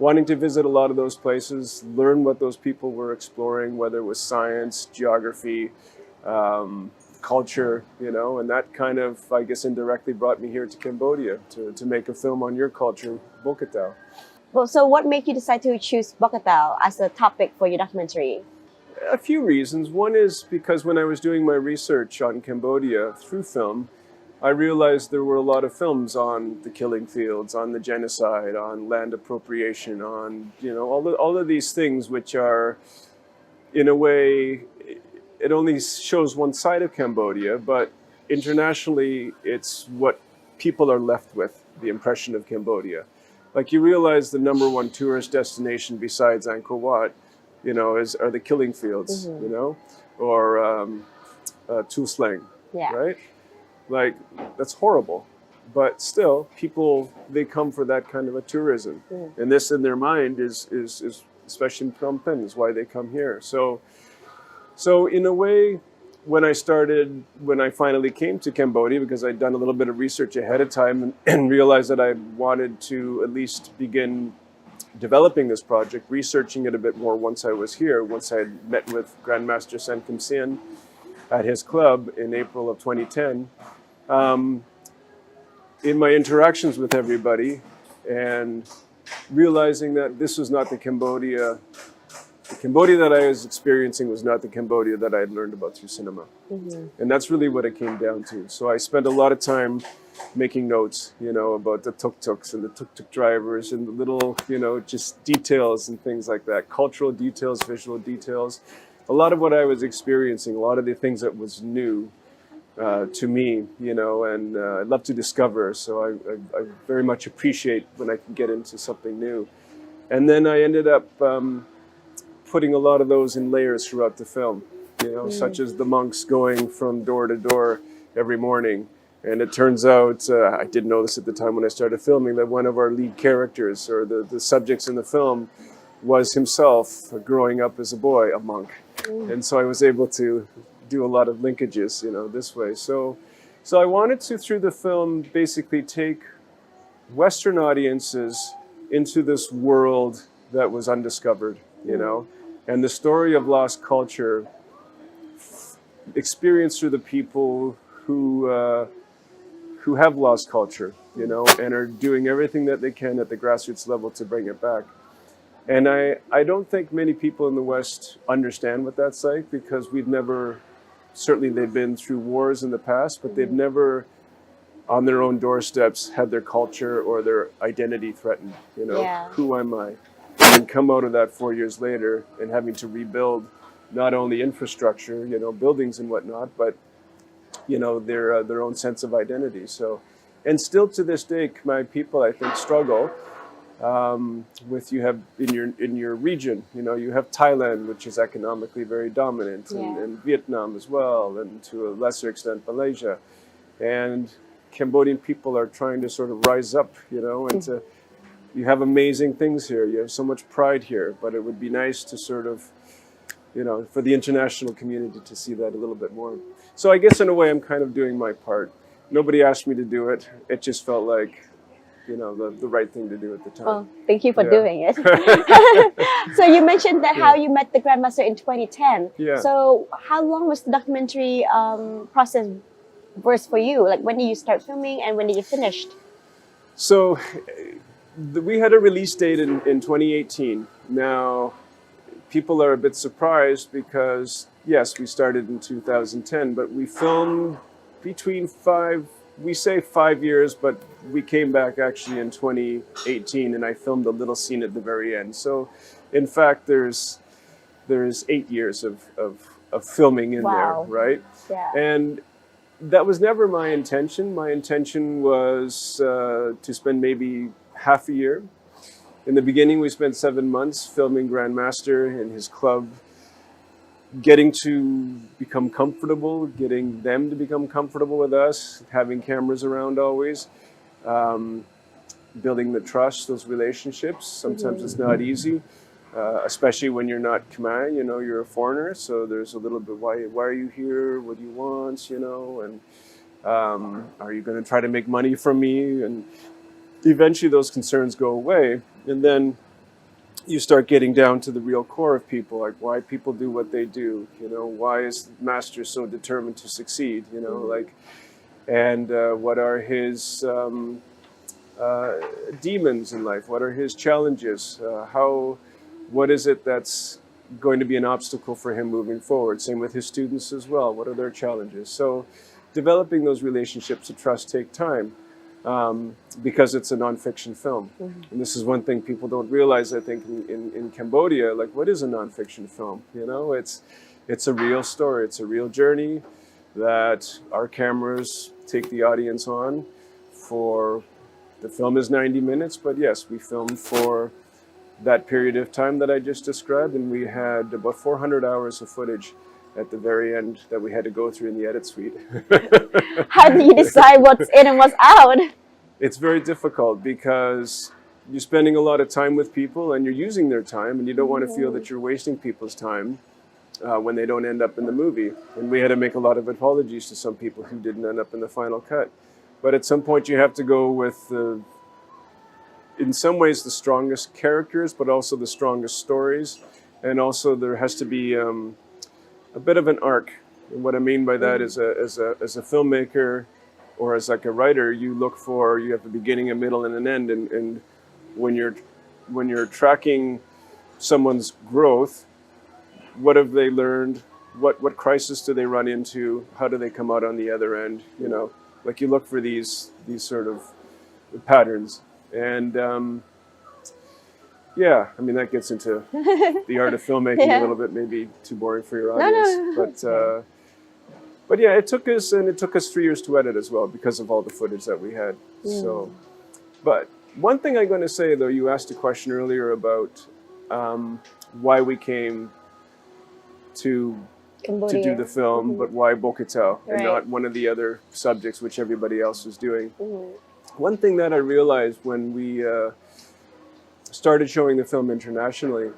wanting to visit a lot of those places, learn what those people were exploring, whether it was science, geography, culture, and that kind of, I guess, indirectly brought me here to Cambodia to make a film on your culture, Bokatau. Well, so what made you decide to choose Bokatau as a topic for your documentary? A few reasons. One is because when I was doing my research on Cambodia through film, I realized there were a lot of films on the killing fields, on the genocide, on land appropriation, on all of these things which are, in a way, it only shows one side of Cambodia, but internationally, it's what people are left with, the impression of Cambodia. Like you realize the number one tourist destination besides Angkor Wat, are the killing fields, or Tu Slang, right? Like that's horrible, but still, people they come for that kind of a tourism, and this in their mind is especially in Phnom Penh is why they come here. So in a way, when I finally came to Cambodia, because I'd done a little bit of research ahead of time and realized that I wanted to at least begin developing this project, researching it a bit more once I was here, once I had met with Grandmaster Sen Kim Sien at his club in April of 2010. In my interactions with everybody and realizing that this was not the Cambodia that I was experiencing was not the Cambodia that I had learned about through cinema. And that's really what it came down to. So I spent a lot of time making notes, about the tuk-tuks and the tuk-tuk drivers and the little, just details and things like that, cultural details, visual details. A lot of what I was experiencing, a lot of the things that was new to me, and I love to discover. So I very much appreciate when I can get into something new. And then I ended up putting a lot of those in layers throughout the film, such as the monks going from door to door every morning. And it turns out, I didn't know this at the time when I started filming, that one of our lead characters or the subjects in the film was himself growing up as a boy, a monk. And so I was able to do a lot of linkages, this way. So I wanted to, through the film, basically take Western audiences into this world that was undiscovered, and the story of lost culture experienced through the people who have lost culture, and are doing everything that they can at the grassroots level to bring it back. And I don't think many people in the West understand what that's like, because certainly they've been through wars in the past, but they've never on their own doorsteps had their culture or their identity threatened, Who am I? And come out of that 4 years later and having to rebuild not only infrastructure, buildings and whatnot, but, their own sense of identity. So, and still to this day, Khmer people, I think, struggle you have in your region, you have Thailand, which is economically very dominant, and Vietnam as well, and to a lesser extent, Malaysia. And Cambodian people are trying to sort of rise up, and you have amazing things here. You have so much pride here, but it would be nice to sort of, for the international community to see that a little bit more. So I guess in a way, I'm kind of doing my part. Nobody asked me to do it. It just felt like, the right thing to do at the time. Well, thank you for doing it. So you mentioned that how you met the Grandmaster in 2010. Yeah. So how long was the documentary process was for you? Like when did you start filming and when did you finish? So we had a release date in 2018. Now, people are a bit surprised because, yes, we started in 2010, but we filmed between 5 years, but we came back actually in 2018, and I filmed a little scene at the very end. So, in fact, there's 8 years of filming in there, right? Yeah. And that was never my intention. My intention was to spend maybe half a year. In the beginning, we spent 7 months filming Grandmaster in his club, getting to become comfortable, getting them to become comfortable with us, having cameras around always, building the trust, those relationships. Sometimes it's not easy, especially when you're not Khmer, you're a foreigner. So there's a little bit, why are you here? What do you want? And are you going to try to make money from me? And eventually those concerns go away. And then you start getting down to the real core of people, like why people do what they do, why is Master so determined to succeed, and what are his demons in life, what are his challenges, what is it that's going to be an obstacle for him moving forward. Same with his students as well, what are their challenges. So developing those relationships of trust take time. Because it's a nonfiction film. And this is one thing people don't realize, I think, in Cambodia, like what is a nonfiction film? It's a real story, it's a real journey. that our cameras take the audience on for, the film is 90 minutes, but yes, we filmed for that period of time that I just described, and we had about 400 hours of footage at the very end that we had to go through in the edit suite. How do you decide what's in and what's out? It's very difficult because you're spending a lot of time with people and you're using their time, and you don't want to feel that you're wasting people's time when they don't end up in the movie. And we had to make a lot of apologies to some people who didn't end up in the final cut. But at some point you have to go with in some ways the strongest characters, but also the strongest stories. And also there has to be a bit of an arc. And what I mean by that is as a filmmaker or as like a writer, you have a beginning, a middle, and an end. And when you're tracking someone's growth, what have they learned? What crisis do they run into? How do they come out on the other end? You know, like you look for these sort of patterns. And yeah, I mean, that gets into the art of filmmaking a little bit, maybe too boring for your audience. But yeah, it took us 3 years to edit as well because of all the footage that we had. So, but one thing I'm going to say though, you asked a question earlier about why we came to do the film, but why Bokitao and not one of the other subjects which everybody else was doing. One thing that I realized when we started showing the film internationally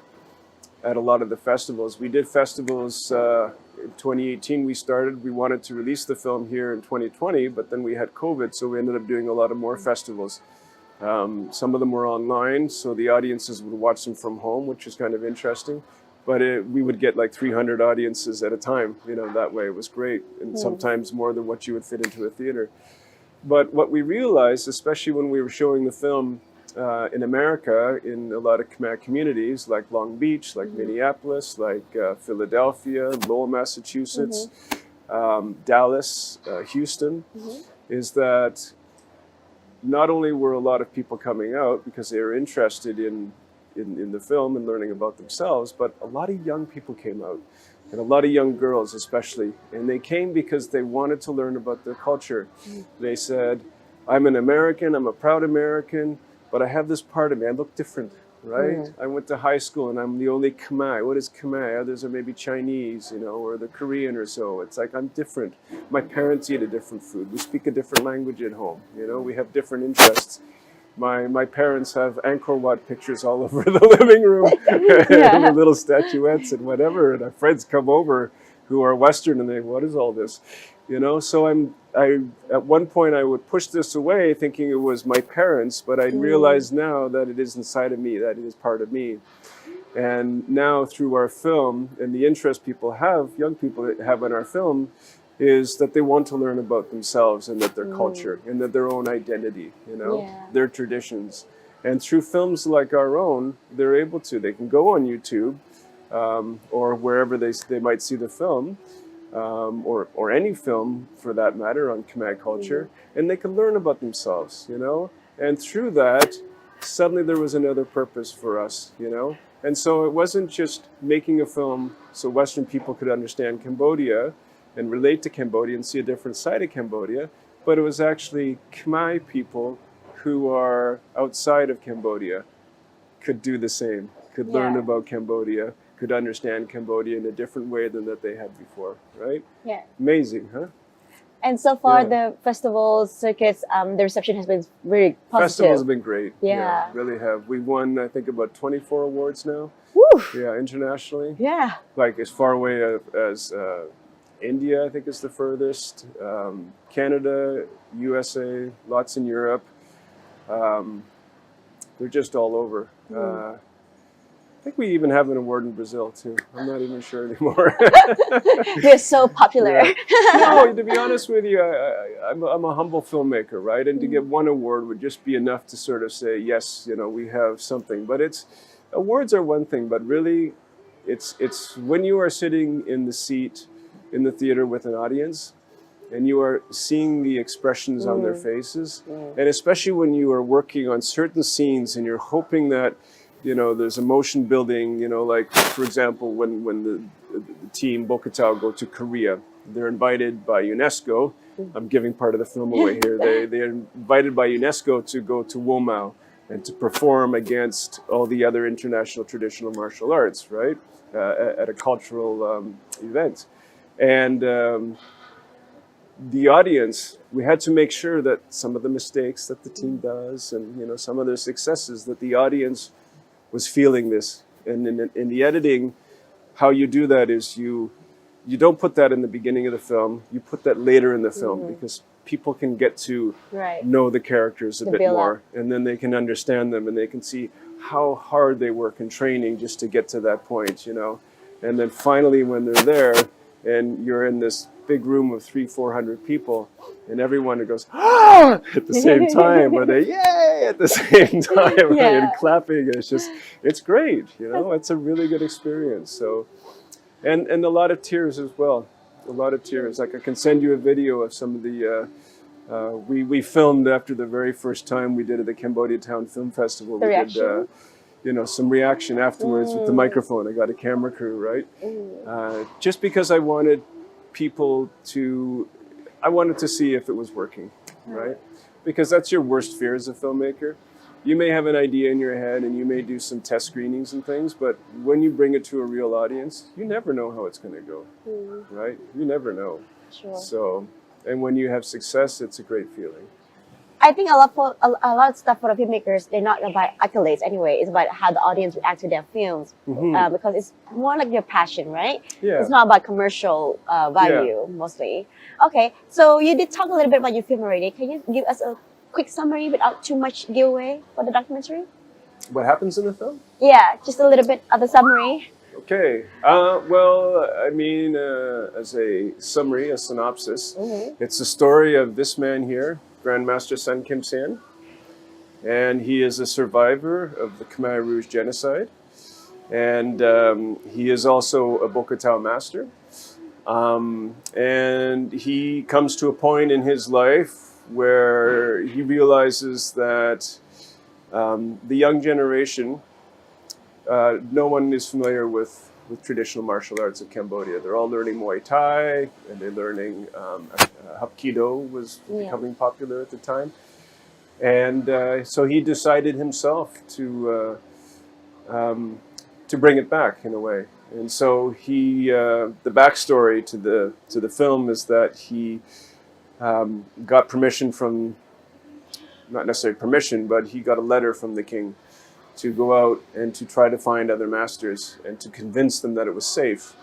at a lot of the festivals, we did festivals in 2018 we wanted to release the film here in 2020, but then we had COVID, so we ended up doing a lot of more festivals. Some of them were online, so the audiences would watch them from home, which was kind of interesting. But we would get like 300 audiences at a time, you know, that way. It was great, and sometimes more than what you would fit into a theater. But what we realized, especially when we were showing the film in America, in a lot of Khmer communities, like Long Beach, like Minneapolis, like Philadelphia, Lowell, Massachusetts, Dallas, Houston, is that not only were a lot of people coming out because they were interested in the film and learning about themselves, but a lot of young people came out, and a lot of young girls especially. And they came because they wanted to learn about their culture. They said, I'm an American, I'm a proud American, but I have this part of me, I look different, right? I went to high school and I'm the only Khmer. What is Khmer? Others are maybe Chinese, you know, or the Korean or so. It's like, I'm different. My parents eat a different food. We speak a different language at home. You know, we have different interests. My parents have Angkor Wat pictures all over the living room, with little statuettes and whatever. And our friends come over who are Western and they, what is all this? You know, so I at one point I would push this away thinking it was my parents, but I realize now that it is inside of me, that it is part of me. And now through our film and the interest people have, young people have in our film, is that they want to learn about themselves and that their culture and that their own identity, you know, their traditions. And through films like our own, they're able to. They can go on YouTube or wherever they might see the film, or any film for that matter on Khmer culture, and they can learn about themselves, you know. And through that, suddenly there was another purpose for us, you know. And so it wasn't just making a film so Western people could understand Cambodia and relate to Cambodia and see a different side of Cambodia, but it was actually Khmer people who are outside of Cambodia could do the same, could learn about Cambodia, could understand Cambodia in a different way than that they had before, right? Yeah. Amazing, huh? And so far, the festivals, circuits, the reception has been very positive. Festivals have been great. Yeah. Really have. We won, I think, about 24 awards now. Woo! Yeah, internationally. Yeah. Like as far away as India, I think is the furthest. Canada, USA, lots in Europe. They're just all over. I think we even have an award in Brazil too. I'm not even sure anymore. You're so popular. No, to be honest with you, I'm a humble filmmaker, right? And to get one award would just be enough to sort of say, yes, you know, we have something. But awards are one thing, but really, it's when you are sitting in the seat in the theater with an audience, and you are seeing the expressions on their faces, and especially when you are working on certain scenes, and you're hoping that, you know, there's emotion building, you know, like, for example, when the team Bokitao go to Korea, they're invited by UNESCO. I'm giving part of the film away here. They're invited by UNESCO to go to Womao and to perform against all the other international traditional martial arts, right? At a cultural event. And the audience, we had to make sure that some of the mistakes that the team does and, you know, some of their successes, that the audience was feeling this. And in the editing, how you do that is you don't put that in the beginning of the film, you put that later in the film because people can get to know the characters a bit more and then they can understand them and they can see how hard they work in training just to get to that point, you know. And then finally when they're there and you're in this big room of 300-400 people and everyone goes ah! At the same time or they yay at the same time right? And clapping, it's great, you know. It's a really good experience. So and a lot of tears as well, a lot of tears. Like I can send you a video of some of the we filmed after the very first time we did at the Cambodia Town Film Festival. We did you know, some reaction afterwards with the microphone. I got a camera crew, right? Just because I wanted people to, I wanted to see if it was working, right? Because that's your worst fear as a filmmaker. You may have an idea in your head and you may do some test screenings and things, but when you bring it to a real audience, you never know how it's going to go, right? You never know. Sure. So, and when you have success, it's a great feeling. I think a lot of stuff for the filmmakers, they're not about accolades anyway. It's about how the audience reacts to their films because it's more like your passion, right? Yeah. It's not about commercial value mostly. Okay, so you did talk a little bit about your film already. Can you give us a quick summary without too much giveaway for the documentary? What happens in the film? Yeah, just a little bit of the summary. Okay. Well, I mean, as a summary, a synopsis, it's the story of this man here, Grandmaster Sun Kim San, and he is a survivor of the Khmer Rouge genocide, and he is also a Bokatao master, and he comes to a point in his life where he realizes that the young generation, no one is familiar with traditional martial arts of Cambodia. They're all learning Muay Thai, and they're learning Hapkido was becoming popular at the time. And so he decided himself to bring it back in a way. And so he, the backstory to the film is that he got permission from, not necessarily permission, but he got a letter from the king to go out and to try to find other masters and to convince them that it was safe,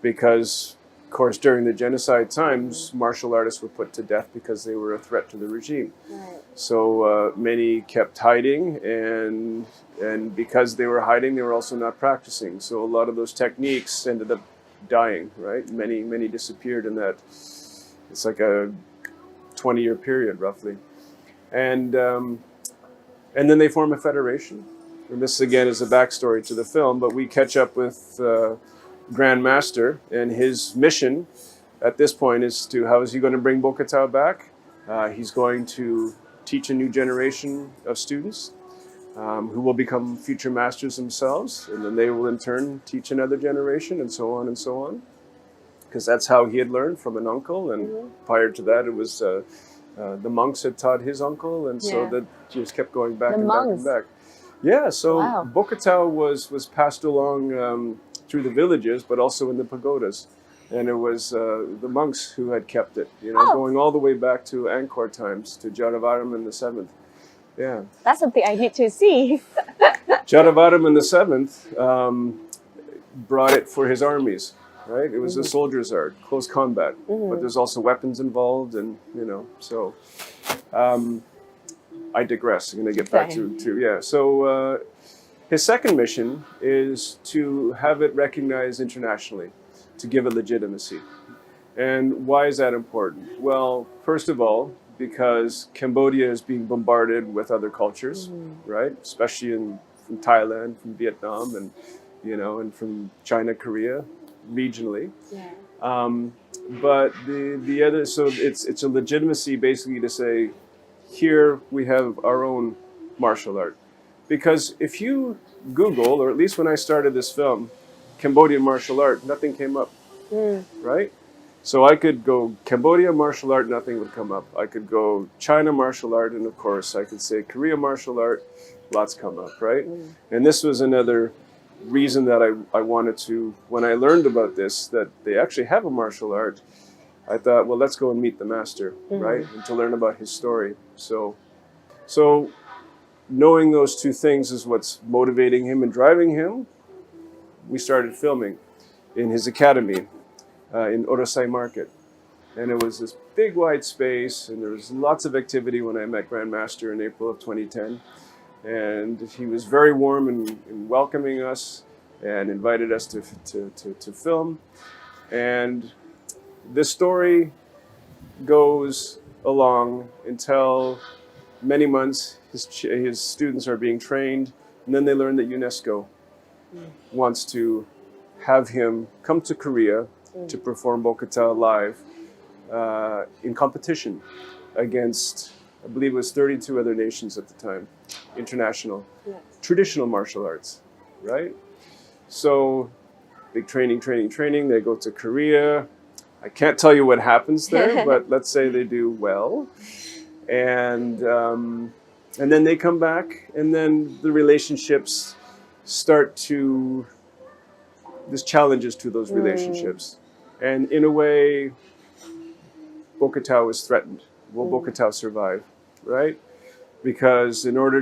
because, of course, during the genocide times, martial artists were put to death because they were a threat to the regime. So many kept hiding, and because they were hiding, they were also not practicing. So a lot of those techniques ended up dying, right? Many disappeared in that. It's like a 20-year period, roughly. And then they form a federation. And this, again, is a backstory to the film, but we catch up with Grand Master, and his mission at this point is to, how is he going to bring Bokatao back? He's going to teach a new generation of students who will become future masters themselves, and then they will in turn teach another generation, and so on and so on. Because that's how he had learned from an uncle, and prior to that it was the monks had taught his uncle, and so that just kept going back and back and back. Yeah, so Bokatao was passed along through the villages, but also in the pagodas. And it was the monks who had kept it, you know, going all the way back to Angkor times, to Jadavaraman VII. Yeah. That's something I need to see. Jadavaraman VII brought it for his armies, right? It was a soldier's art, close combat. But there's also weapons involved, and, you know, so... I digress. I'm going to get back to yeah. So his second mission is to have it recognized internationally, to give it legitimacy. And why is that important? Well, first of all, because Cambodia is being bombarded with other cultures, right? Especially from Thailand, from Vietnam, and, you know, and from China, Korea, regionally. But the other, so it's a legitimacy basically to say, here we have our own martial art. Because if you Google, or at least when I started this film, Cambodian martial art, nothing came up, right? So I could go Cambodia martial art, nothing would come up. I could go China martial art, and of course I could say Korea martial art, lots come up, right? And this was another reason that I wanted to, when I learned about this, that they actually have a martial art, I thought, well, let's go and meet the master, right? And to learn about his story. So knowing those two things is what's motivating him and driving him. We started filming in his academy in Orosai Market. And it was this big wide space, and there was lots of activity when I met Grandmaster in April of 2010. And he was very warm in welcoming us and invited us to film. And this story goes along until many months. His students are being trained, and then they learn that UNESCO wants to have him come to Korea to perform Bokata live in competition against, I believe it was 32 other nations at the time, international, traditional martial arts, right? So big training, they go to Korea. I can't tell you what happens there, but let's say they do well. And then they come back, and then the relationships start to, there's challenges to those relationships. And in a way, Bokatao is threatened. Will Bokatao survive, right? Because in order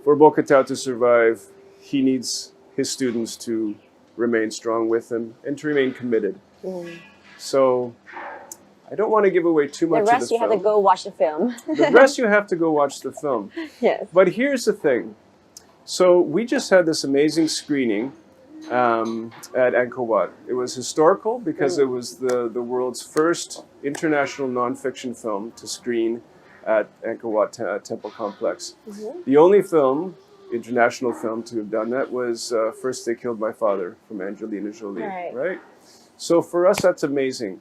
for Bokatao to survive, he needs his students to remain strong with him and to remain committed. So I don't want to give away too much of the rest you have to go watch the film. The rest you have to go watch the film. Yes. But here's the thing. So we just had this amazing screening at Angkor Wat. It was historical because it was the world's first international nonfiction film to screen at Angkor Wat Temple Complex. The only film, international film, to have done that was First They Killed My Father from Angelina Jolie, right? So for us, that's amazing.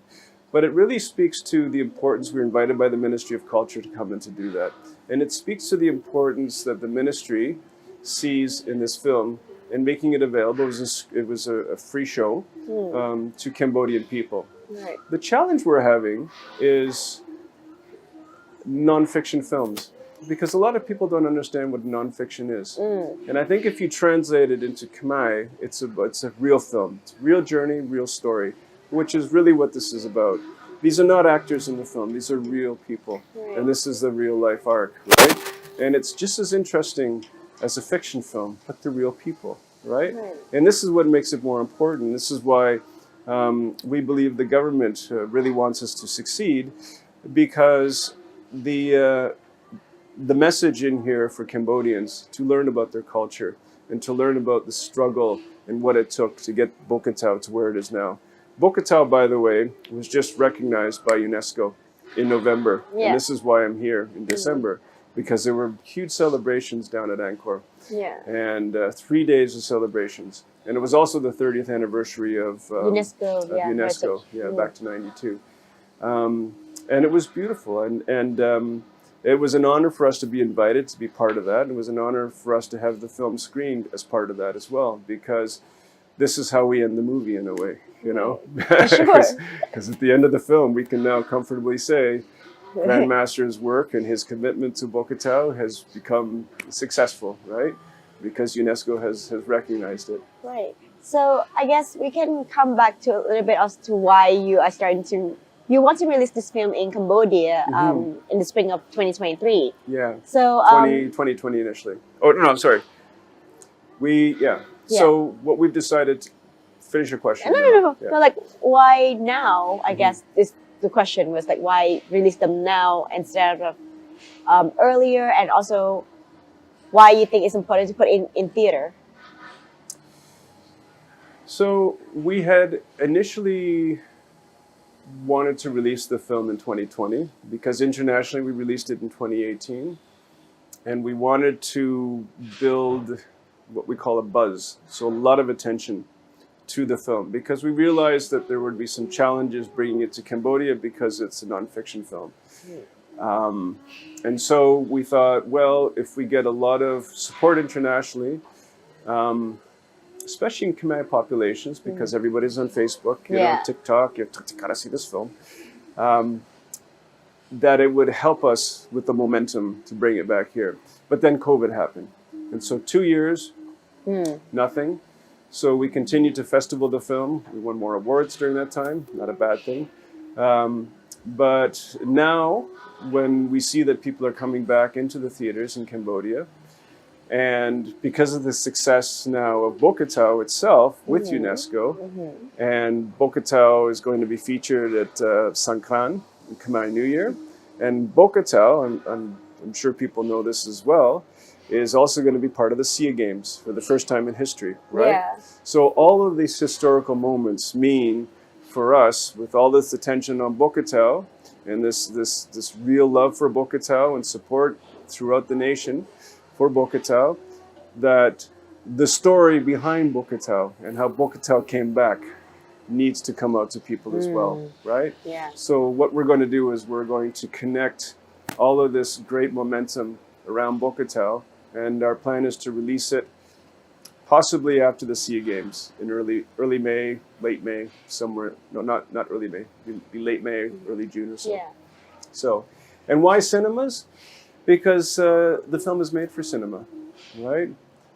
But it really speaks to the importance. We were invited by the Ministry of Culture to come and to do that. And it speaks to the importance that the ministry sees in this film and making it available. It was a free show to Cambodian people. Right. The challenge we're having is nonfiction films, because a lot of people don't understand what nonfiction is. And I think if you translate it into Khmer, it's a real film. It's a real journey, real story, which is really what this is about. These are not actors in the film. These are real people. And this is the real life arc, right? And it's just as interesting as a fiction film, but the real people, right? And this is what makes it more important. This is why we believe the government really wants us to succeed, because the message in here for Cambodians to learn about their culture and to learn about the struggle and what it took to get Bokatao to where it is now. Bokatao, by the way, was just recognized by UNESCO in November. And this is why I'm here in December, because there were huge celebrations down at Angkor. And 3 days of celebrations. And it was also the 30th anniversary of UNESCO, back to 92. And it was beautiful. And it was an honor for us to be invited to be part of that. And it was an honor for us to have the film screened as part of that as well, because this is how we end the movie in a way, you know? Because at the end of the film, we can now comfortably say Grandmaster's work and his commitment to Bokatao has become successful, right? Because UNESCO has recognized it. Right. So I guess we can come back to a little bit as to why you are you want to release this film in Cambodia in the spring of 2023. Yeah. So 2020 initially. Oh no, I'm sorry. So what we've decided. Finish your question. No. Like, why now? I guess the question was like, why release them now instead of earlier, and also why you think it's important to put in theater. So we had initially wanted to release the film in 2020 because internationally we released it in 2018, and we wanted to build what we call a buzz, so a lot of attention to the film, because we realized that there would be some challenges bringing it to Cambodia because it's a nonfiction film. And so we thought, well, if we get a lot of support internationally, especially in Khmer populations, because everybody's on Facebook, you know, TikTok, you gotta see this film, that it would help us with the momentum to bring it back here. But then COVID happened. And so 2 years, nothing. So we continued to festival the film. We won more awards during that time, not a bad thing. But now, when we see that people are coming back into the theaters in Cambodia, and because of the success now of Bokatau itself with UNESCO, and Bokatau is going to be featured at Sangkran, Khmer New Year, and Bokatau, I'm sure people know this as well, is also going to be part of the SEA Games for the first time in history, right? Yeah. So all of these historical moments mean for us, with all this attention on Bokatau and this real love for Bokatau and support throughout the nation for Bokatau, that the story behind Bokatau and how Bokatau came back needs to come out to people as well, right? Yeah. So what we're going to do is we're going to connect all of this great momentum around Bokatau, and our plan is to release it possibly after the SEA Games in early May, late May, somewhere. No, not early May. Be late May, early June or so. Yeah. So, and why cinemas? Because the film is made for cinema, right?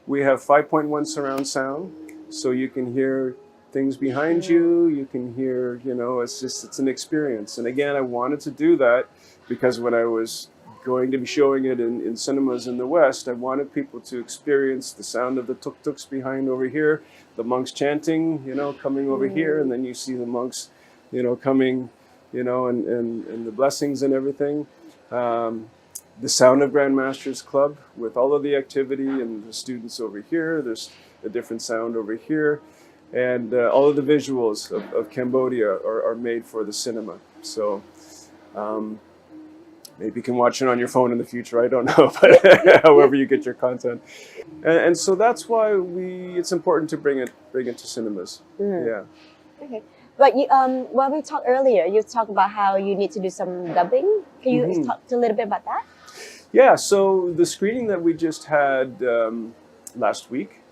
We have 5.1 surround sound, so you can hear things behind you. You can hear, you know, it's an experience. And again, I wanted to do that because when I was going to be showing it in cinemas in the West, I wanted people to experience the sound of the tuk-tuks behind over here, the monks chanting, you know, coming over here, and then you see the monks, you know, coming, you know, and the blessings and everything. The sound of Grandmasters Club with all of the activity and the students over here. There's a different sound over here. And all of the visuals of Cambodia are made for the cinema. So maybe you can watch it on your phone in the future. I don't know, but however you get your content. And so that's why it's important to bring it to cinemas. Yeah. Okay. But you, when we talked earlier, you talked about how you need to do some dubbing. Can you talk a little bit about that? Yeah, so the screening that we just had last week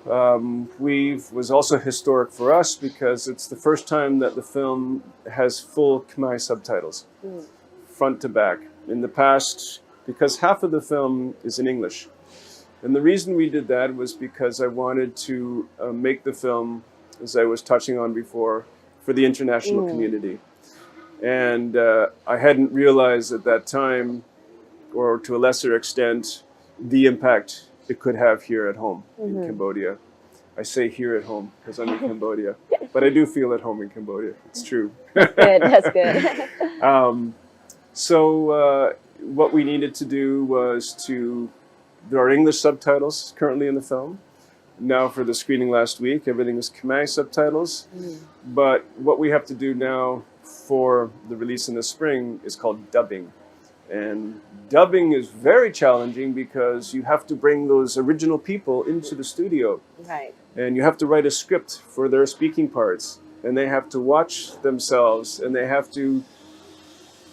was also historic for us because it's the first time that the film has full Khmer subtitles, front to back. In the past, because half of the film is in English. And the reason we did that was because I wanted to make the film, as I was touching on before, for the international community. And I hadn't realized at that time, or to a lesser extent, the impact it could have here at home in Cambodia. I say here at home because I'm in Cambodia, but I do feel at home in Cambodia. It's true. Good, that's good. So what we needed to do was there are English subtitles currently in the film. Now for the screening last week, everything is Khmer subtitles. But what we have to do now for the release in the spring is called dubbing. And dubbing is very challenging because you have to bring those original people into the studio. Right. And you have to write a script for their speaking parts. And they have to watch themselves and they have to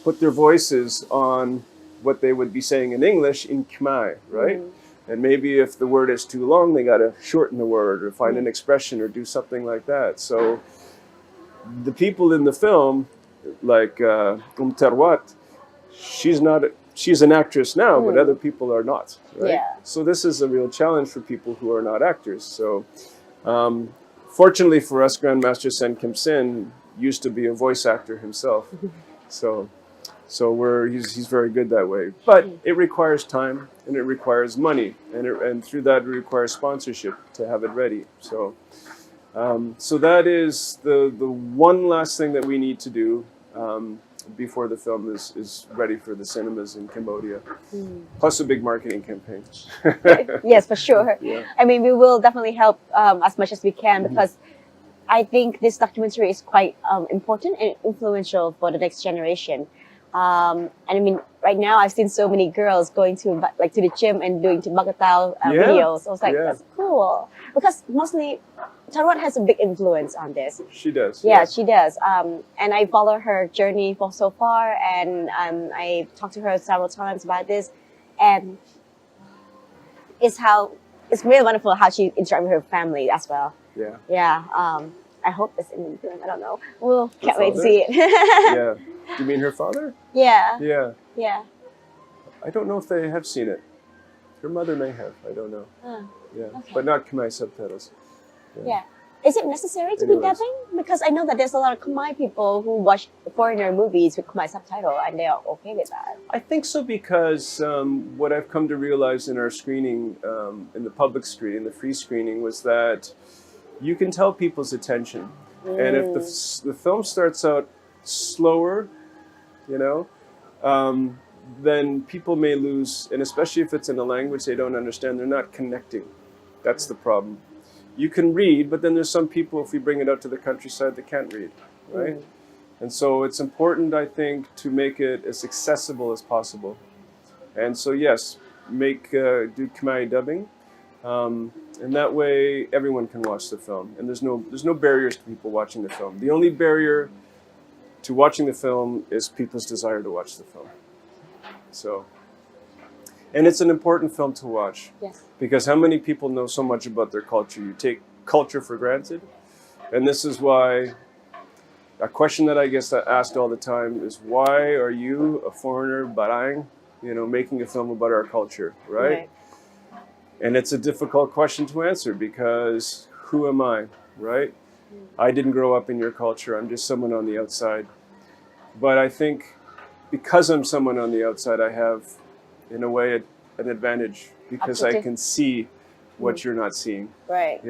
put their voices on what they would be saying in English in Khmer, right? And maybe if the word is too long, they got to shorten the word or find an expression or do something like that. So the people in the film, like Terwat, she's an actress now, but other people are not, right? Yeah. So this is a real challenge for people who are not actors. So fortunately for us, Grandmaster Sen Kim Sin used to be a voice actor himself. So he's very good that way. But it requires time and it requires money, and through that it requires sponsorship to have it ready. So that is the one last thing that we need to do before the film is ready for the cinemas in Cambodia. Plus a big marketing campaign. Yes, for sure. Yeah. I mean, we will definitely help as much as we can because I think this documentary is quite important and influential for the next generation. And I mean, right now I've seen so many girls going to the gym and doing Bokatau videos. I was like, that's cool. Because mostly Tarot has a big influence on this. She does. Yeah, she does. And I follow her journey for so far, and I talked to her several times about this. And it's it's really wonderful how she interacts with her family as well. Yeah. Yeah. I hope it's in the film. I don't know. We'll Her can't wait to father? see it. Yeah. Do you mean her father? Yeah. Yeah. Yeah. I don't know if they have seen it. Her mother may have. I don't know. Yeah. okay. But not Khmer subtitles. Yeah. Is it necessary to be Anyways. dubbing? Because I know that there's a lot of Khmer people who watch foreigner movies with Khmer subtitle and they are okay with that. I think so because what I've come to realize in our screening, in the public screening, the free screening, was that you can tell people's attention. And if the film starts out slower, you know, then people may lose, and especially if it's in a language they don't understand, they're not connecting. That's the problem. You can read, but then there's some people, if we bring it out to the countryside, that can't read, right? And so it's important, I think, to make it as accessible as possible. And so yes, do Khmer dubbing, and that way everyone can watch the film. And there's no barriers to people watching the film. The only barrier to watching the film is people's desire to watch the film. So, and it's an important film to watch. Yes. Because how many people know so much about their culture? You take culture for granted. And this is why a question that I get asked all the time is, why are you, a foreigner, Barang, making a film about our culture, right? And it's a difficult question to answer because who am I, right? I didn't grow up in your culture. I'm just someone on the outside. But I think because I'm someone on the outside, I have, in a way, an advantage because I can see what you're not seeing. Right.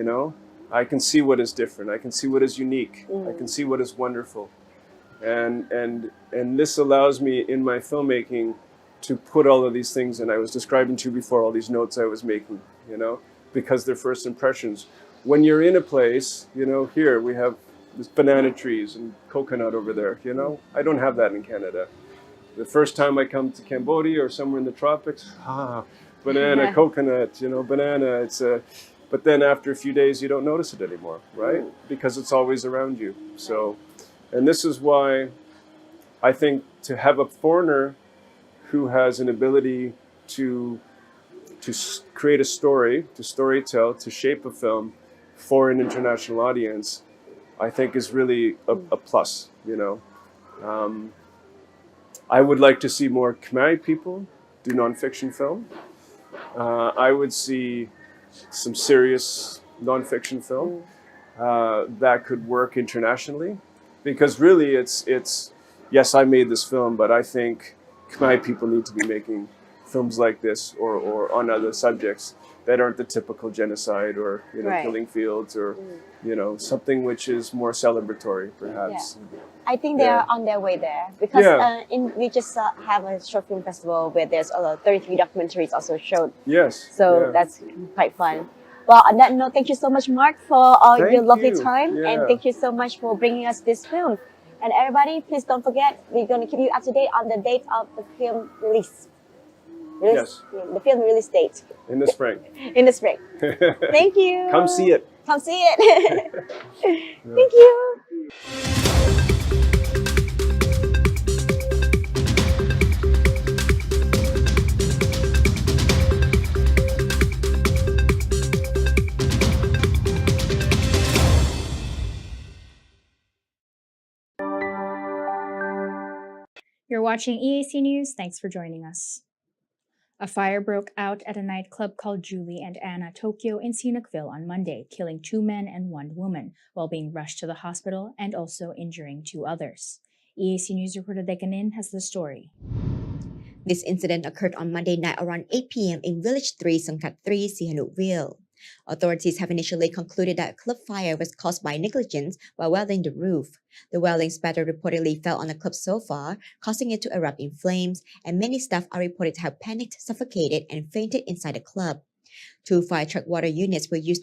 I can see what is different. I can see what is unique. I can see what is wonderful. And this allows me in my filmmaking to put all of these things, and I was describing to you before, all these notes I was making, because they're first impressions. When you're in a place, here we have this banana trees and coconut over there, I don't have that in Canada. The first time I come to Cambodia or somewhere in the tropics, banana, coconut, banana, but then after a few days you don't notice it anymore, right? Because it's always around you. So, and this is why I think to have a foreigner who has an ability to create a story, to storytell, to shape a film for an international audience, I think is really a plus, I would like to see more Khmer people do nonfiction film. I would see some serious nonfiction film that could work internationally, because really it's yes, I made this film, but I think Khmer people need to be making films like this or on other subjects that aren't the typical genocide or killing fields or something which is more celebratory, perhaps. Yeah. I think they are on their way there because we just have a short film festival where there's 33 documentaries also showed. Yes. So that's quite fun. Well, on that note, thank you so much, Mark, for your lovely time, and thank you so much for bringing us this film. And everybody, please don't forget, we're going to keep you up to date on the date of the film release. Yes. The film release date. In the spring. In the spring. Thank you. Come see it. Come see it. Thank you. You're watching EAC News. Thanks for joining us. A fire broke out at a nightclub called Julie and Anna Tokyo in Sinukville on Monday, killing 2 men and 1 woman while being rushed to the hospital and also injuring 2 others. EAC News reporter Dekanin has the story. This incident occurred on Monday night around 8 p.m. in Village 3, Sangkat 3, Sihanoukville. Authorities have initially concluded that a club fire was caused by negligence while welding the roof. The welding spatter reportedly fell on the club sofa, causing it to erupt in flames, and many staff are reported to have panicked, suffocated, and fainted inside the club. 2 fire truck water units were used to